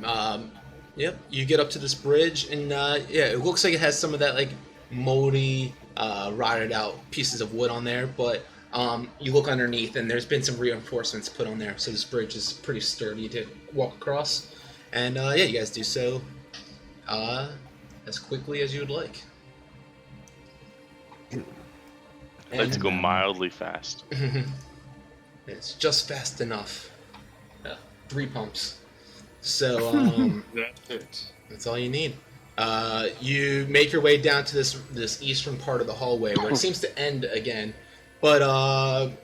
All right. Yep. You get up to this bridge, and it looks like it has some of that like moldy, rotted out pieces of wood on there. But you look underneath, and there's been some reinforcements put on there, so this bridge is pretty sturdy to walk across. And you guys do so as quickly as you would like. Let's go mildly fast. It's just fast enough. 3 pumps. So That's it. that's all you need. You make your way down to this eastern part of the hallway where it seems to end again. But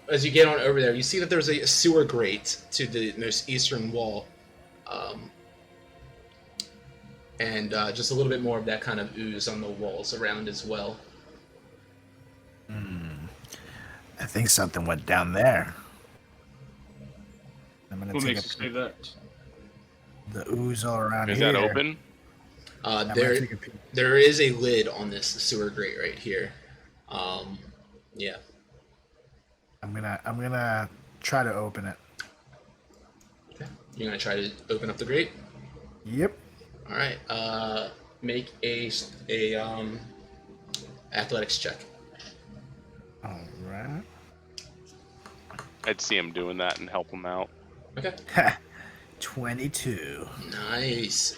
as you get on over there, you see that there's a sewer grate to the most eastern wall. And just a little bit more of that kind of ooze on the walls around as well. I think something went down there. I'm gonna What take makes you say that? the ooze all around Is here. that open? I'm gonna take a peek. There is a lid on this sewer grate right here. Yeah. I'm gonna try to open it. Okay. You're gonna try to open up the grate. Yep. All right. Make a athletics check. All right. I'd see him doing that and help him out. Okay. 22. Nice.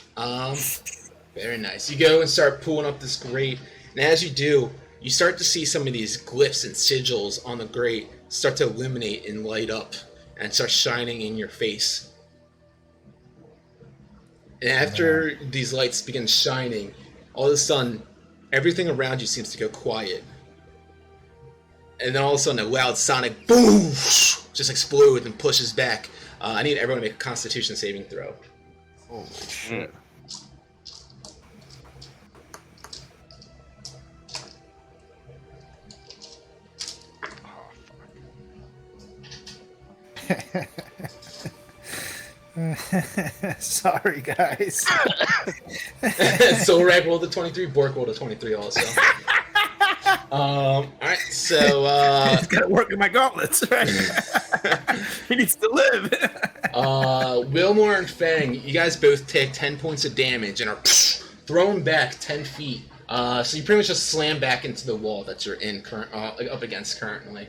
Very nice. You go and start pulling up this grate, and as you do, you start to see some of these glyphs and sigils on the grate start to illuminate and light up and start shining in your face. And after these lights begin shining, all of a sudden, everything around you seems to go quiet. And then all of a sudden, a loud sonic boom just explodes and pushes back. I need everyone to make a Constitution saving throw. Holy shit. Sorry, guys. Solrak rolled a 23. Bork rolled a 23 also. All right, so He's got to work in my gauntlets, right? He needs to live. Wilmore and Fang, you guys both take 10 points of damage and are thrown back 10 feet. So you pretty much just slam back into the wall that you're in up against currently.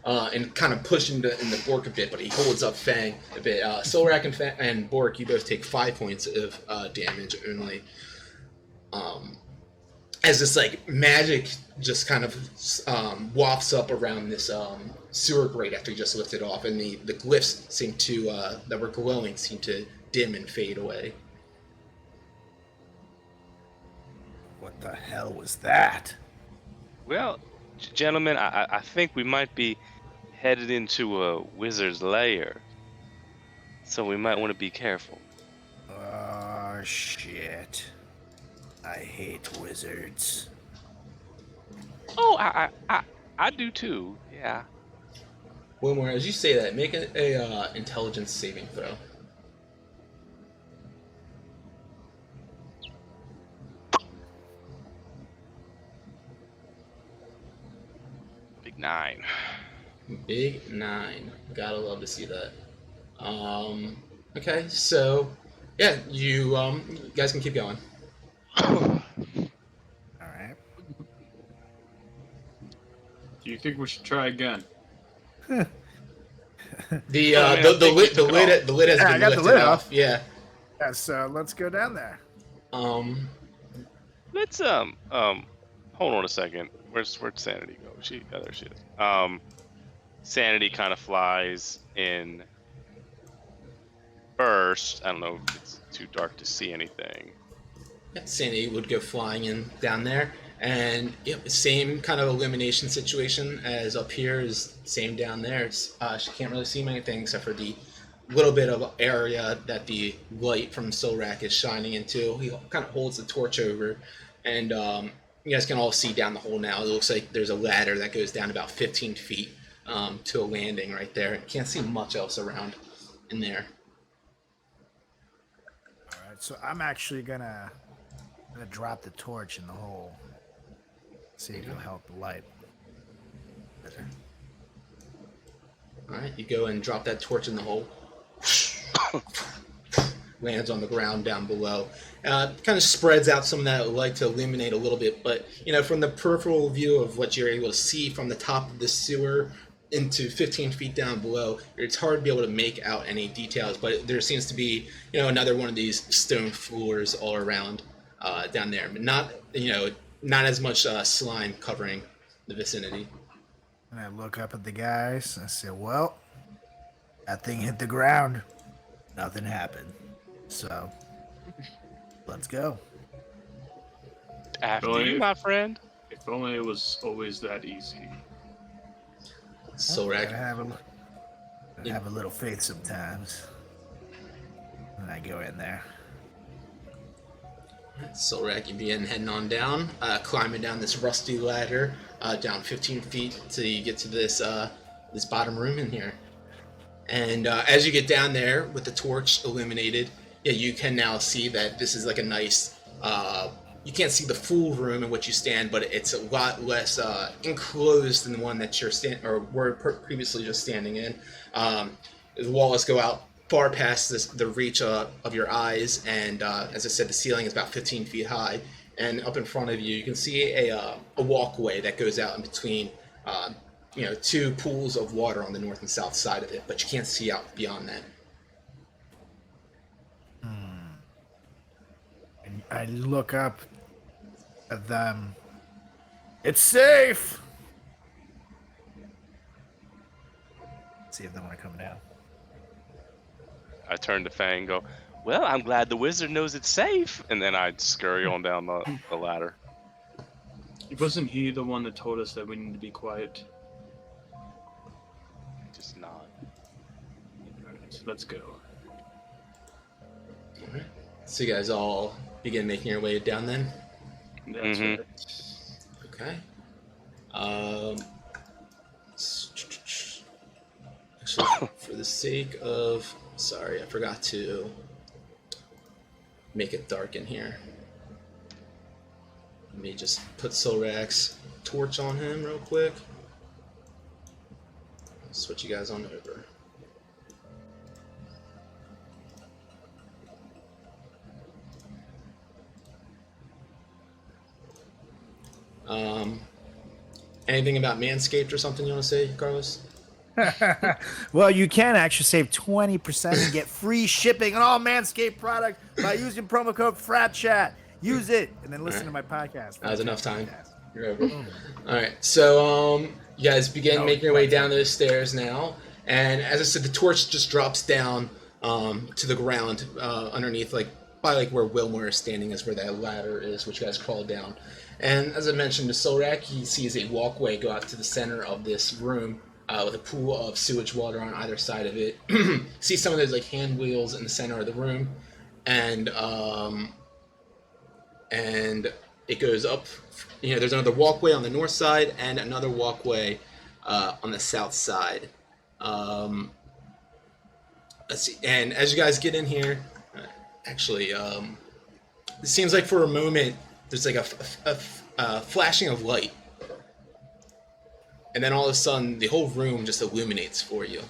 And kind of push into Bork a bit, but he holds up Fang a bit. Solrak and Bork, you both take 5 points of damage only. as this like magic just kind of wafts up around this sewer grate after you just lifted off, and the glyphs seem to that were glowing seem to dim and fade away. What the hell was that? Well, gentlemen, I think we might be headed into a wizard's lair, so we might want to be careful. Oh, shit. I hate wizards. Oh, I do too. Yeah. Wilmore, as you say that, make a intelligence saving throw. Big 9. Big 9. Gotta love to see that. Okay, so yeah, you guys can keep going. All right. Do you think we should try again? The I think we lid took it the lid has Yeah, I been got the lifted lid off. off. Yeah. Yeah, so let's go down there. Let's hold on a second. Where'd Sanity go? There she is. Sanity kind of flies in first. I don't know if it's too dark to see anything. Sandy would go flying in down there, and yep, same kind of illumination situation as up here is same down there. It's, she can't really see anything except for the little bit of area that the light from Solrak is shining into. He kind of holds the torch over, and you guys can all see down the hole now. It looks like there's a ladder that goes down about 15 feet to a landing right there. Can't see much else around in there. All right, so I'm actually gonna drop the torch in the hole. See if it'll help the light. Alright, you go and drop that torch in the hole. Lands on the ground down below. Kind of spreads out some of that light to illuminate a little bit, but you know, from the peripheral view of what you're able to see from the top of the sewer into 15 feet down below, it's hard to be able to make out any details, but there seems to be, you know, another one of these stone floors all around down there, but not, you know, not as much slime covering the vicinity. And I look up at the guys and I say, well, that thing hit the ground. Nothing happened. So, let's go. After Really? you, my friend. If only it was always that easy. Solrak, I have a little faith sometimes. And I go in there. Solrak, you begin heading on down, climbing down this rusty ladder, down 15 feet till you get to this this bottom room in here. And as you get down there with the torch illuminated, yeah, you can now see that this is like a nice. You can't see the full room in which you stand, but it's a lot less enclosed than the one that you're were previously just standing in. The walls go out far past the reach of your eyes, and as I said, the ceiling is about 15 feet high. And up in front of you, you can see a walkway that goes out in between, you know, two pools of water on the north and south side of it, but you can't see out beyond that. And I look up at them. It's safe! See if they want to come down. I turn to Fang and go, well, I'm glad the wizard knows it's safe. And then I scurry on down the ladder. Wasn't he the one that told us that we need to be quiet? Just nod. Alright, let's go. Alright. So you guys all begin making your way down then? That's Mhm. right. Okay. Actually, for the sake of... Sorry, I forgot to make it dark in here. Let me just put Solrak's torch on him real quick. Switch you guys on over. Anything about Manscaped or something you want to say, Carlos? Well, you can actually save 20% and get free shipping on all Manscaped product by using promo code FRATCHAT. Use it, and then listen to my podcast. That was enough time. Podcast. You're over. All right, so you guys begin making your way down those stairs now, and as I said, the torch just drops down to the ground underneath, like by like where Wilmore is standing, is where that ladder is, which you guys crawl down. And as I mentioned, to Solrak, he sees a walkway go out to the center of this room with a pool of sewage water on either side of it. See some of those like hand wheels in the center of the room, and it goes up. You know, there's another walkway on the north side and another walkway on the south side. Let's see. And as you guys get in here, actually, it seems like for a moment there's like a flashing of light, and then all of a sudden the whole room just illuminates for you.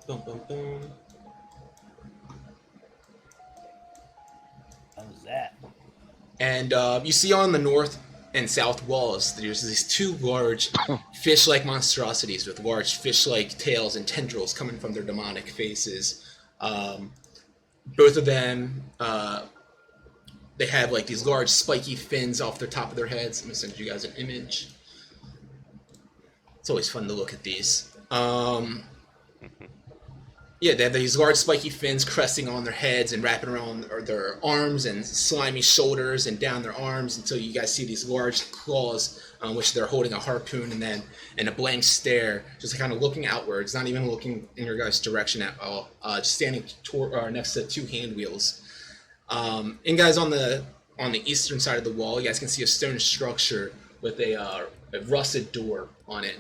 Boom, boom, boom. What was that? And you see on the north and south walls, there's these two large fish-like monstrosities with large fish-like tails and tendrils coming from their demonic faces. Both of them, they have like these large spiky fins off the top of their heads. I'm gonna send you guys an image. It's always fun to look at these. Yeah, they have these large spiky fins cresting on their heads and wrapping around their arms and slimy shoulders and down their arms until you guys see these large claws on which they're holding a harpoon, and then in a blank stare, just kind of looking outwards, not even looking in your guys' direction at all, just standing next to two hand wheels. And guys, on the eastern side of the wall, you guys can see a stone structure with a rusted door on it.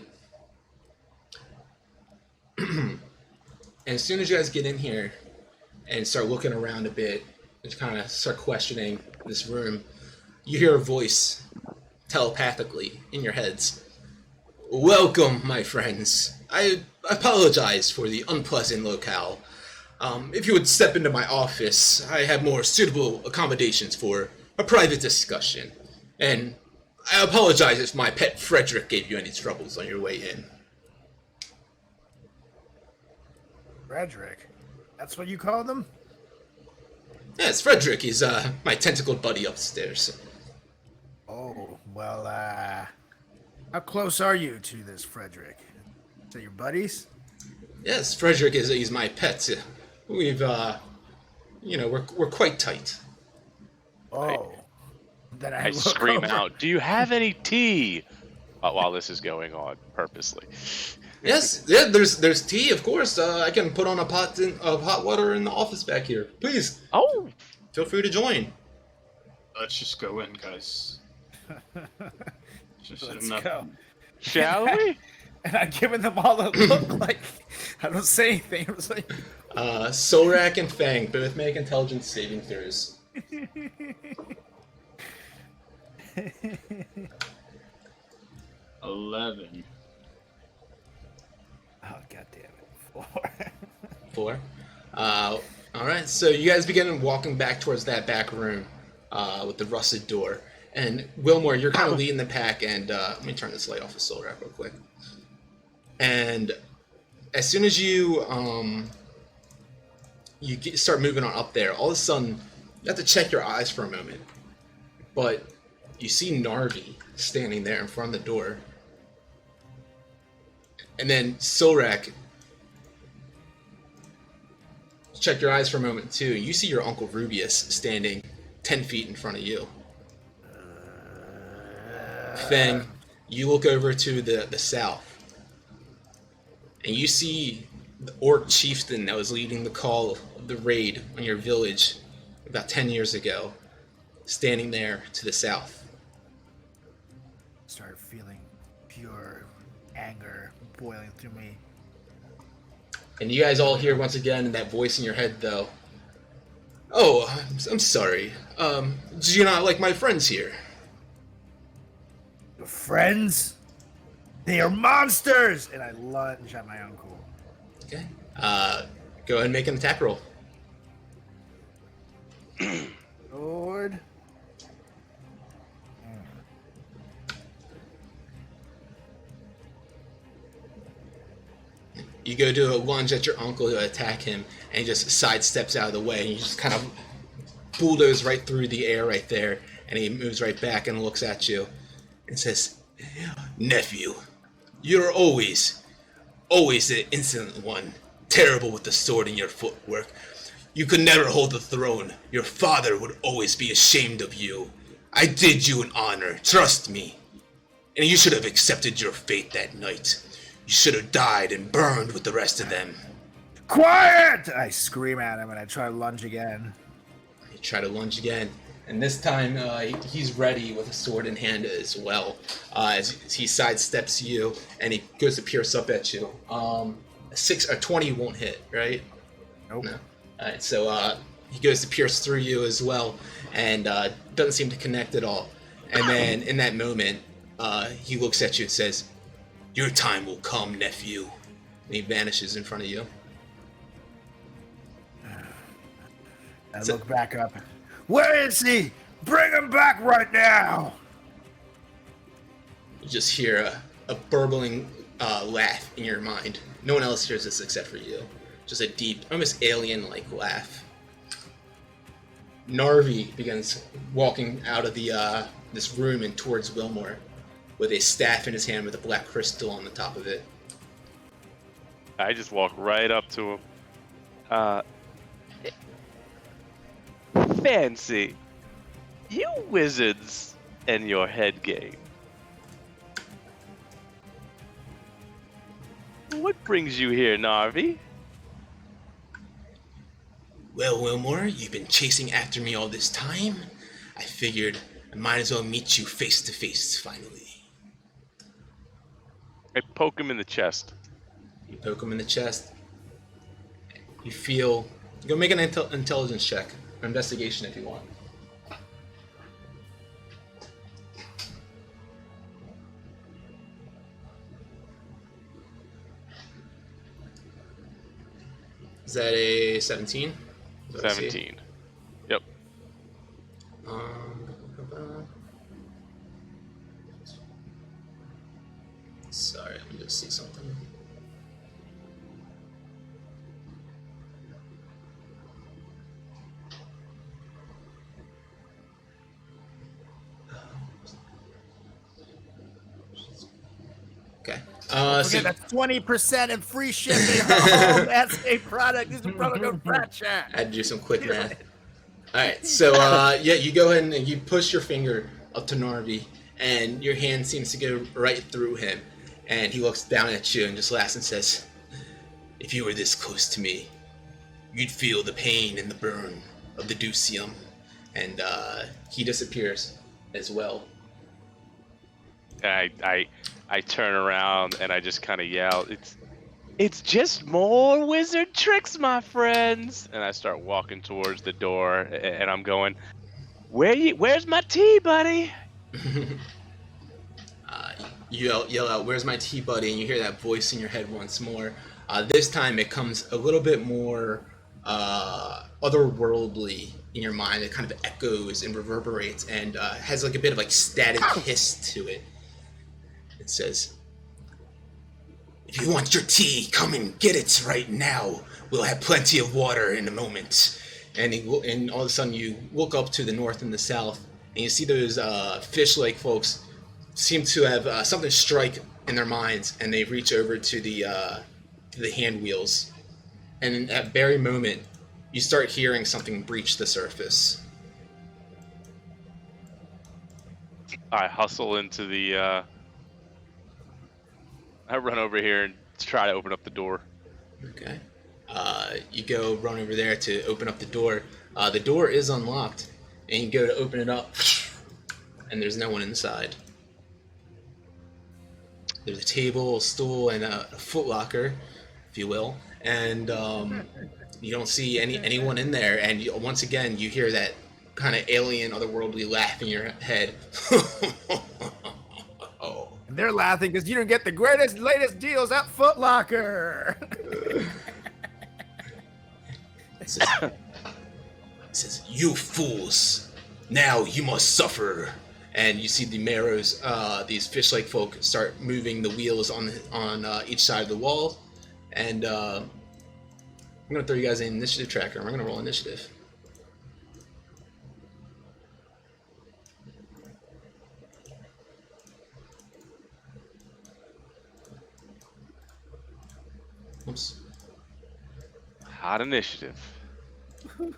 And as soon as you guys get in here and start looking around a bit and kind of start questioning this room, you hear a voice telepathically in your heads. Welcome, my friends. I apologize for the unpleasant locale. If you would step into my office, I have more suitable accommodations for a private discussion. And I apologize if my pet Frederick gave you any troubles on your way in. Frederick? That's what you call them? Yes, Frederick. He's my tentacled buddy upstairs. Oh, well, how close are you to this Frederick? Is that your buddies? Yes, Frederick he's my pet. We've we're quite tight. Oh. Then I scream out, "Do you have any tea?" While this is going on, purposely. Yes, yeah. There's tea, of course. I can put on a pot of hot water in the office back here. Please. Oh, feel free to join. Let's just go in, guys. Let's go. Shall we? And I'm giving them all a look like I don't say anything. I was like, Solrak and Fang both make intelligence saving throws. 11. oh god damn it. 4. All right. So you guys begin walking back towards that back room with the rusted door. And Wilmore, you're kind of leading the pack. And let me turn this light off of Solrak real quick. And as soon as you start moving on up there, all of a sudden you have to check your eyes for a moment. But you see Narvi standing there in front of the door. And then Solrak, check your eyes for a moment too. You see your Uncle Rubius standing 10 feet in front of you. Fang, you look over to the south. And you see the orc chieftain that was leading the call of the raid on your village about 10 years ago, standing there to the south. Started feeling pure anger boiling through me. And you guys all hear once again that voice in your head, though. Oh, I'm sorry. Do you not like my friends here? Your friends? They are monsters! And I lunge at my uncle. Okay. Go ahead and make an attack roll. Lord. You go to a lunge at your uncle to attack him, and he just sidesteps out of the way, and you just kind of bulldoze right through the air right there, and he moves right back and looks at you and says, "Nephew, you're always the insolent one, terrible with the sword in your footwork. You could never hold the throne. Your father would always be ashamed of you. I did you an honor, trust me. And you should have accepted your fate that night. You should have died and burned with the rest of them." Quiet! I scream at him and I try to lunge again. You try to lunge again, and this time he's ready with a sword in hand as well. As he sidesteps you, and he goes to pierce up at you. A 6 or 20 won't hit, right? Nope. No. Alright, so he goes to pierce through you as well, and doesn't seem to connect at all. And then in that moment, he looks at you and says, "Your time will come, nephew." And he vanishes in front of you. I look back up. Where is he? Bring him back right now! You just hear a burbling laugh in your mind. No one else hears this except for you. Just a deep, almost alien-like laugh. Narvi begins walking out of the this room and towards Wilmore, with a staff in his hand with a black crystal on the top of it. I just walk right up to him. Fancy. You wizards and your head game. What brings you here, Narvi? Well, Wilmore, you've been chasing after me all this time. I figured I might as well meet you face to face, finally. I poke him in the chest. You poke him in the chest. You feel... Go make an intelligence check. Or investigation if you want. Is that a 17? 17. Yep. Sorry, let me just see something. Okay. Okay, that's 20% and free shipping. Oh, that's a product. This is a product of Frat Chat. I had to do some quick math. Alright, so yeah, you go ahead and you push your finger up to Narvi, and your hand seems to go right through him, and he looks down at you and just laughs and says, "If you were this close to me, you'd feel the pain and the burn of the Ducium." And he disappears as well. I turn around and I just kind of yell, It's just more wizard tricks, my friends!" And I start walking towards the door, and I'm going, "Where's my tea, buddy?" You yell out, "Where's my tea, buddy?" And you hear that voice in your head once more. This time it comes a little bit more otherworldly in your mind. It kind of echoes and reverberates and has like a bit of like static hiss to it. It says, "If you want your tea, come and get it right now. We'll have plenty of water in a moment." And all of a sudden you look up to the north and the south, and you see those fish-like folks seem to have something strike in their minds, and they reach over to the hand wheels. And in that very moment, you start hearing something breach the surface. I hustle into the... I run over here and try to open up the door. Okay. You go run over there to open up the door. The door is unlocked, and you go to open it up, and there's no one inside. There's a table, a stool, and a footlocker, if you will, and you don't see anyone in there. And once again, you hear that kind of alien, otherworldly laugh in your head. They're laughing because you don't get the greatest, latest deals at Foot Locker. It says, "You fools! Now you must suffer." And you see the Marrows, these fish-like folk, start moving the wheels on each side of the wall, And I'm gonna throw you guys an initiative tracker. I'm gonna roll initiative. Oops. Hot initiative. That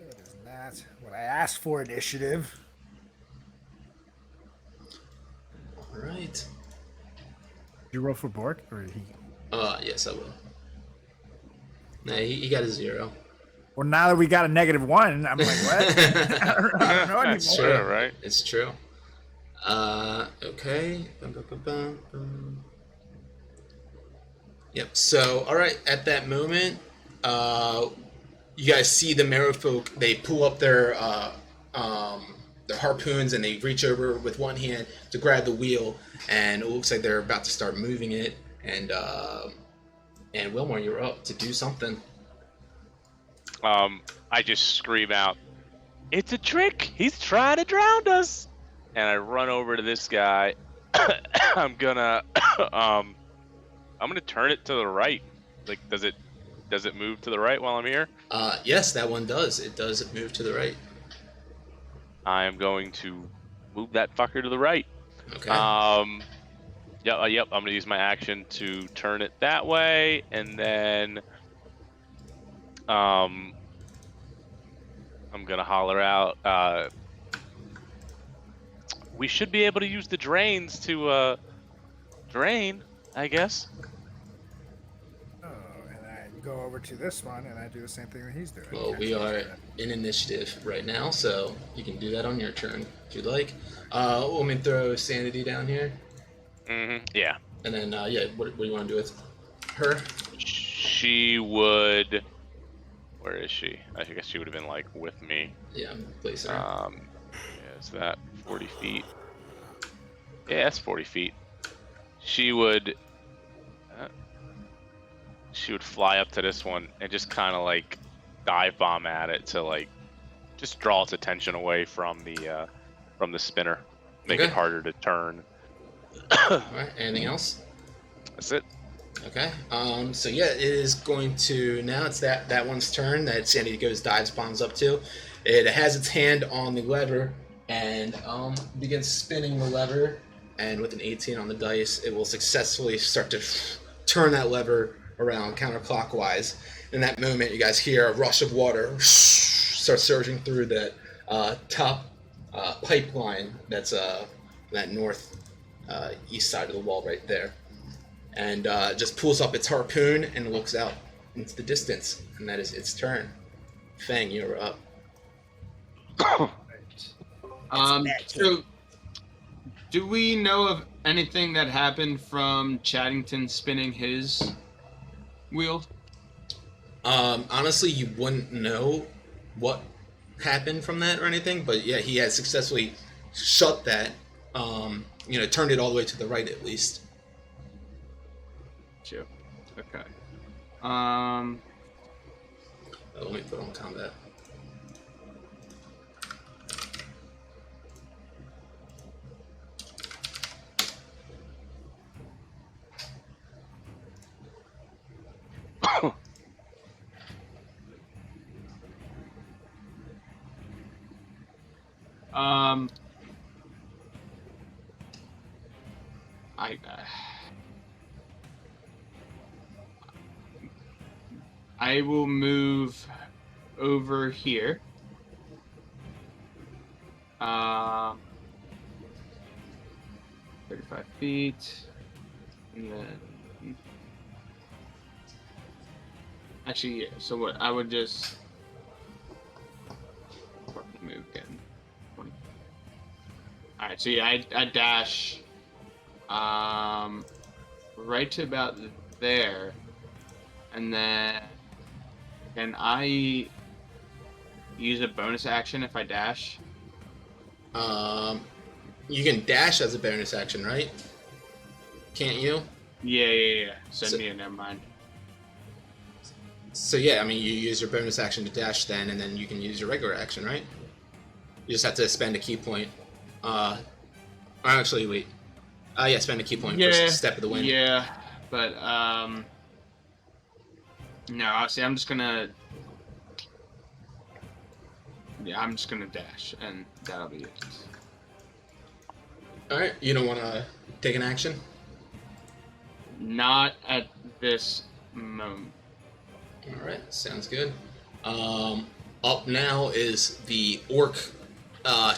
is not what I asked for, initiative. All right. You roll for Bork, or did he? Yes, I will. Nah, he got a 0. Well, now that we got a -1, I'm like, what? I don't know anymore. That's true, right? It's true. Okay. Bum, bum, bum, bum, bum. Yep. So, all right. At that moment, you guys see the merfolk. They pull up their harpoons and they reach over with one hand to grab the wheel, and it looks like they're about to start moving it. And Wilmore, you're up to do something. I just scream out, "It's a trick! He's trying to drown us!" And I run over to this guy. I'm gonna turn it to the right. Like, does it move to the right while I'm here? Yes, that one does. It does move to the right. I am going to move that fucker to the right. Okay. Yep. I'm gonna use my action to turn it that way, and then I'm gonna holler out. We should be able to use the drains to drain, I guess. Oh, and I go over to this one and I do the same thing that he's doing. Well, we are in initiative right now, so you can do that on your turn if you'd like. Let me throw Sanity down here. Yeah. And then, what do you want to do with her? She would. Where is she? I guess she would have been like with me. Yeah, place her. Is that 40 feet? Yeah, that's 40 feet. She would fly up to this one and just kind of like dive bomb at it to like just draw its attention away from the spinner, make it harder to turn. All right. Anything else? That's it. Okay. So yeah, it is going to now. It's that one's turn that Sandy dives bombs up to. It has its hand on the lever and begins spinning the lever. And with an 18 on the dice, it will successfully start to turn that lever around counterclockwise. In that moment, you guys hear a rush of water start surging through that top pipeline that's that north east side of the wall right there. And just pulls up its harpoon and looks out into the distance. And that is its turn. Fang, you're up. So, do we know of anything that happened from Chaddington spinning his wheel? Honestly, you wouldn't know what happened from that or anything, but yeah, he has successfully shut that, turned it all the way to the right at least. Sure. Okay. Let me put on combat. I will move over here. 35 feet. And then... Actually, yeah, so what? I would just... move again. 20. Alright, so yeah, I dash... right to about there. And then... Can I use a bonus action if I dash? You can dash as a bonus action, right? Can't you? Yeah. Never mind. So yeah, I mean, you use your bonus action to dash then, and then you can use your regular action, right? You just have to spend a key point. Actually, wait. Yeah, spend a key point for Yeah, Step of the Wind. yeah, but no, honestly, I'm just gonna. Yeah, I'm just gonna dash, and that'll be it. All right, you don't want to take an action? Not at this moment. All right, sounds good. Up now is the orc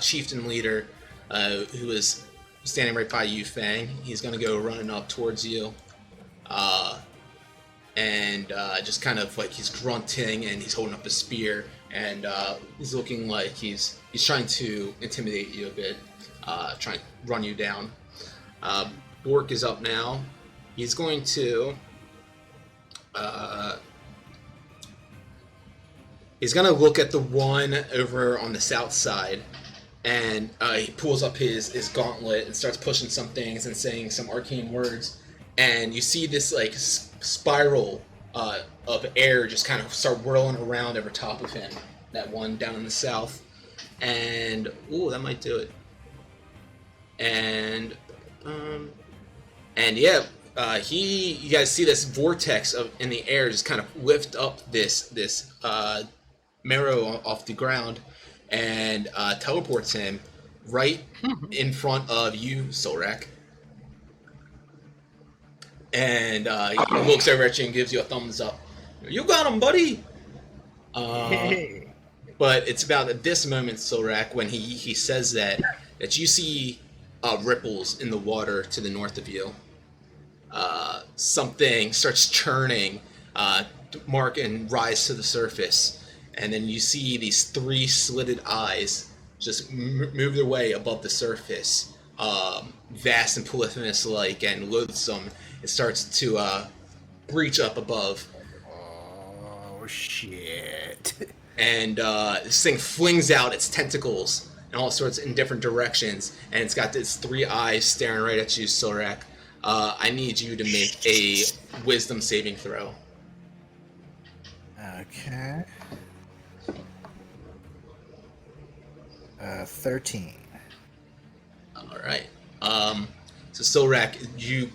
chieftain leader, who is standing right by you, Fang. He's gonna go running up towards you, and just kind of like he's grunting and he's holding up a spear, and he's looking like he's trying to intimidate you a bit, trying to run you down. Bork is up now. He's going to. He's gonna look at the one over on the south side, and he pulls up his gauntlet and starts pushing some things and saying some arcane words, and you see this like spiral of air just kind of start whirling around over top of him. That one down in the south, and ooh, that might do it. And yeah, you guys see this vortex in the air just kind of lift up this marrow off the ground and teleports him right in front of you, Solrak. And he looks over at you and gives you a thumbs up. You got him, buddy! Hey. But it's about at this moment, Solrak, when he says that you see ripples in the water to the north of you. Something starts churning, mark and rise to the surface. And then you see these three slitted eyes just move their way above the surface, vast and polyphemus-like and loathsome. It starts to breach up above. Oh, shit. And this thing flings out its tentacles in all sorts in different directions, and it's got its three eyes staring right at you, Solrak. I need you to make a wisdom saving throw. Okay. 13. All right. So Solrak, you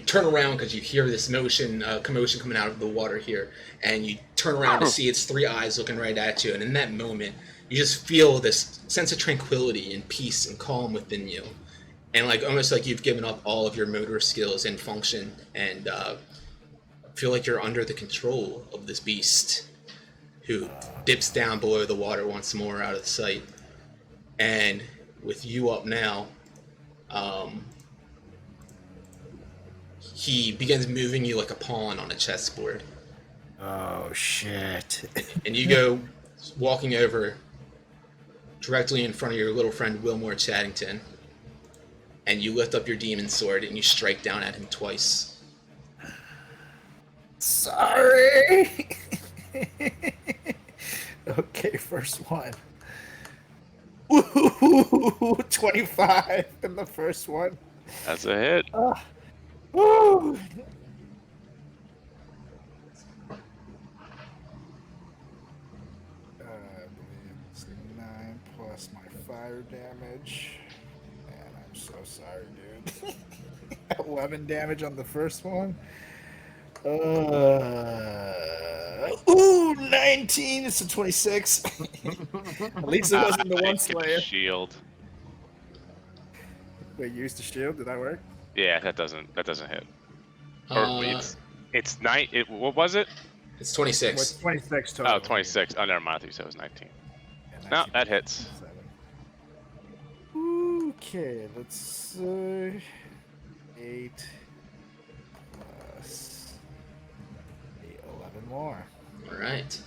turn around because you hear this commotion coming out of the water here, and you turn around to see its three eyes looking right at you, and in that moment, you just feel this sense of tranquility and peace and calm within you, and like almost like you've given up all of your motor skills and function, and feel like you're under the control of this beast, who dips down below the water once more out of sight. And with you up now, he begins moving you like a pawn on a chessboard. Oh, shit. And you go walking over directly in front of your little friend Wilmore Chaddington, and you lift up your demon sword and you strike down at him twice. Sorry. Okay, first one. Ooh, 25 in the first one. That's a hit. Woo. I believe it's 9 plus my fire damage. Man, I'm so sorry, dude. 11 damage on the first one. Ooh, 19. It's a 26. At least it wasn't the one slayer. Shield. Wait, you used the shield? Did that work? Yeah, that doesn't hit. Or it's 9. What was it? It's 26. What's 26 total? Oh, 26. Oh, never mind. I thought you said it was 19. Yeah, No, 19. that hits. Okay, let's see. 8 plus 8, 11 more. All right.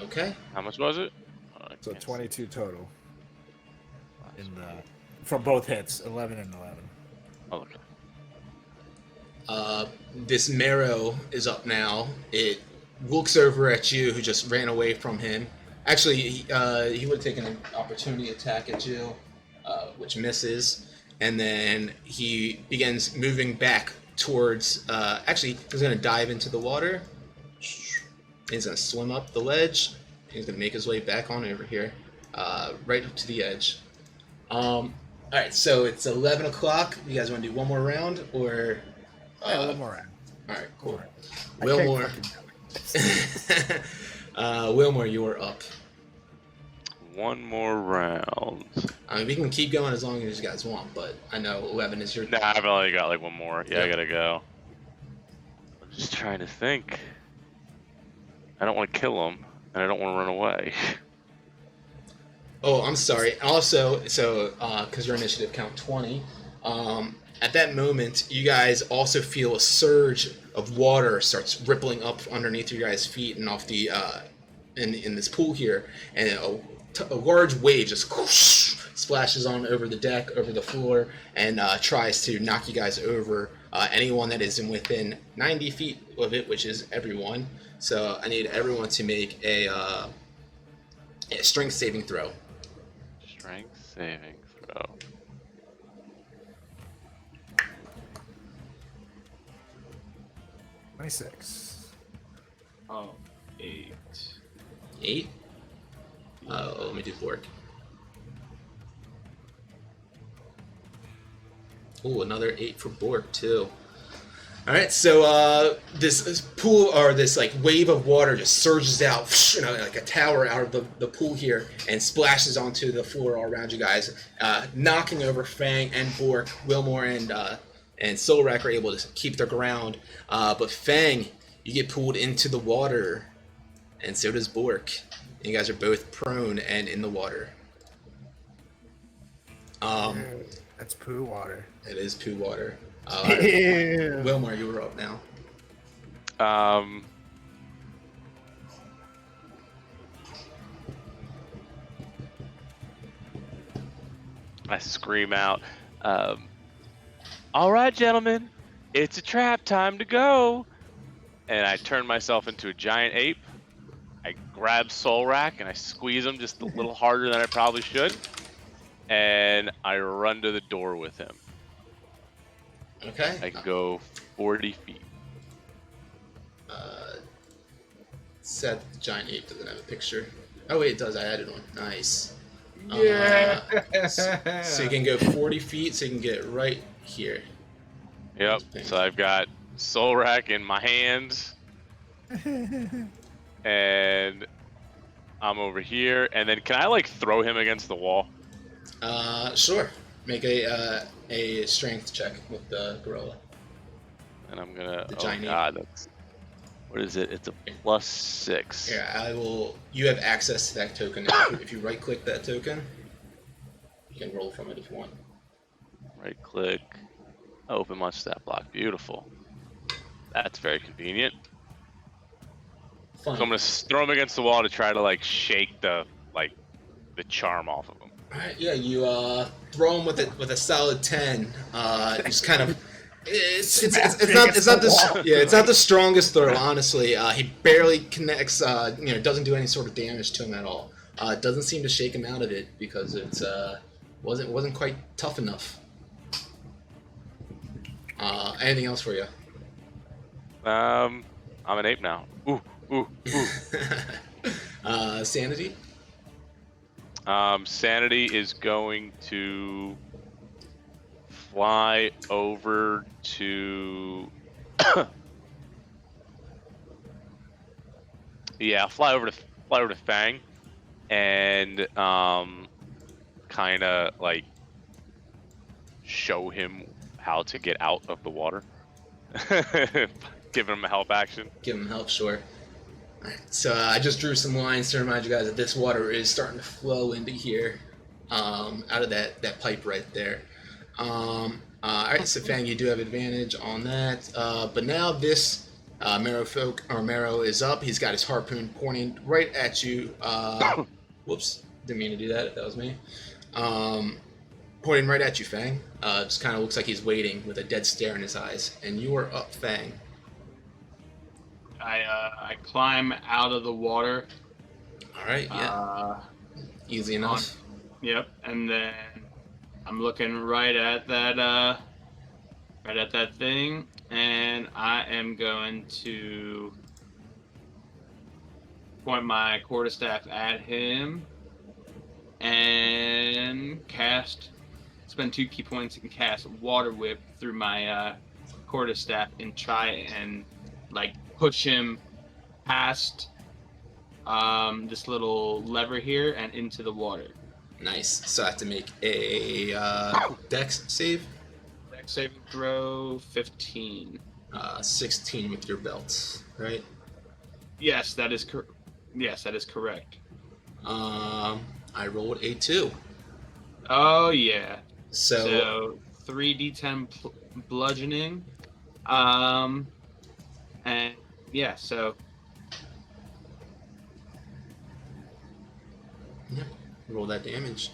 Okay. How much was it? Oh, I So can't 22 total. see. In the, from both hits, 11 and 11. Oh, okay. This marrow is up now. It looks over at you, who just ran away from him. Actually, he would have taken an opportunity attack at you, which misses. And then he begins moving back towards... actually, he's going to dive into the water. He's going to swim up the ledge. He's going to make his way back on over here, right up to the edge. All right, so it's 11 o'clock. You guys want to do one more round, or? Yeah, one more round. All right, cool. One more. I Wilmore. can't fucking do it. Wilmore, you are up. One more round. I mean, we can keep going as long as you guys want, but I know 11 is your. Nah, I've only got like one more. Yeah, I Yep. gotta go. I'm just trying to think. I don't want to kill him, and I don't want to run away. Oh, I'm sorry. Also, so because your initiative count 20, at that moment, you guys also feel a surge of water starts rippling up underneath your guys' feet and off the in this pool here, and a large wave just whoosh, splashes on over the deck, over the floor, and tries to knock you guys over. Anyone that is in within 90 feet of it, which is everyone. So I need everyone to make a strength saving throw. Strength saving throw. $26. Oh, 8. 8? Let me do Bork. Ooh, another 8 for Bork, too. Alright, so this pool, or this like wave of water just surges out, like a tower out of the pool here, and splashes onto the floor all around you guys, knocking over Fang and Bork. Wilmore and Solrak are able to keep their ground, but Fang, you get pulled into the water, and so does Bork. You guys are both prone and in the water. That's poo water. It is poo water. Ew. Wilmore, you were up now. I scream out, all right, gentlemen, it's a trap, time to go. And I turn myself into a giant ape. I grab Solrak and I squeeze him just a little harder than I probably should. And I run to the door with him. Okay. I can go 40 feet. Seth, the giant ape, doesn't have a picture. Oh wait, it does. I added one. Nice. Yeah. So you can go 40 feet, so you can get right here. Yep. So I've got Solrak in my hands. And I'm over here. And then can I like throw him against the wall? Sure. Make a strength check with the gorilla. And I'm gonna. The Oh giant ape. god, that's. What is it? It's a +6. Yeah, I will. You have access to that token. If you right-click that token, you can roll from it if you want. Right click. Open my stat block. Beautiful. That's very convenient. Fun. So I'm gonna throw him against the wall to try to like shake the charm off of him. All right, yeah, you throw him with a solid 10. Just kind of. It's not the strongest throw, honestly. He barely connects. Doesn't do any sort of damage to him at all. Doesn't seem to shake him out of it because it's wasn't quite tough enough. Anything else for you? I'm an ape now. Ooh, ooh, ooh. Sanity. Sanity is going to fly over to. Yeah, fly over to Fang, and kind of like show him how to get out of the water. Give him a help action. Give him help, sure. Alright, so I just drew some lines to remind you guys that this water is starting to flow into here, out of that pipe right there. Alright, so Fang, you do have advantage on that. But now this Marrow is up. He's got his harpoon pointing right at you. Whoops, didn't mean to do that. That was me. Pointing right at you, Fang. Just kind of looks like he's waiting with a dead stare in his eyes. And you are up, Fang. I climb out of the water. All right, yeah. Easy enough. Yep, and then I'm looking right at that thing, and I am going to point my quarterstaff at him and cast spend 2 key points and cast Water Whip through my quarterstaff and try and like push him past this little lever here and into the water. Nice. So I have to make a Dex save. Dex saving throw 15. 16 with your belt, right? Yes, that is correct. I rolled a 2. Oh yeah. So 3d10 bludgeoning. And yeah, so yeah, roll that damage.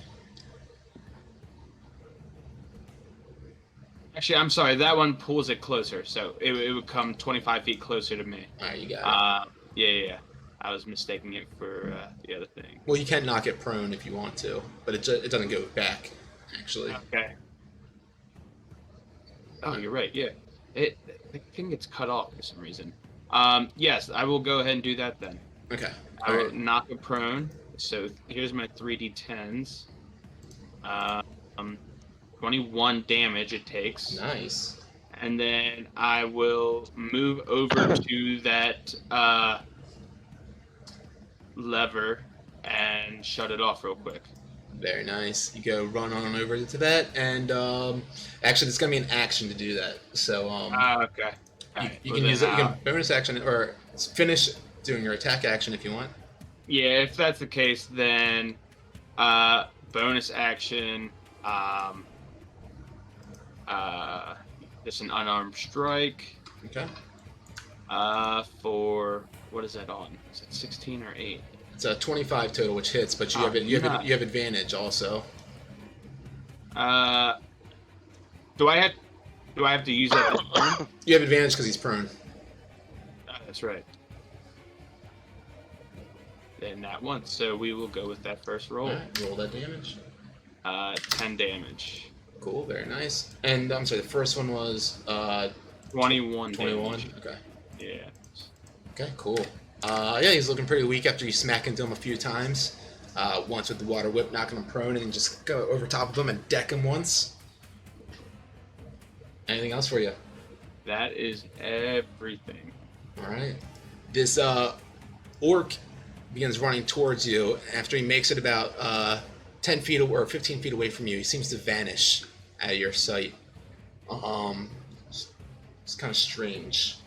actually, I'm sorry. That one pulls it closer, so it would come 25 feet closer to me. All right, you got it. Yeah. I was mistaking it for the other thing. Well, you can knock it prone if you want to, but it doesn't go back, actually. Okay. Oh, you're right. Yeah, the thing gets cut off for some reason. Yes, I will go ahead and do that then. Okay. I will knock it prone. So here's my 3d10s. 21 damage it takes. Nice. And then I will move over to that lever and shut it off real quick. Very nice. You go run on over to that, and actually, it's gonna be an action to do that. So Okay. you can use it. You can bonus action or finish doing your attack action if you want. Yeah, if that's the case, then bonus action. Just an unarmed strike. Okay. For what is that on? Is it 16 or 8? It's a 25 total, which hits, but you have advantage also. Do I have to use that this turn? You have advantage because he's prone. That's right. Then that one. So we will go with that first roll. All right, roll that damage. 10 damage. Cool, very nice. And I'm sorry, the first one was 21. 21. Damage. Okay. Yeah. Okay, cool. Yeah, he's looking pretty weak after you smack into him a few times. Once with the water whip, knocking him prone, and then just go over top of him and deck him once. Anything else for you? That is everything. All right. This orc begins running towards you. After he makes it about 10 feet or 15 feet away from you, he seems to vanish out of your sight. It's kind of strange.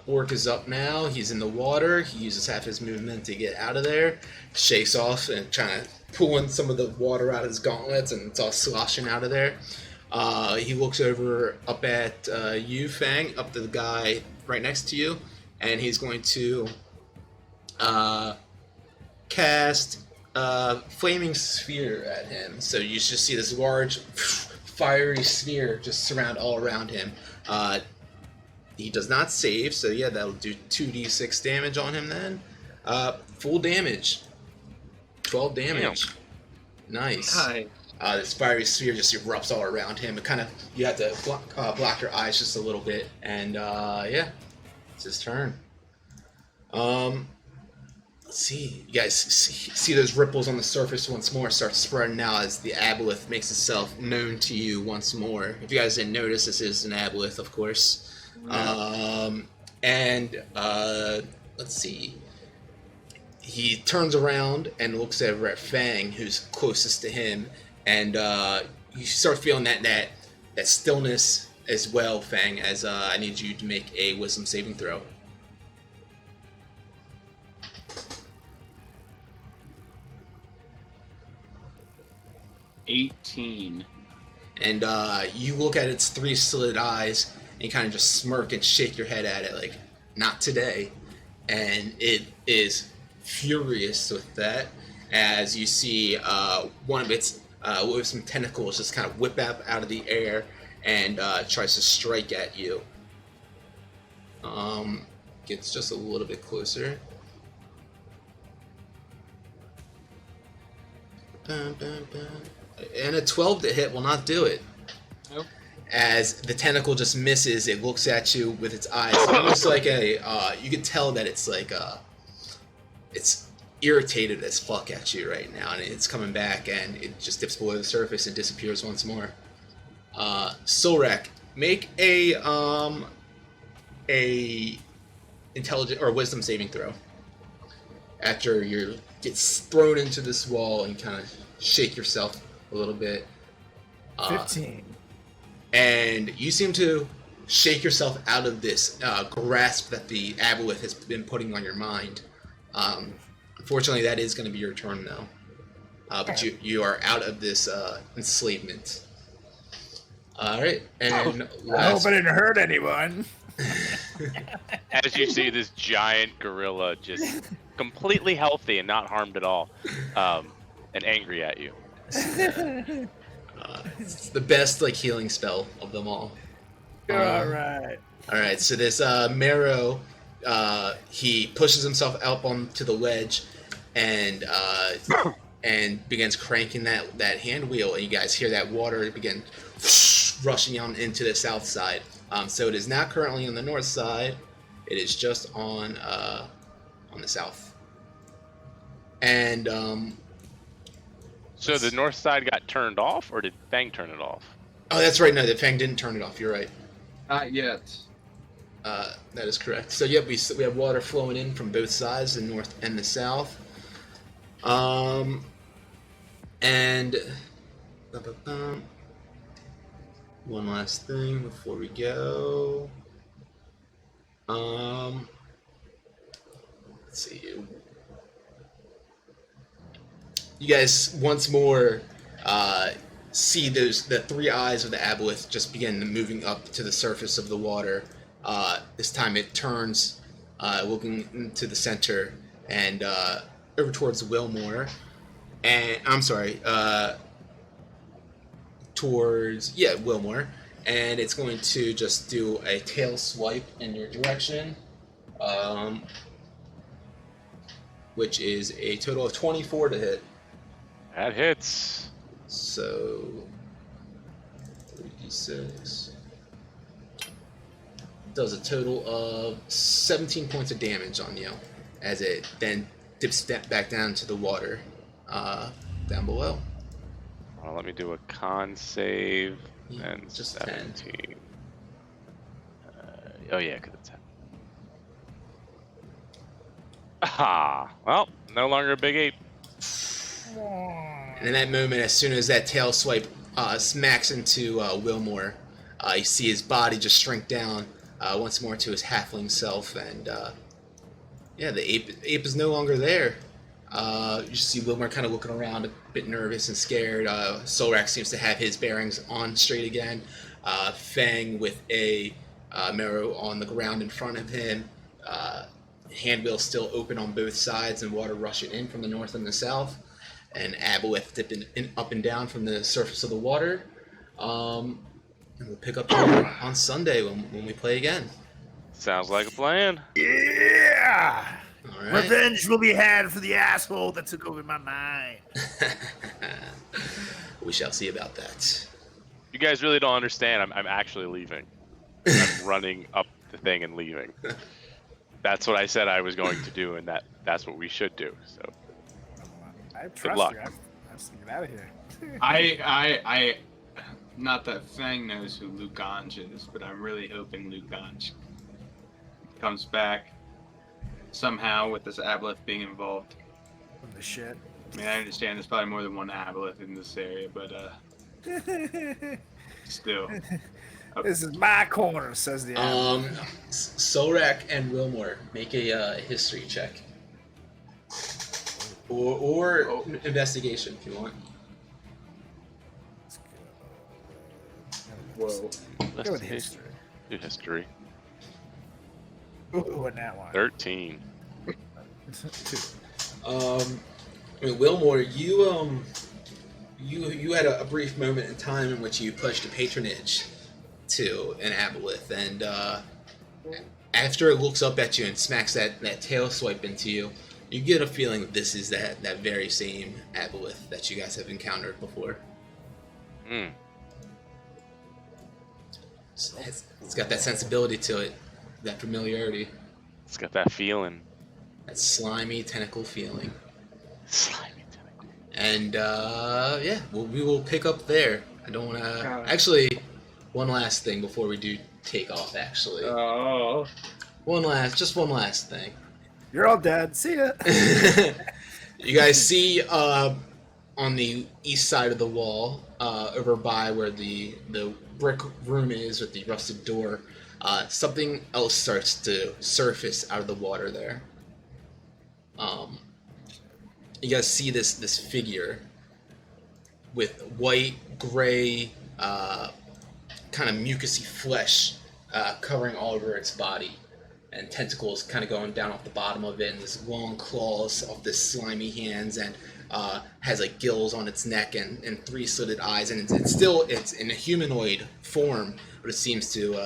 Bork is up now. He's in the water. He uses half his movement to get out of there. Shakes off and trying to pull in some of the water out of his gauntlets, and it's all sloshing out of there. He looks over up at you, Fang, up to the guy right next to you, and he's going to cast Flaming Sphere at him. So you just see this large fiery sphere just surround all around him. He does not save, so yeah, that'll do 2d6 damage on him then. Full damage. 12 damage. Damn. Nice. Hi. This fiery sphere just erupts all around him. It kind of, you have to block your eyes just a little bit, and yeah, it's his turn. Let's see. You guys see those ripples on the surface once more start spreading out as the aboleth makes itself known to you once more. If you guys didn't notice, this is an aboleth, of course. Let's see. He turns around and looks over at Fang, who's closest to him, and you start feeling that stillness as well, Fang, as I need you to make a wisdom saving throw. $18. And you look at its 3 slit eyes and you kind of just smirk and shake your head at it like, not today. And it is furious with that as you see one of its with some tentacles just kind of whip out of the air and tries to strike at you. Gets just a little bit closer. Dun, dun, dun. And a 12 to hit will not do it. Nope. As the tentacle just misses, it looks at you with its eyes. Almost like a, you can tell that it's like it's irritated as fuck at you right now, and it's coming back, and it just dips below the surface and disappears once more. Solrak, make a intelligence or wisdom saving throw. After you get thrown into this wall and kind of shake yourself a little bit. 15. And you seem to shake yourself out of this grasp that the aboleth has been putting on your mind. Unfortunately, that is going to be your turn, though. But you are out of this enslavement. All right, and I hope last, I didn't hurt anyone. As you see this giant gorilla just completely healthy and not harmed at all, and angry at you. it's the best like healing spell of them all. All right. All right, so this Marrow, he pushes himself up onto the ledge, and begins cranking that hand wheel, and you guys hear that water begin rushing on into the south side. So it is not currently on the north side; it is just on the south. And So the north side got turned off, or did Fang turn it off? oh, that's right. No, the Fang didn't turn it off. You're right. Not yet. That is correct. So yep, we have water flowing in from both sides, the north and the south. And one last thing before we go. Let's see. You guys once more see the three eyes of the aboleth just begin moving up to the surface of the water. This time it turns, looking into the center and over towards Wilmore. And I'm sorry, towards Wilmore, and it's going to just do a tail swipe in your direction, which is a total of 24 to hit. That hits. So 3d6 does a total of 17 points of damage on you, as it then dips back down to the water down below. Well, let me do a con save and just 17. Oh yeah, because it's 10. Ah, well, no longer a big ape. And in that moment, as soon as that tail swipe smacks into Wilmore, you see his body just shrink down once more to his halfling self, and the ape is no longer there. You see Wilmore kind of looking around, a bit nervous and scared. Solrak seems to have his bearings on straight again. Fang with a Marrow on the ground in front of him. Handwheel still open on both sides and water rushing in from the north and the south. And aboleth dipping up and down from the surface of the water. And we'll pick up on Sunday when we play again. Sounds like a plan. Yeah! All right. Revenge will be had for the asshole that took over my mind. We shall see about that. You guys really don't understand. I'm actually leaving. I'm running up the thing and leaving. That's what I said I was going to do, and that's what we should do. So. I trust luck. you. I have to get out of here. I not that Fang knows who Luganj is, but I'm really hoping Luganj comes back somehow with this aboleth being involved. From the shit. I mean, I understand there's probably more than one aboleth in this area, but still. This is my corner, says the Solrak and Wilmore, make a history check. Or investigation if you want. Whoa. Go with history. Do history. Ooh, and that one. 13. 2. I mean, Wilmore, you had a brief moment in time in which you pledged a patronage to an aboleth, and after it looks up at you and smacks that tail swipe into you, you get a feeling that this is that very same aboleth that you guys have encountered before. Hmm. It's got that sensibility to it, that familiarity, It's got that feeling. that slimy tentacle feeling. And yeah, we will pick up there. I don't want to. God. Actually, one last thing before we do take off. Actually, Oh. one last thing. You're all dead. See ya. You guys see on the east side of the wall, over by where the brick room is with the rusted door, something else starts to surface out of the water there. You guys see this figure with white, gray, kind of mucousy flesh covering all over its body, and tentacles kind of going down off the bottom of it, and this long claws off this slimy hands, and has like gills on its neck and three slitted eyes, and it's in a humanoid form, but it seems to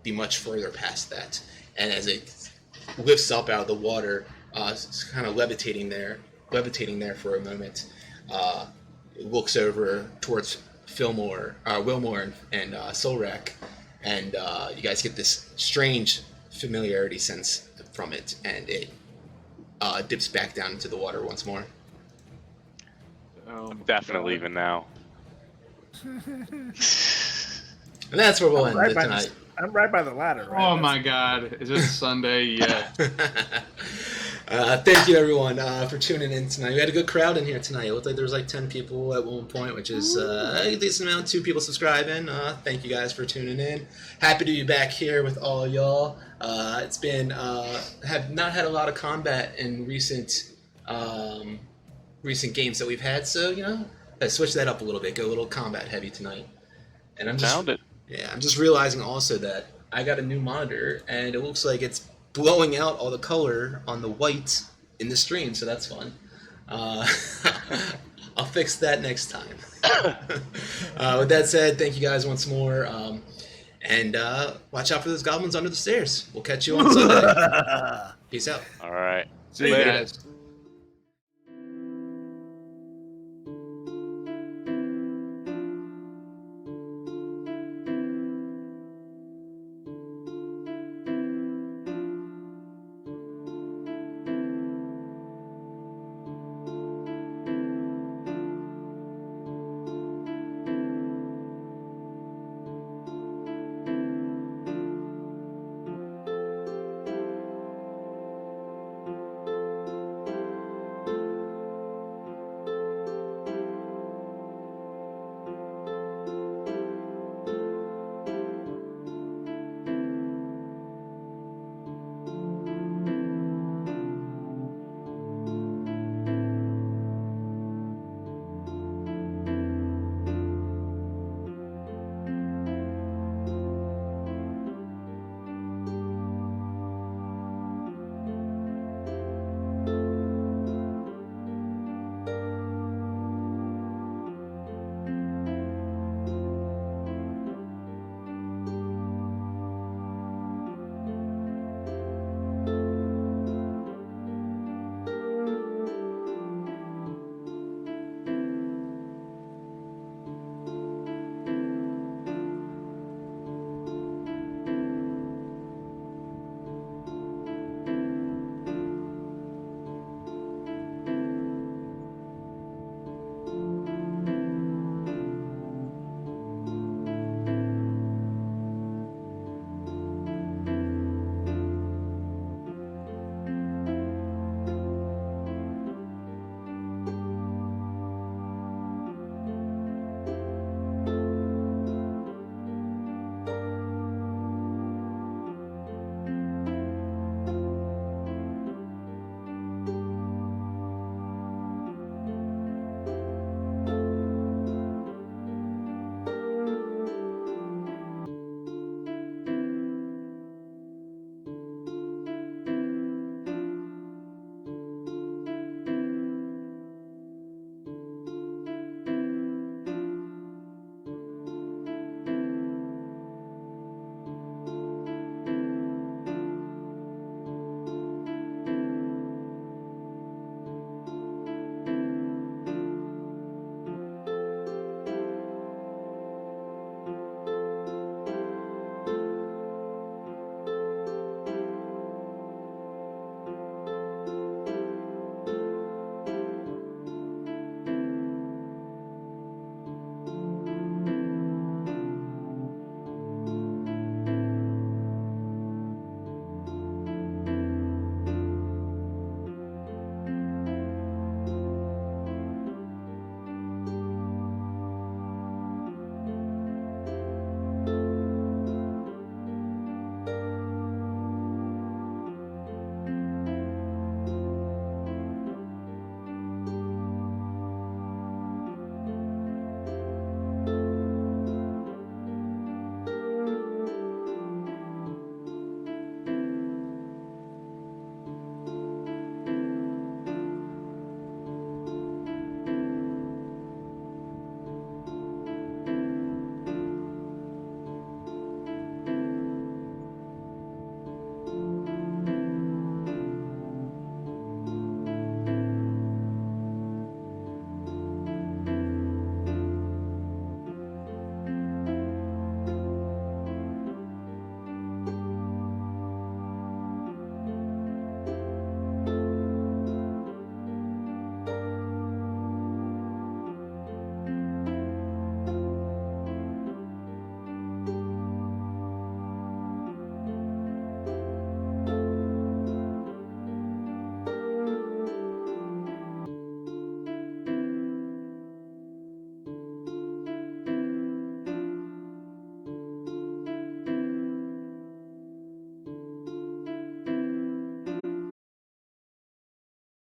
be much further past that. And as it lifts up out of the water, it's kind of levitating there for a moment. It looks over towards Wilmore and Solrak, and you guys get this strange familiarity sense from it, and it dips back down into the water once more. I'm definitely leaving now. And that's where we'll end it tonight. I'm right by the ladder. Right? Oh my God! Is it Sunday yet? Thank you, everyone, for tuning in tonight. We had a good crowd in here tonight. It looked like there was like 10 people at one point, which is a decent amount. 2 people subscribing. Thank you guys for tuning in. Happy to be back here with all y'all. It's been have not had a lot of combat in recent games that we've had, so I switched that up a little bit. Go a little combat heavy tonight. And I'm just realizing also that I got a new monitor, and it looks like it's blowing out all the color on the white in the stream, so that's fun. I'll fix that next time. With that said, thank you guys once more, and watch out for those goblins under the stairs. We'll catch you on Sunday. Peace out. All right. See you guys.